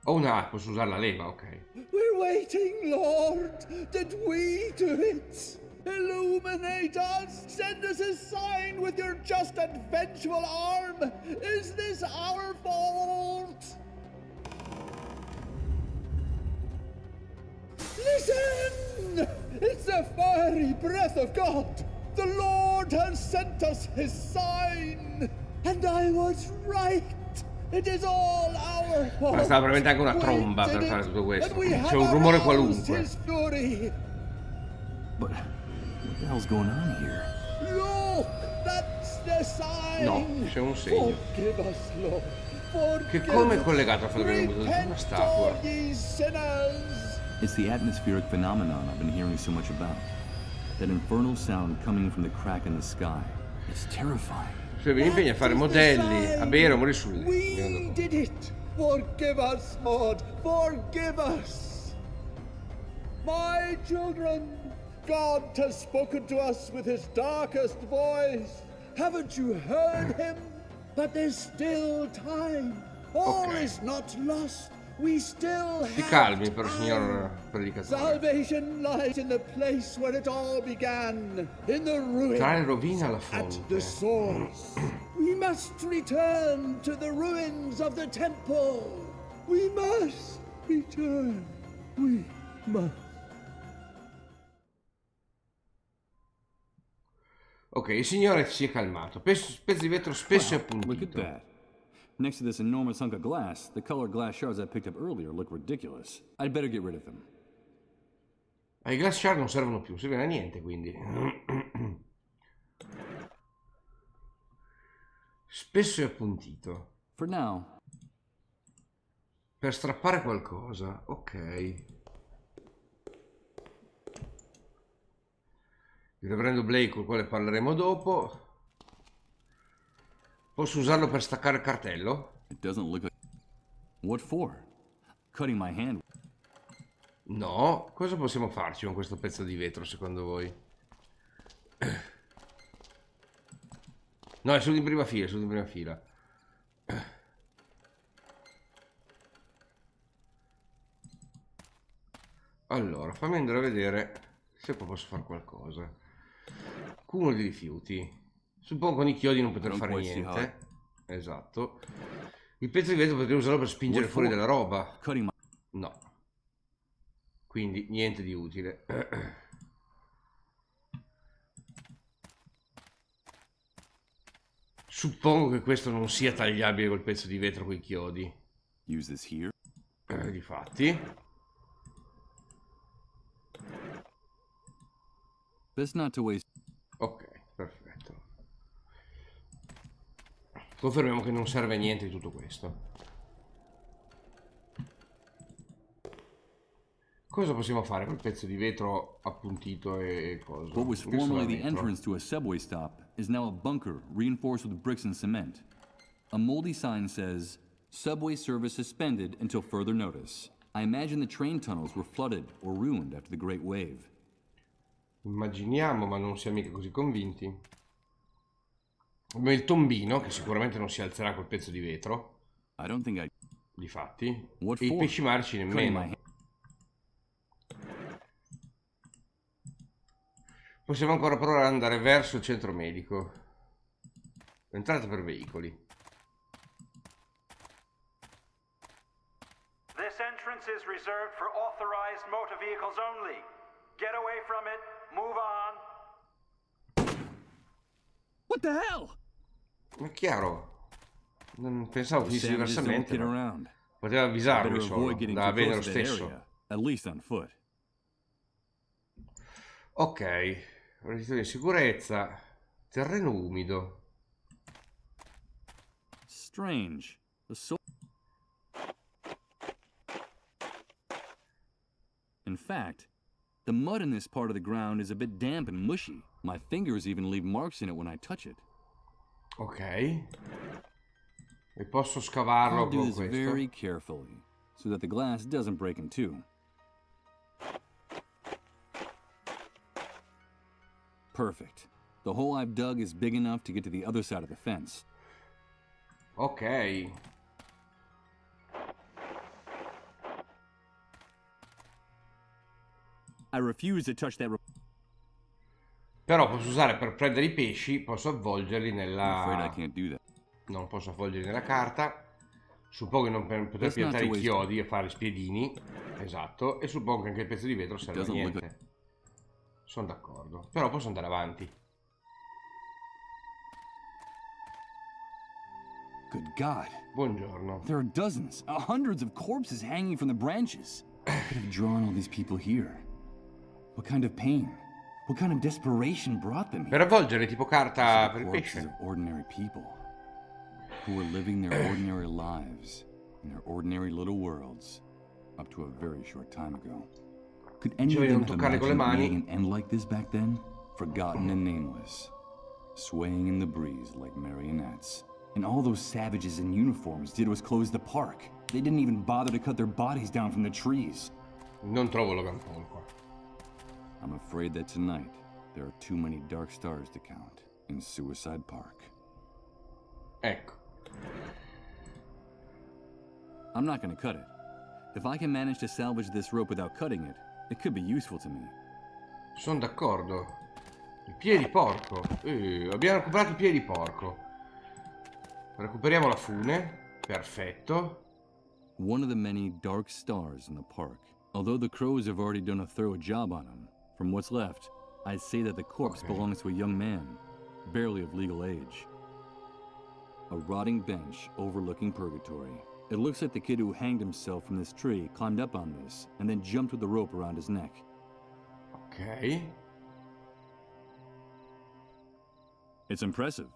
Oh no, posso usare la leva, ok. We're waiting, Lord. Did we do it? Illuminate us! Send us a sign with your just and vengeful arm! Is this our fault? Listen! It's the fiery breath of God! The Lord has sent us his sign! And I was right! It is all our fault! Ma stava veramente anche una tromba per fare tutto questo. C'è un rumore qualunque. What the hell's going on here? Look, that's the sign. No, c'è un segno. Che come è collegato al fatto che abbiamo buttato una statua? It's the atmospheric phenomenon I've been hearing so much about. That infernal sound coming from the crack in the sky. It's terrifying. Cioè vi impegna a fare modelli, a bere o morire sul letto. We did it. Forgive us, Lord. Forgive us. My children. God has spoken to us with his darkest voice. Haven't you heard him? But there's still time. All is not lost. We still have calmi, però, signor predicatore. Salvation lies in the place where it all began. In the ruins. Tra le rovine alla At fonte. the source. We must return to the ruins of the temple. We must return. We must. Ok, il signore si è calmato. Pezzo di vetro spesso appuntito. Look at that. Next to this enormous hunk of glass, the colored glass shards I picked up earlier look ridiculous. I'd better get rid of them. I glass shard non servono più, servono a niente, quindi. Spesso è appuntito. For now. Per strappare qualcosa, ok. Il reverendo Blake, con il quale parleremo dopo. Posso usarlo per staccare il cartello? It doesn't look like... What for? Cutting my hand. No, cosa possiamo farci con questo pezzo di vetro secondo voi? No, è solo in prima fila, è solo in prima fila. Allora, fammi andare a vedere se qua posso fare qualcosa. Cumulo di rifiuti. Suppongo con i chiodi non potrò fare niente. Esatto. Il pezzo di vetro potrei usarlo per spingere fuori della roba. No. Quindi niente di utile. Suppongo che questo non sia tagliabile col pezzo di vetro con i chiodi. Use this here. Difatti. Best not to waste. Ok, perfetto. Confermiamo che non serve niente di tutto questo. Cosa possiamo fare col pezzo di vetro appuntito e cosa? What was formerly the entrance to a subway stop is now a bunker reinforced with bricks and cement. A moldy sign says, "Subway service suspended until further notice." I imagine the train tunnels were flooded or ruined after the Great Wave. Immaginiamo, ma non siamo mica così convinti. Abbiamo il tombino, che sicuramente non si alzerà col pezzo di vetro. I don't think I... Difatti. E i pesci marci nemmeno. Possiamo ancora provare ad andare verso il centro medico. Entrata per veicoli. This entrance is reserved for authorized motor vehicles only. Get away from it. Move on. What the hell? Ma è chiaro. Non pensavo fosse diversamente. Poteva avvisarmi solo. Andava bene lo stesso. At least on foot. Ok. Radiatori di sicurezza. Terreno umido. Strange. In fact, the mud in this part of the ground is a bit damp and mushy. My fingers even leave marks in it when I touch it. Ok. E posso scavarlo I'll do con this questo? very carefully, so that the glass doesn't break in two. Perfect. The hole I've dug is big enough to get to the other side of the fence. Ok. I refuse to touch that. Però posso usare per prendere i pesci, posso avvolgerli nella... I'm afraid I can't do that. Non posso avvolgerli nella carta. Suppongo che non per poter piantare i chiodi e fare spiedini. Esatto. E suppongo che anche il pezzo di vetro serve a niente. Sono d'accordo. Però posso andare avanti. Good God. Buongiorno. There are dozens, hundreds of corpses hanging from the branches. I could have drawn all these people here. What kind of pain? What kind of desperation brought them here? Per avvolgere tipo carta per il pesce. Of ordinary people who were living their ordinary lives in their ordinary little worlds up to a very short time ago. Could any of them have imagined meeting an end like this back then? Forgotten and nameless, swaying in the breeze like marionettes. And all those savages in uniforms did was close the park. They didn't even bother to cut their bodies down from the trees. Non trovo Logan Paul qua. I'm afraid that tonight there are too many dark stars to count in Suicide Park. Ecco. I'm not going to cut it. If I can manage to salvage this rope without cutting it, it could be useful to me. Sono d'accordo. Il piede di porco. Abbiamo recuperato il piede di porco. Recuperiamo la fune. Perfetto. One of the many dark stars in the park. Although the crows have already done a thorough job on him, from what's left, I'd say that the corpse belongs to a young man, barely of legal age. A rotting bench overlooking purgatory. It looks like the kid who hanged himself from this tree climbed up on this and then jumped with the rope around his neck. Okay. It's impressive.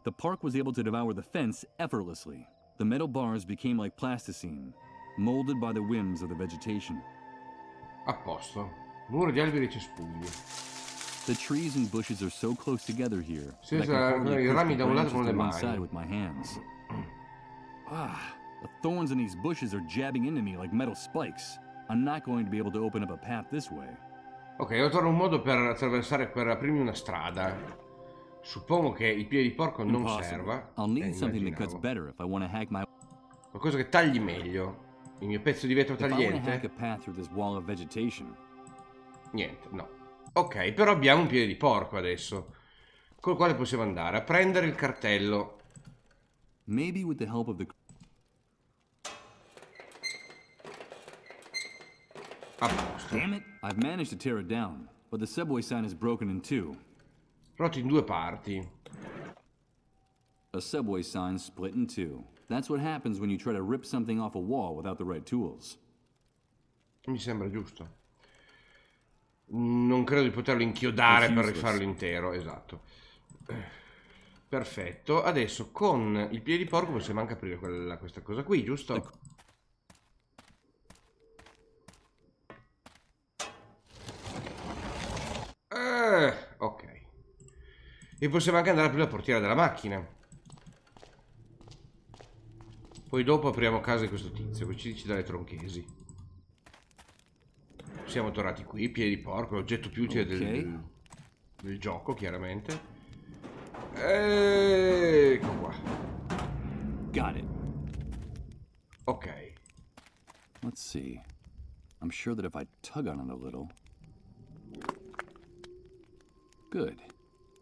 The park was able to devour the fence effortlessly. The metal bars became like plasticine, molded by the whims of the vegetation. A posto. Muro di alberi e cespugli. The trees and bushes are so close together here Sì, that I can hardly I rami push da the un lato branches con le to one mani. side with my hands. The thorns in these bushes are jabbing into me like metal spikes. I'm not going to be able to open up a path this way. Ok, ho trovato un modo per attraversare, per aprirmi una strada. Suppongo che il piede di porco non serva. I'll need something that cuts better if I want to hack my... Qualcosa che tagli meglio. Il mio pezzo di vetro If I want to tagliente. hack a path through this wall of vegetation. Niente, no. Ok, però abbiamo un piede di porco adesso, col quale possiamo andare a prendere il cartello. Maybe with the help of the... A posto. Damn it! I've managed to tear it down, but the subway sign is broken in two. Rotto in due parti. A subway sign split in two. That's what happens when you try to rip something off a wall without the right tools. Mi sembra giusto. Non credo di poterlo inchiodare per rifarlo intero, esatto. Perfetto. Adesso con il piede di porco possiamo anche aprire questa cosa qui, giusto? Ok. E possiamo anche andare a aprire la portiera della macchina. Poi dopo apriamo casa di questo tizio, che ci dice dalle tronchesi. Siamo tornati qui, piedi di porco, l'oggetto più utile del gioco, chiaramente. Ecco qua. Got it. Ok. Let's see. I'm sure that if I tug on it a little. Good.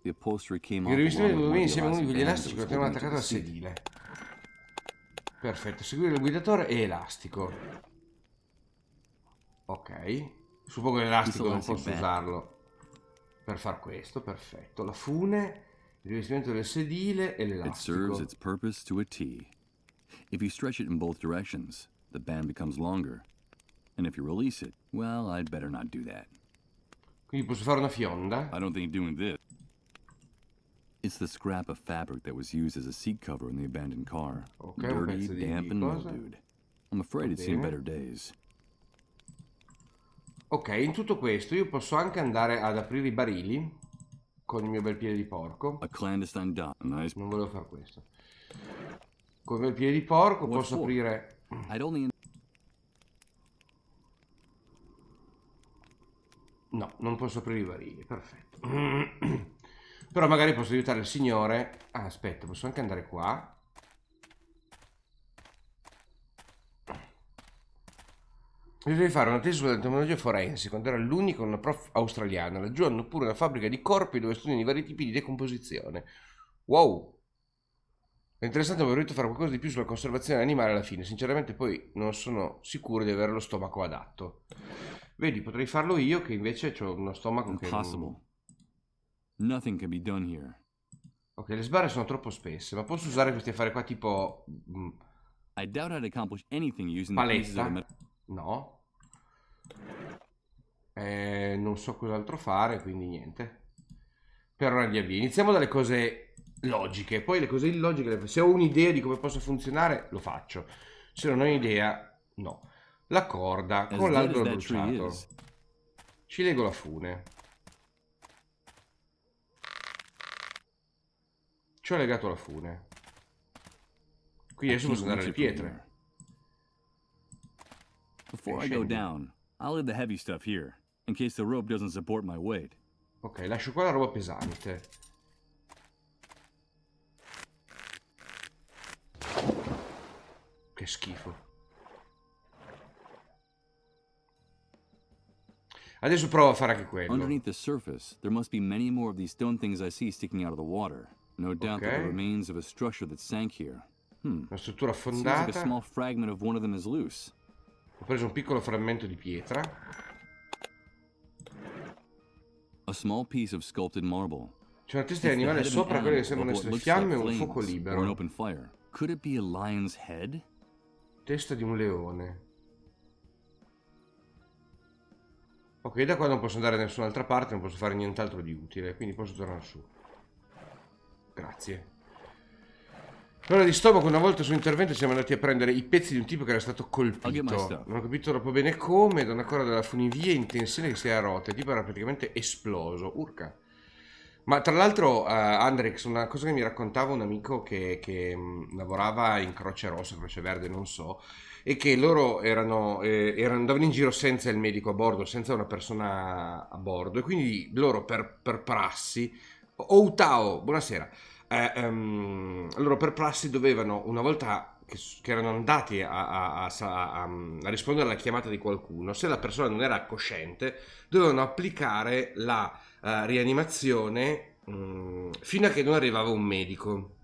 The upholstery came off. Il rivestimento deve venire insieme a uno di quegli elastici che tenevano attaccato al sedile. Perfetto, seguire il guidatore e elastico. Ok. Suppongo che l'elastico non posso usarlo per far questo, perfetto. La fune, il rivestimento del sedile e l'elastico. It serves its purpose to a T. If you stretch it in both directions, the band becomes longer. And if you release it, well, I'd better not do that. Quindi posso fare una fionda? I don't think doing this. It's the scrap of fabric that was used as a seat cover in the abandoned car. Okay, dirty, damp, and mildewed. I'm afraid it's seen better days. Ok, in tutto questo io posso anche andare ad aprire i barili con il mio bel piede di porco. A clandestine nice. Non volevo fare questo. Con il mio piede di porco posso aprire... No, non posso aprire i barili, perfetto. Però magari posso aiutare il signore. Ah, aspetta, posso anche andare qua. Devi fare una tesi sulla tecnologia forense quando era l'unico una prof australiana. Laggiù hanno pure una fabbrica di corpi dove studiano i vari tipi di decomposizione. Wow! È interessante, aver voluto fare qualcosa di più sulla conservazione animale alla fine. Sinceramente poi non sono sicuro di avere lo stomaco adatto. Vedi, potrei farlo io che invece ho uno stomaco che... Nothing can be done here. Ok, le sbarre sono troppo spesse, ma posso usare questi affari qua tipo... I doubt I'd accomplish anything using the pieces of the... No. Non so cos'altro fare, quindi niente. Per ora via via. Iniziamo dalle cose logiche, poi le cose illogiche, se ho un'idea di come possa funzionare, lo faccio. Se non ho un'idea, no. La corda con l'albero bruciato. Ci leggo la fune. Ci ho legato la fune. Qui adesso posso andare alle pietre. Before I go down, I'll leave the heavy stuff here, in case the rope doesn't support my weight. Ok, lascio qua la roba pesante. Che schifo. Adesso provo a fare anche quello. Underneath the surface, there must be many more of these stone things I see sticking out of the water. No doubt that the remains of a structure that sank here. Una struttura Seems affondata. like a small fragment of one of them is loose. Ho preso un piccolo frammento di pietra. A small piece of sculpted marble. C'è una testa di animale sopra quelle che sembrano essere fiamme e un fuoco libero. Or an open fire. Could it be a lion's head? Testa di un leone. Ok, da qua non posso andare da nessun'altra parte, non posso fare nient'altro di utile, quindi posso tornare su. Grazie. Allora di stomaco, una volta sul intervento siamo andati a prendere i pezzi di un tipo che era stato colpito. Non ho capito troppo bene come, da una corda della funivia in tensione che si era rotta. Il tipo era praticamente esploso. Urca. Ma tra l'altro, Andrix, una cosa che mi raccontava un amico che lavorava in Croce Rossa, Croce Verde, non so, e che loro andavano in giro senza il medico a bordo, senza una persona a bordo, e quindi loro per prassi... Oh, Tao, buonasera. Allora per prassi dovevano, una volta che erano andati a rispondere alla chiamata di qualcuno, se la persona non era cosciente, dovevano applicare la rianimazione fino a che non arrivava un medico.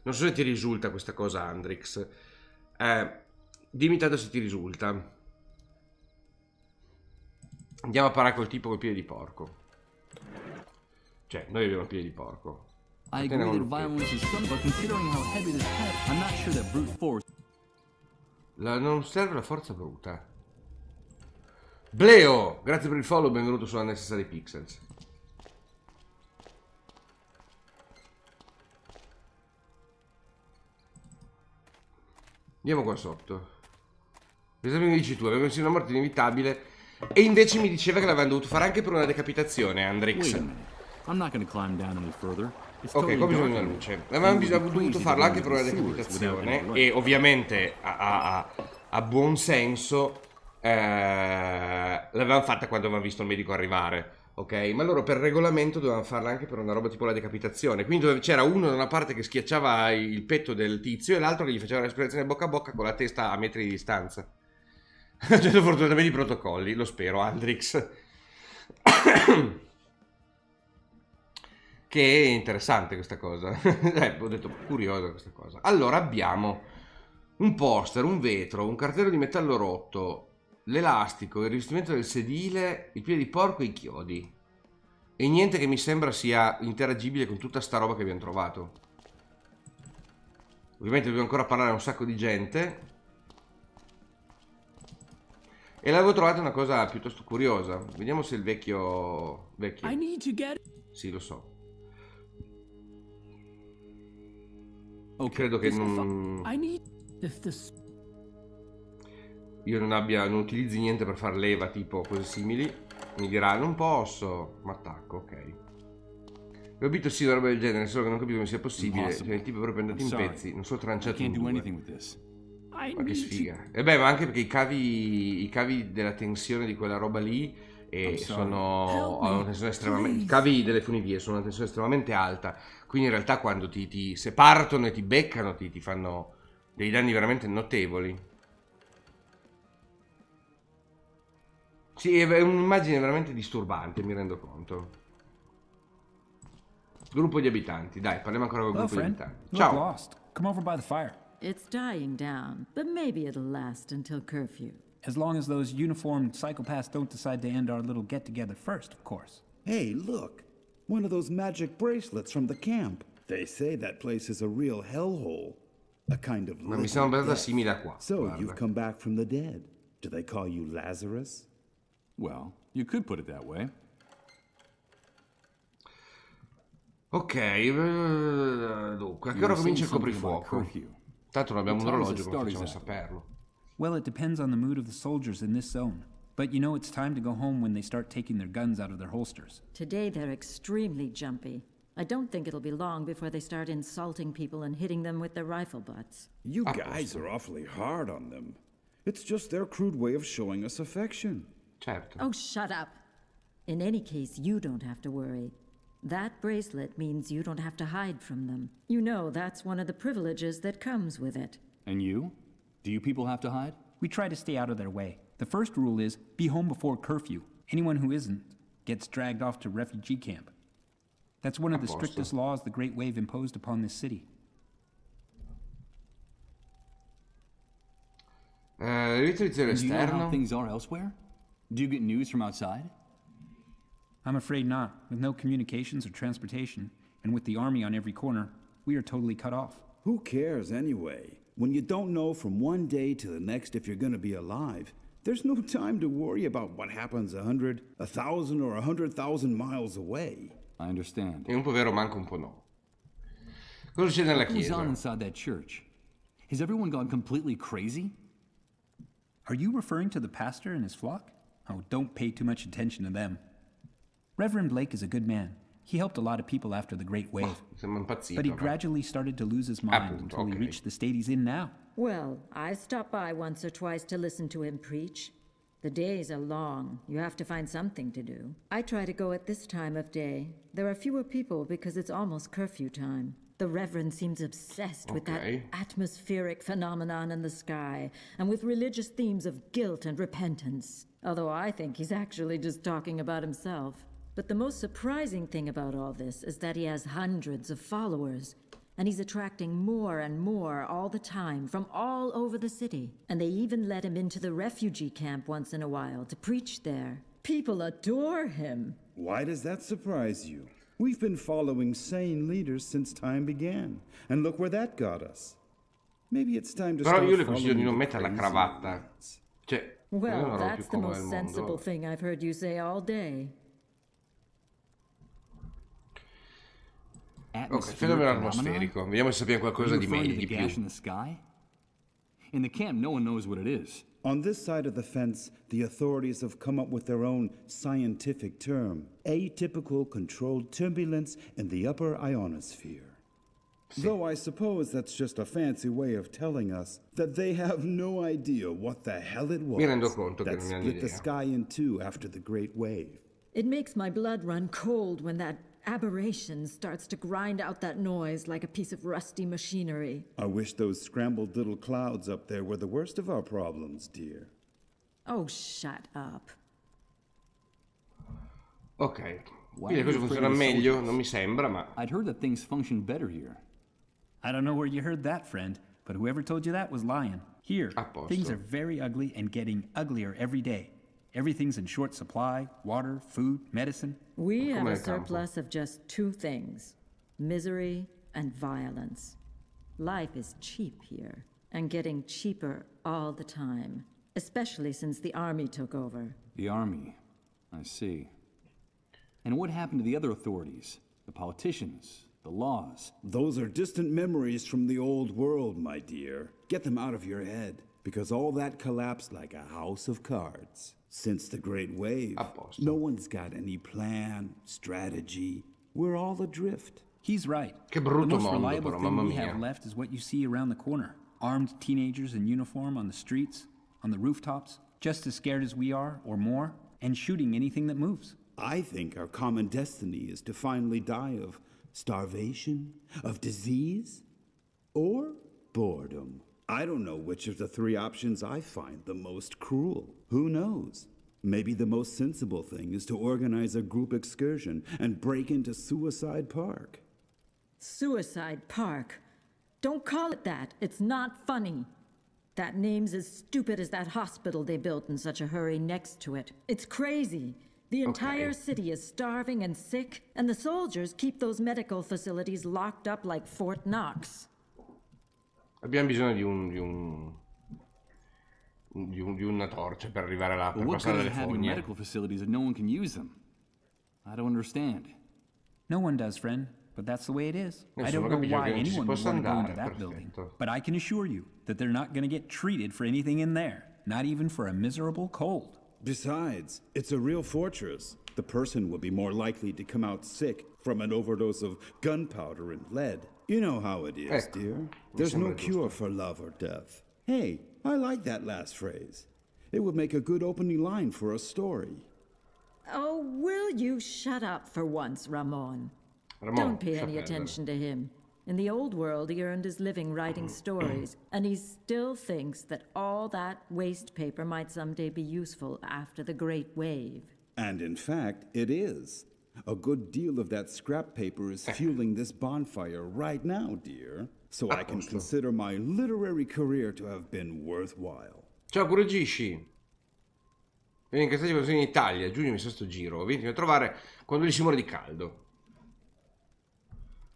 Non so se ti risulta questa cosa, Andrix. Dimmi tanto se ti risulta. Andiamo a parare col tipo col piede di porco. Cioè, noi abbiamo il piede di porco. I agree that violence is some, but considering how heavy this pet, I'm not sure that brute force. Non serve la forza bruta. Bleo, grazie per il follow, benvenuto su Unnecessary Pixels. Andiamo qua sotto. Esempio mi dici tu, aveva una morte inevitabile e invece mi diceva che l'avevano dovuto fare anche per una decapitazione, Andrix. I'm not going to climb down any further. Ok, qua bisogna una luce. Avevamo dovuto farlo anche per una decapitazione e ovviamente a buon senso l'avevamo fatta quando avevamo visto il medico arrivare. Ok, ma loro per regolamento dovevano farla anche per una roba tipo la decapitazione. Quindi c'era uno da una parte che schiacciava il petto del tizio e l'altro che gli faceva la respirazione bocca a bocca con la testa a metri di distanza. Cioè, fortunatamente i protocolli, lo spero, Andrix. Che è interessante questa cosa. Ho detto curiosa questa cosa. Allora abbiamo un poster, un vetro, un cartello di metallo rotto, l'elastico, il rivestimento del sedile, il piede di porco e i chiodi. E niente che mi sembra sia interagibile con tutta sta roba che abbiamo trovato. Ovviamente dobbiamo ancora parlare a un sacco di gente. E l'avevo trovata una cosa piuttosto curiosa. Vediamo se il vecchio... Sì, lo so. Credo che non... Io non utilizzi niente per far leva tipo cose simili. Mi dirà non posso. Ma attacco, ok. Ho capito sì una roba del genere, solo che non capisco come sia possibile. Cioè il tipo è proprio andato in pezzi, non so tranciato in due. Ma che sfiga. E beh, ma anche perché i cavi della tensione di quella roba lì hanno una tensione estremamente... I cavi delle funivie sono una tensione estremamente alta. Quindi in realtà quando se partono e ti beccano ti fanno dei danni veramente notevoli. Sì, è un'immagine veramente disturbante, mi rendo conto. Gruppo di abitanti, dai, parliamo ancora con il gruppo di abitanti. Ciao. Lost. Come over by the fire. It's dying down, but maybe it'll last until curfew. As long as those uniformed psychopaths don't decide to end our little get-together first, of course. Hey, look! One of those magic bracelets from the camp. They say that place is a real hellhole. A kind of... Ma mi sembra abbastanza simile a qua. So, you've come back from the dead. Do they call you Lazarus? Well, you could put it that way. Ok, dunque, a che ora comincia il coprifuoco? Tanto non abbiamo un orologio, come facciamo a saperlo? Well, it depends on the mood of the soldiers in this zone. But you know it's time to go home when they start taking their guns out of their holsters. Today they're extremely jumpy. I don't think it'll be long before they start insulting people and hitting them with their rifle butts. You guys are awfully hard on them. It's just their crude way of showing us affection. Certo. Oh, shut up. In any case, you don't have to worry. That bracelet means you don't have to hide from them. You know that's one of the privileges that comes with it. And you? Do you people have to hide? We try to stay out of their way. The first rule is, be home before curfew. Anyone who isn't gets dragged off to refugee camp. That's one of the strictest laws the Great Wave imposed upon this city. Do you know how things are elsewhere? Do you get news from outside? I'm afraid not. With no communications or transportation, and with the army on every corner, we are totally cut off. Who cares anyway? When you don't know from one day to the next if you're going to be alive, there's no time to worry about what happens 100, 1,000, or 100,000 miles away. I understand. È un po' vero, manca un po' no. Cosa succede nella What goes chiesa? on inside that church? Has everyone gone completely crazy? Are you referring to the pastor and his flock? Oh, don't pay too much attention to them. Reverend Blake is a good man. He helped a lot of people after the Great Wave. But he gradually started to lose his mind until he reached the state he's in now. Well, I stopped by once or twice to listen to him preach. The days are long. You have to find something to do. I try to go at this time of day. There are fewer people because it's almost curfew time. The Reverend seems obsessed with that atmospheric phenomenon in the sky and with religious themes of guilt and repentance. Although I think he's actually just talking about himself. But the most surprising thing about all this is that he has hundreds of followers. And he's attracting more and more all the time from all over the city. And they even let him into the refugee camp once in a while to preach there. People adore him. Why does that surprise you? We've been following sane leaders since time began, and look where that got us. Maybe it's time to Però start io le consiglio di non following mettere la the cravatta. Cioè, Well, that's the most sensible thing I've heard you say all day. Ok, fenomeno atmosferico. Vediamo se sappiamo qualcosa di meglio, di più. In the camp, no one knows what it is. On this side of the fence, the authorities have come up with their own scientific term: atypical controlled turbulence in the upper ionosphere. Though I suppose that's just a fancy way of telling us that they have no idea what the hell it was that split the sky in two after the Great Wave. It makes my blood run cold when that aberration starts to grind out that noise like a piece of rusty machinery. I wish those scrambled little clouds up there were the worst of our problems, dear. Oh, shut up. Ok, quindi le cose funzionano meglio, non mi sembra, ma... I'd heard that things function better here. I don't know where you heard that, friend, but whoever told you that was lying. Here, things are very ugly and getting uglier every day. Everything's in short supply: water, food, medicine. We have a surplus of just two things: misery and violence. Life is cheap here, and getting cheaper all the time, especially since the army took over. The army, I see. And what happened to the other authorities? The politicians? The laws? Those are distant memories from the old world, my dear. Get them out of your head, because all that collapsed like a house of cards. Since the Great Wave, no one's got any plan, strategy. We're all adrift. He's right. Che brutto the most mondo, reliable però, thing mamma we mia. have left is what you see around the corner. Armed teenagers in uniform on the streets, on the rooftops, just as scared as we are, or more, and shooting anything that moves. I think our common destiny is to finally die of starvation, of disease, or boredom. I don't know which of the three options I find the most cruel. Who knows? Maybe the most sensible thing is to organize a group excursion and break into Suicide Park. Suicide Park? Don't call it that. It's not funny. That name's as stupid as that hospital they built in such a hurry next to it. It's crazy. The entire city is starving and sick, and the soldiers keep those medical facilities locked up like Fort Knox. Abbiamo bisogno di una torcia per arrivare là, per passare delle fogne. Medical facilities if no one can use them? I don't understand. No one does, friend, but that's the way it is. I don't know why anyone would want to go into that building, but I can assure you that they're not going to get treated for anything in there, not even for a miserable cold. Besides, it's a real fortress. The person will be more likely to come out sick from an overdose of gunpowder and lead. You know how it is, dear. There's no cure for love or death. Hey, I like that last phrase. It would make a good opening line for a story. Oh, will you shut up for once, Ramon? Don't pay any attention to him. In the old world, he earned his living writing stories, and he still thinks that all that waste paper might someday be useful after the Great Wave. And in fact, it is. A good deal of that scrap paper is fueling this bonfire right now, dear. So I can consider my literary career to have been worthwhile. Ciao, Kurogishi. Vieni in casa in Italia, giugno mi sa sto giro. Vieni a trovare quando gli si muore di caldo.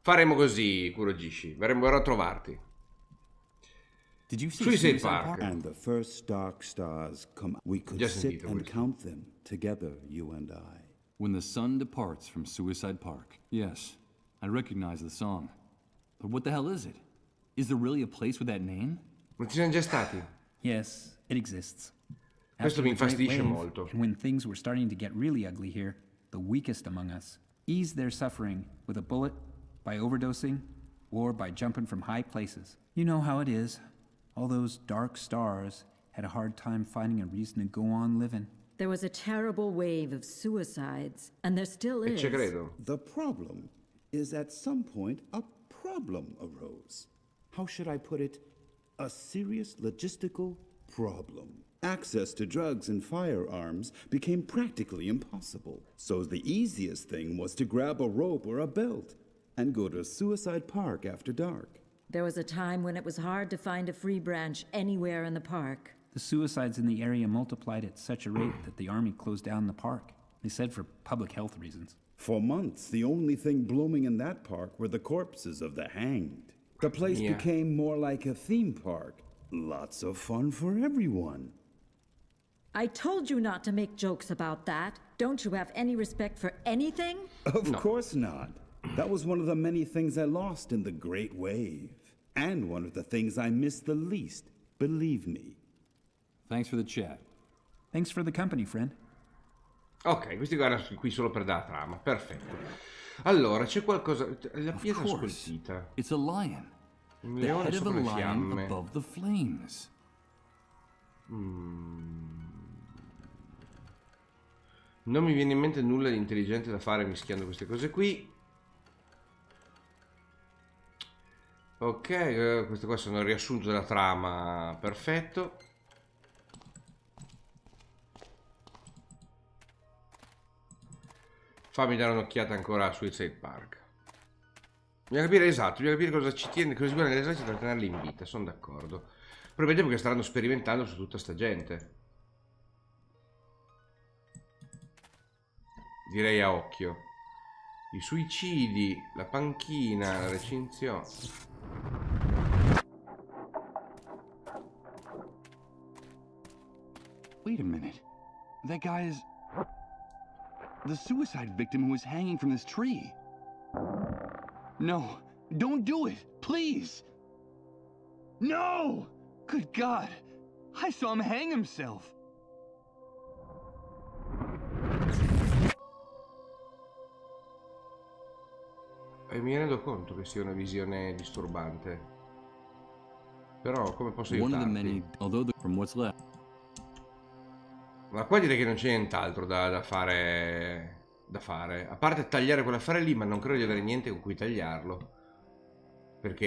Faremo così, Kurogishi. Verremo a trovarti. Did you see Suicide Park? And the first dark stars come. We could sit and count them together, you and I. When the sun departs from Suicide Park. Yes, I recognize the song. But what the hell is it? Is there really a place with that name? Non ci siamo già stati? Yes, it exists. Questo mi infastidisce molto. And when things were starting to get really ugly here, the weakest among us eased their suffering with a bullet, by overdosing, or by jumping from high places. You know how it is. All those dark stars had a hard time finding a reason to go on living. There was a terrible wave of suicides, and there still is. The problem is at some point a problem arose. How should I put it? A serious logistical problem. Access to drugs and firearms became practically impossible. So the easiest thing was to grab a rope or a belt and go to Suicide Park after dark. There was a time when it was hard to find a free branch anywhere in the park. The suicides in the area multiplied at such a rate that the army closed down the park. They said for public health reasons. For months, the only thing blooming in that park were the corpses of the hanged. The place became more like a theme park. Lots of fun for everyone. I told you not to make jokes about that. Don't you have any respect for anything? Of course not. That was one of the many things I lost in the Great Wave. And one of the things I missed the least, believe me. Thanks for the chat. Thanks for the company, friend. Ok, questi guardano qui solo per dare la trama, perfetto. Allora, c'è qualcosa... La pietra scolpita. It's a lion. Un The leone head of a sopra le lion fiamme. above the flames. Non mi viene in mente nulla di intelligente da fare mischiando queste cose qui. Ok, questo qua sono il riassunto della trama, perfetto. Fammi dare un'occhiata ancora a Suicide Park. Bisogna capire esatto, bisogna capire cosa ci tiene, cosa si vuole nell'esercito per tenerli in vita, sono d'accordo. Probabilmente perché staranno sperimentando su tutta sta gente. Direi a occhio. I suicidi, la panchina, la recinzione. Wait a minute. That guy is... the suicide victim who was hanging from this tree. No, don't do it, please. No! Good God, I saw him hang himself. E mi rendo conto che sia una visione disturbante. Però come posso aiutarti? Ma qua direi che non c'è nient'altro da fare. A parte tagliare quell'affare lì, ma non credo di avere niente con cui tagliarlo. Perché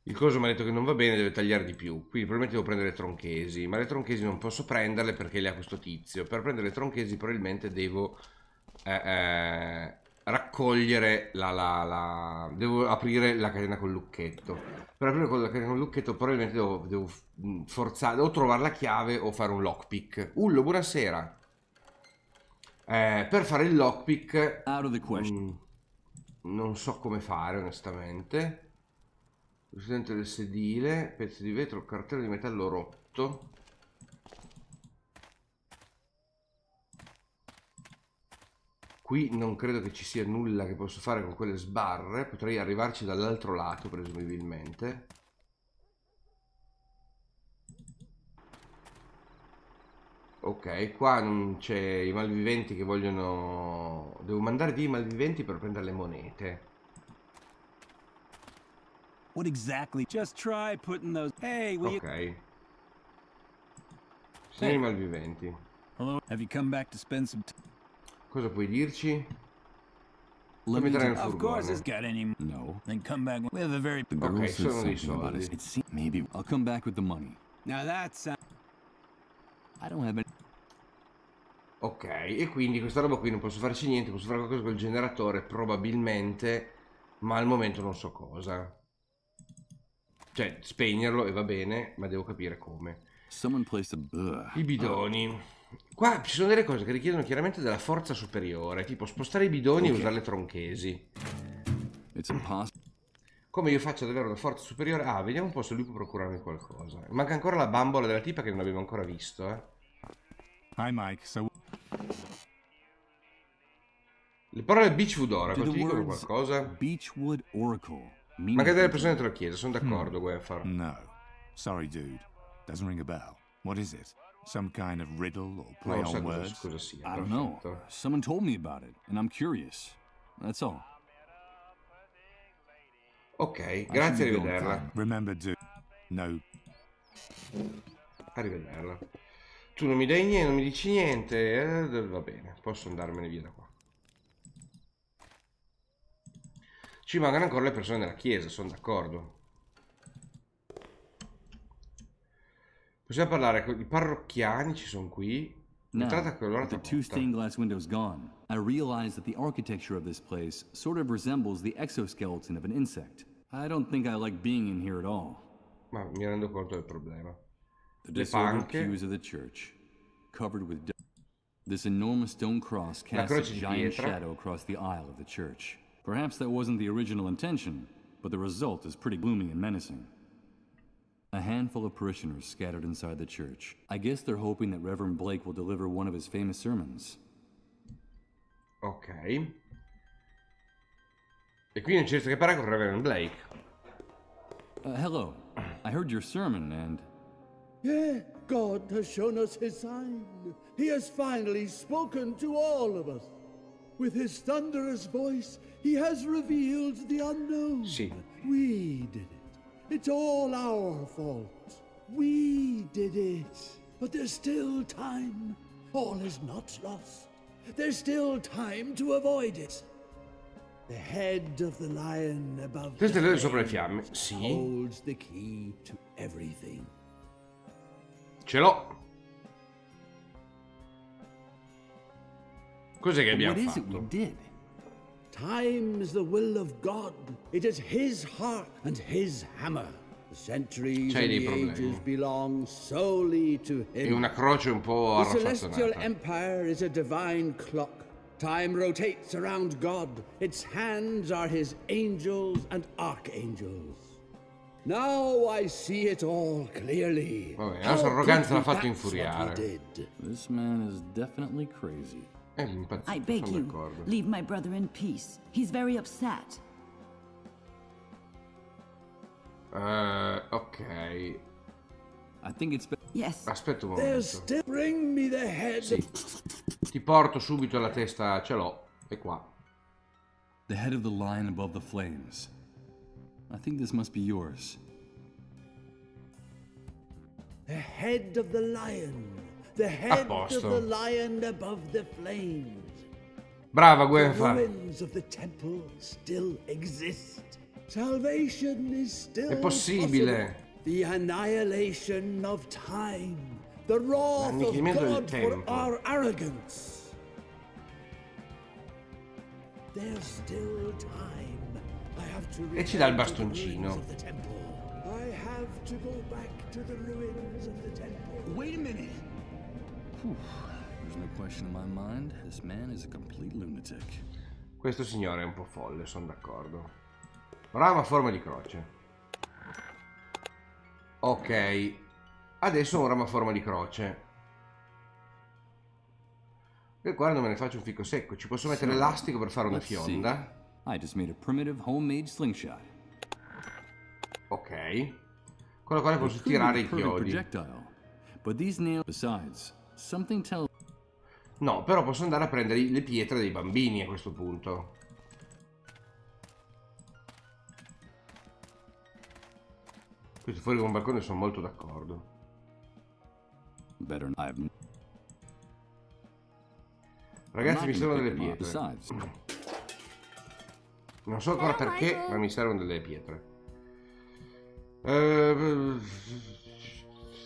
il coso mi ha detto che non va bene, deve tagliare di più. Quindi probabilmente devo prendere le tronchesi. Ma le tronchesi non posso prenderle perché le ha questo tizio. Per prendere le tronchesi probabilmente devo raccogliere devo aprire la catena col lucchetto. Per aprire la catena col lucchetto probabilmente devo forzare, o trovare la chiave o fare un lockpick. Ullo, buonasera. Per fare il lockpick non so come fare onestamente. Presidente del sedile, pezzi di vetro, cartello di metallo rotto. Qui non credo che ci sia nulla che posso fare con quelle sbarre. Potrei arrivarci dall'altro lato, presumibilmente. Ok, qua non c'è i malviventi che vogliono... Devo mandare dei malviventi per prendere le monete. What exactly? Just try putting those... Hey, will ok. Sei malviventi. Hello, have you come back to spend some time? Cosa puoi dirci? Fammi entrare nel Of course, furgone. it's got any... No. Then come back. We have a very... Ok, sono dei soldi. Maybe I'll come back with the money. Now that's... I don't have any... Ok, e quindi questa roba qui non posso farci niente. Posso fare qualcosa col generatore probabilmente, ma al momento non so cosa. Cioè, spegnerlo e va bene, ma devo capire come. I bidoni. Qua ci sono delle cose che richiedono chiaramente della forza superiore, tipo spostare i bidoni e usare le tronchesi. Come io faccio ad avere una forza superiore? Ah, vediamo un po' se lui può procurarmi qualcosa. Manca ancora la bambola della tipa che non abbiamo ancora visto, Hi Mike, so... Le parole Beechwood Oracle ti dicono qualcosa? Beechwood Oracle. Manca delle persone dentro la chiesa, sono d'accordo, Guefar. No. Sorry, dude. Doesn't ring a bell. What is it? Some kind of riddle or play on words? Cosa sia, I don't know. Someone told me about it, and I'm curious. That's all. Ok, grazie, arrivederla. Remember, dude. No. Arrivederla. Tu non mi dai niente, non mi dici niente. Va bene, posso andarmene via da qua. Ci mancano ancora le persone della chiesa, sono d'accordo. Possiamo parlare con i parrocchiani, ci sono qui. Now, with the 2 stained glass windows gone, I realized that the architecture of this place sort of resembles the exoskeleton of an insect. I don't think I like being in here at all. Ma mi rendo conto del problema. The disordered pews of the church, covered with dust. This enormous stone cross casts a giant shadow across the aisle of the church. Perhaps that wasn't the original intention, but the result is pretty gloomy and menacing. A handful of parishioners scattered inside the church. I guess they're hoping that Reverend Blake will deliver one of his famous sermons. Ok. E qui non c'è niente che parlare con Reverend Blake. Hello. I heard your sermon and... Yeah, God has shown us his sign. He has finally spoken to all of us. With his thunderous voice, he has revealed the unknown. Sì. We did it. It's all our fault. We did it. But there's still time. All is not lost. There's still time to avoid it. The head of the lion above the flame sopra le fiamme. Sì. Holds the key to everything. Ce l'ho. Cos'è che abbiamo fatto? What is it we did? Time is the will of God. It is his heart and his hammer. The centuries and the ages belong solely to him. E una croce un po' The celestial arraffazzonata. empire is a divine clock. Time rotates around God. Its hands are his angels and archangels. Now I see it all clearly. Vabbè, la sua arroganza l'ha fatto infuriare. This man is definitely crazy. I beg you, leave my brother in peace. He's very upset. Ok. I think it's Yes. Aspetta un momento. Bring me the head. Sì. Ti porto subito la testa, ce l'ho. È qua. The head of the lion above the flames. I think this must be yours. The head of the lion. The head of the lion above the flames. Brava Gwenfa. The ruins of the temple still exist. Salvation is still È possibile. possible. The annihilation of time. The wrath of God for our arrogance. There's still time. I have to E ci dà il bastoncino. I have to go back to the ruins of the temple. Wait a minute. There's no question in my mind. This man is a complete lunatic. Questo signore è un po' folle, sono d'accordo. Rama a forma di croce. Ok. Adesso un ramo a forma di croce. E qua non me ne faccio un fico secco. Ci posso mettere l'elastico per fare una fionda. I just made a primitive homemade slingshot. Ok. Con la quale posso tirare i chiodi. But these nails, besides, something tells... No, però posso andare a prendere le pietre dei bambini a questo punto. Questi fuori con un balcone sono molto d'accordo. Ragazzi, mi servono delle pietre. Non so ancora perché, ma mi servono delle pietre.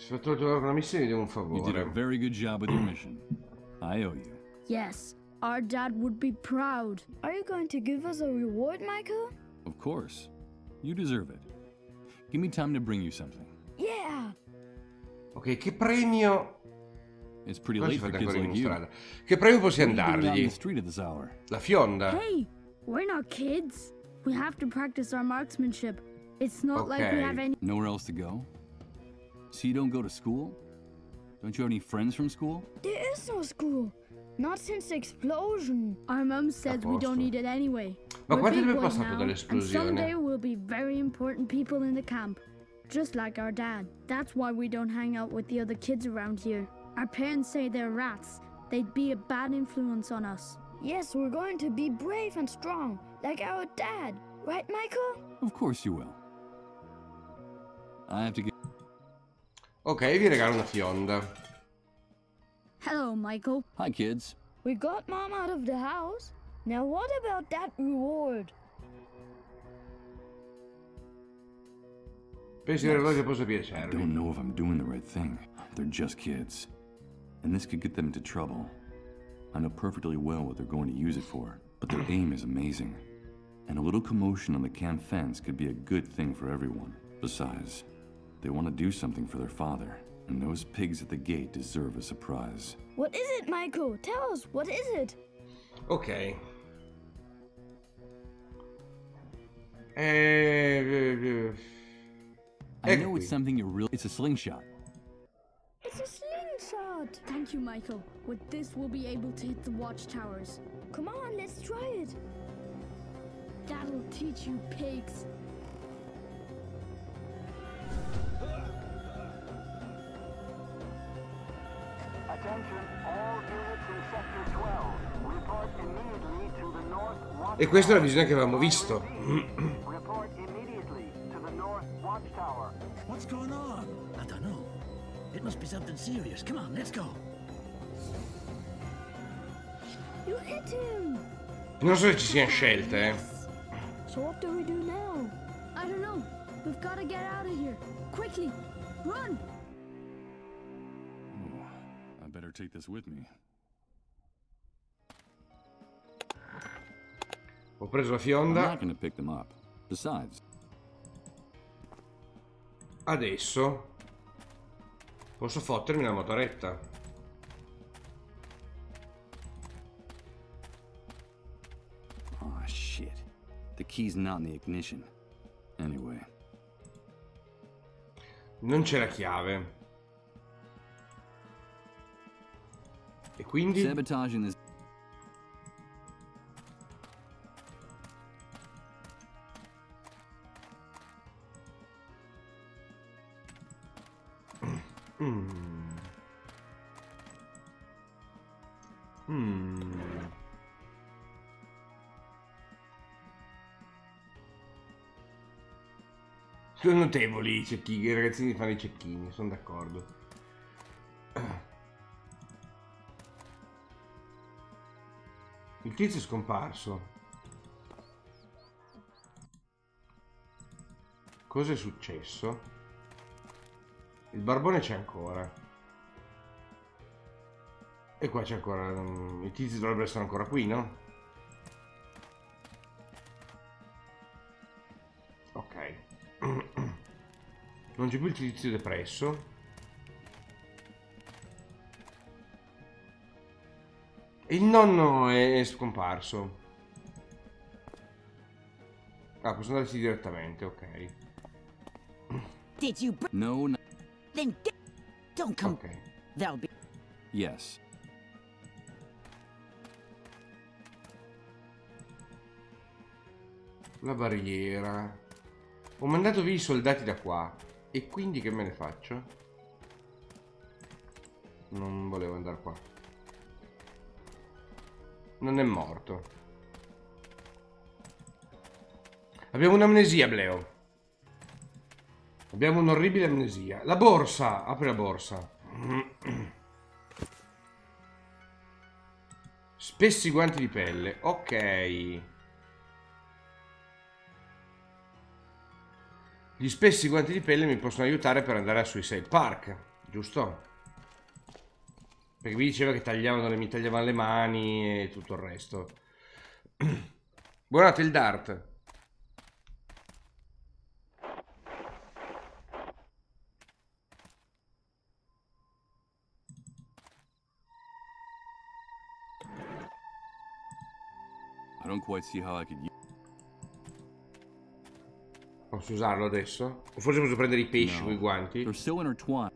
Fatto una missione, mi devo un favore. You did a very good job with your mission. I owe you. Yes, our dad would be proud. Are you going to give us a reward, Michael? Of course. You deserve it. Give me time to bring you something. Yeah. Ok, che premio? It's pretty late for kids like you. Che premio possiamo dargli? La fionda. Hey, we're not kids. We have to practice our marksmanship. It's not like we have any... Nowhere else to go? So you don't go to school? Don't you have any friends from school? There is no school. Not since the explosion. Our mom says we don't need it anyway. Ma quanto tempo è boys passato now, dall'esplosione? And someday we'll be very important people in the camp. Just like our dad. That's why we don't hang out with the other kids around here. Our parents say they're rats. They'd be a bad influence on us. Yes, we're going to be brave and strong, like our dad. Right, Michael? Of course you will. I have to get... Ok, vi regalo una fionda. Hello, Michael. Hi, kids. We got Mom out of the house. Now what about that reward? Pensi che possa piacervi? I don't know if I'm doing the right thing. They're just kids. and this could get them into trouble. I know perfectly well what they're going to use it for, but their aim is amazing. And a little commotion on the camp fence could be a good thing for everyone. Besides, they want to do something for their father, and those pigs at the gate deserve a surprise. What is it, Michael? Tell us, what is it? Ok. I know it's something you're real. It's a slingshot. It's a slingshot. Thank you, Michael. With this, we'll be able to hit the watchtowers. Come on, let's try it. That'll teach you, pigs. Attention, all units in Sector 12. Report immediately to the North Watchtower. E questa è la visione che avevamo visto. Report immediately to the North Watchtower. What's going on? I don't know. It must be something serious. Come on, let's go. You hit him. Non so se ci siano scelte, So what do we do now? I don't know. We've got to get out of here. Quickly, run! I better take this with me. Ho preso la fionda. I'm not gonna pick them up. Besides, Adesso posso fottermi la motoretta. oh shit. The key's not in the ignition. Anyway. Non c'è la chiave. E quindi? Sabotaging this. Sono notevoli i cecchini, i ragazzini fanno i cecchini, sono d'accordo. Il tizio è scomparso. Cosa è successo? Il barbone c'è ancora. E qua c'è ancora... I tizi dovrebbero essere ancora qui, no? Ok. Non c'è più il tizio depresso. E il nonno è scomparso. Ah, posso andarci direttamente, ok. Did you No, no. Then don't come. Ok. That'll be. Yes. La barriera. Ho mandato via i soldati da qua. E quindi che me ne faccio? Non volevo andare qua. Non è morto. Abbiamo un'amnesia, Bleo. Abbiamo un'orribile amnesia. La borsa. Apri la borsa. Spessi guanti di pelle. Ok. Gli spessi guanti di pelle mi possono aiutare per andare a Suicide Park, giusto? Perché mi diceva che mi tagliavano le mani e tutto il resto. Buonanotte il Dart. I don't quite see how I could use. Posso usarlo adesso? O forse posso prendere i pesci con i guanti? They're so intertwined.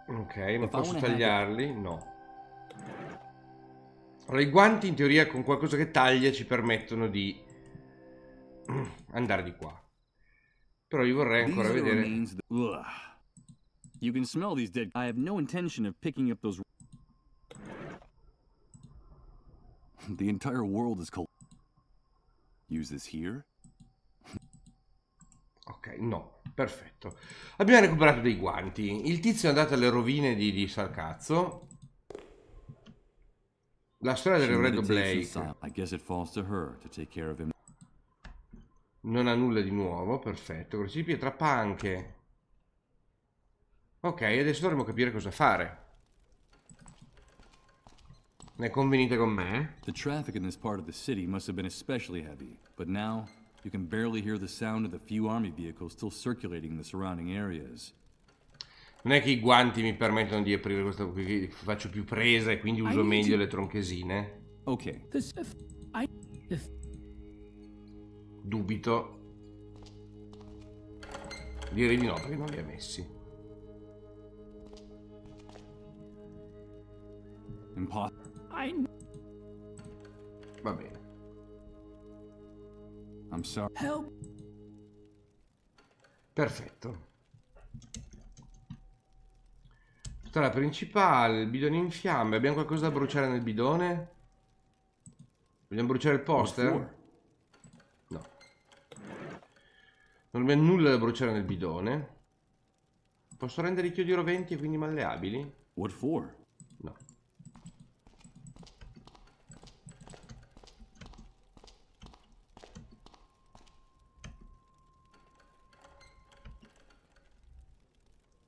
Ok, non posso tagliarli? No. Allora, i guanti in teoria con qualcosa che taglia ci permettono di andare di qua. Però io vorrei ancora vedere... You can smell these dead. I have no intention of picking up those... The entire world is cold. Use this here? Ok, no, perfetto. Abbiamo recuperato dei guanti. Il tizio è andato alle rovine di Sarcazzo. La storia del Reverendo Blake. I guess it falls to her to take care of him. Non ha nulla di nuovo, perfetto. Crocifisso pietra panche. Ok, adesso dovremo capire cosa fare. Ne convenite con me? The traffic in this part of the city must have been especially heavy, but now you can barely hear the sound of the few army vehicles still circulating in the surrounding areas. Non è che i guanti mi permettono di aprire questo qui, faccio più presa e quindi uso meglio le tronchesine. Ok. Dubito. Direi di no perché non li ha messi. Va bene. I'm sorry. Help. Perfetto. Strada principale, il bidone in fiamme. Abbiamo qualcosa da bruciare nel bidone? Vogliamo bruciare il poster? No. Non abbiamo nulla da bruciare nel bidone. Posso rendere i chiodi roventi e quindi malleabili? What for? No.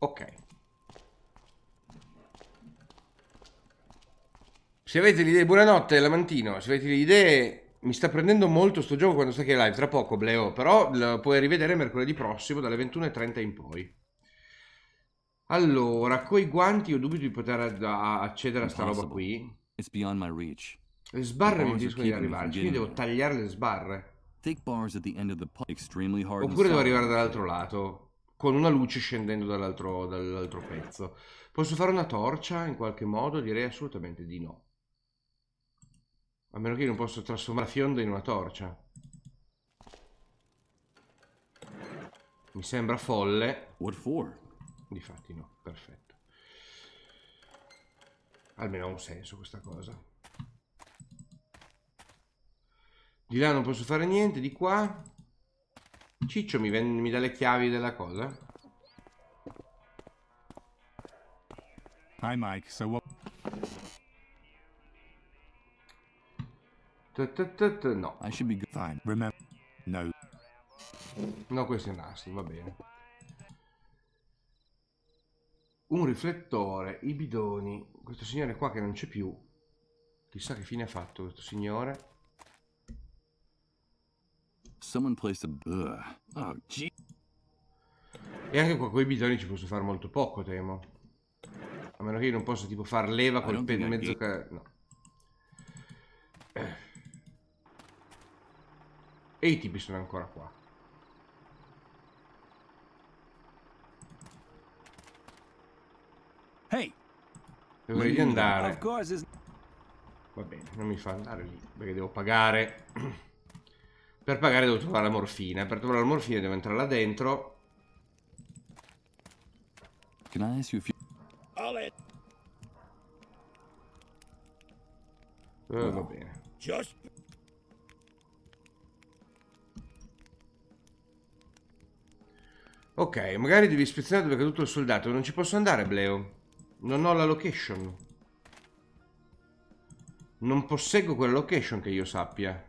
Ok. Se avete le idee, buonanotte Lamantino, se avete le idee, mi sta prendendo molto sto gioco quando sta che è live, tra poco Bleo, però lo puoi rivedere mercoledì prossimo dalle 21:30 in poi. Allora, coi guanti io dubito di poter accedere a sta roba qui. It's beyond my reach. Le sbarre mi impediscono di arrivarci, quindi devo tagliare le sbarre. Take bars at the end of the extremely hard. Oppure devo arrivare dall'altro lato, con una luce scendendo dall'altro pezzo. Posso fare una torcia in qualche modo? Direi assolutamente di no. A meno che io non posso trasformare la fionda in una torcia. Mi sembra folle. What for? Difatti no, perfetto. Almeno ha un senso questa cosa. Di là non posso fare niente, di qua. Ciccio mi dà le chiavi della cosa. Hi Mike, so what? No. I should be good. Fine. Remember, no. No, questo è un nastro, va bene. Un riflettore, i bidoni. Questo signore qua che non c'è più. Chissà che fine ha fatto questo signore. Someone placed a... Oh, gee. E anche qua con i bidoni ci posso fare molto poco, temo. A meno che io non possa tipo far leva col mezzo... No. E i tipi sono ancora qua. Hey. Dovrei di andare. Va bene, non mi fa andare lì perché devo pagare. Per pagare devo trovare la morfina. Per trovare la morfina devo entrare là dentro. Can I ask you if you... Va bene. Ok, magari devi ispezionare dove è caduto il soldato. Non ci posso andare, Bleo. Non ho la location. Non posseggo quella location che io sappia.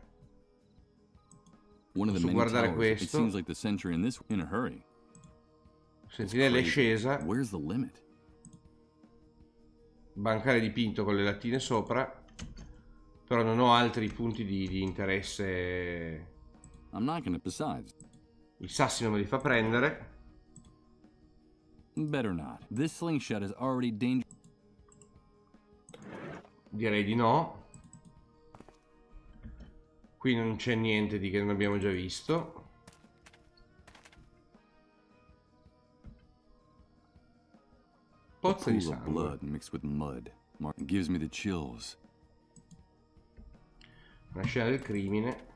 Posso guardare questo. Sentinella è scesa. Bancare dipinto con le lattine sopra. Però non ho altri punti di interesse. I sassi non me li fa prendere. Better not. This slingshot is already dangerous. Direi di no. Qui non c'è niente di che non abbiamo già visto. Pozza di sangue. Blood mixed with mud. Gives me the chills. Una scena del crimine.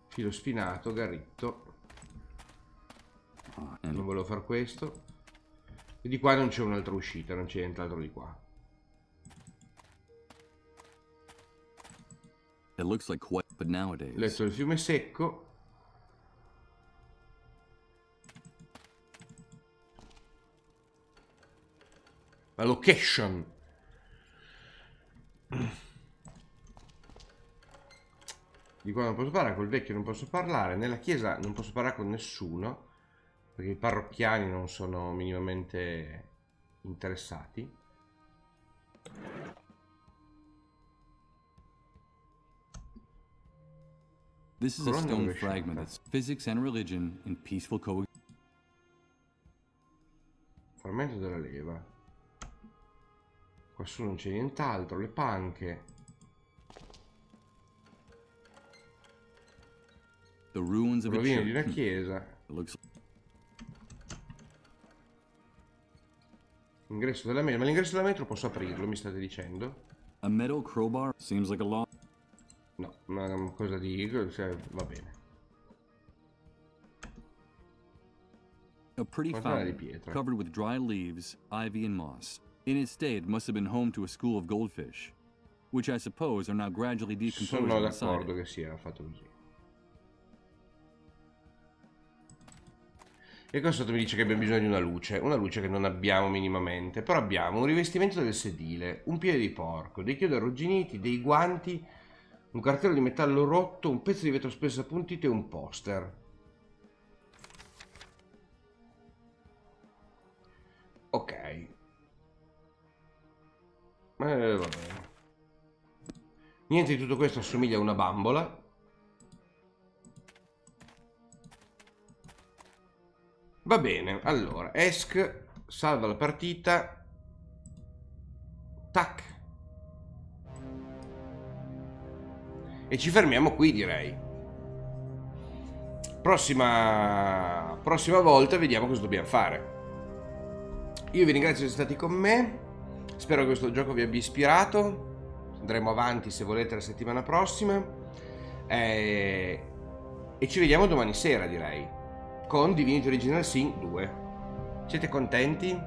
Filo spinato, garritto. Non volevo fare questo. E di qua non c'è un'altra uscita, non c'è nient'altro di qua. It looks like quite, but nowadays. Letto del fiume secco. La location. Di qua non posso parlare, col vecchio non posso parlare, nella chiesa non posso parlare con nessuno. perché i parrocchiani non sono minimamente interessati. This is a stone fragment that's physics and religion in peaceful coexistence. Frammento della leva. Quassù non c'è nient'altro, le panche. The ruins of a rovine di una chiesa. Ingresso della metro, ma l'ingresso della metro posso aprirlo, mi state dicendo? A metal crowbar seems like a lot. No, una cosa di... va bene. A pretty fountain covered with dry leaves, ivy and moss. In its day, it must have been home to a school of goldfish, which I suppose are now gradually decomposing. Sono d'accordo che sia fatto così. E qua sotto mi dice che abbiamo bisogno di una luce che non abbiamo minimamente, però abbiamo un rivestimento del sedile, un piede di porco, dei chiodi arrugginiti, dei guanti, un cartello di metallo rotto, un pezzo di vetro spesso appuntito e un poster. Ok. Va bene. Niente di tutto questo assomiglia a una bambola. Va bene, allora, esc, salva la partita. Tac. E ci fermiamo qui, direi. Prossima volta vediamo cosa dobbiamo fare. Io vi ringrazio di essere stati con me. Spero che questo gioco vi abbia ispirato. Andremo avanti, se volete, la settimana prossima. E ci vediamo domani sera, direi, con Divinity Original Sin 2. Siete contenti?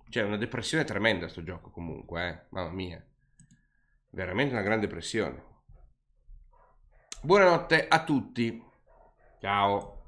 C'è una depressione tremenda sto gioco comunque, mamma mia. Veramente una grande pressione. Buonanotte a tutti. Ciao.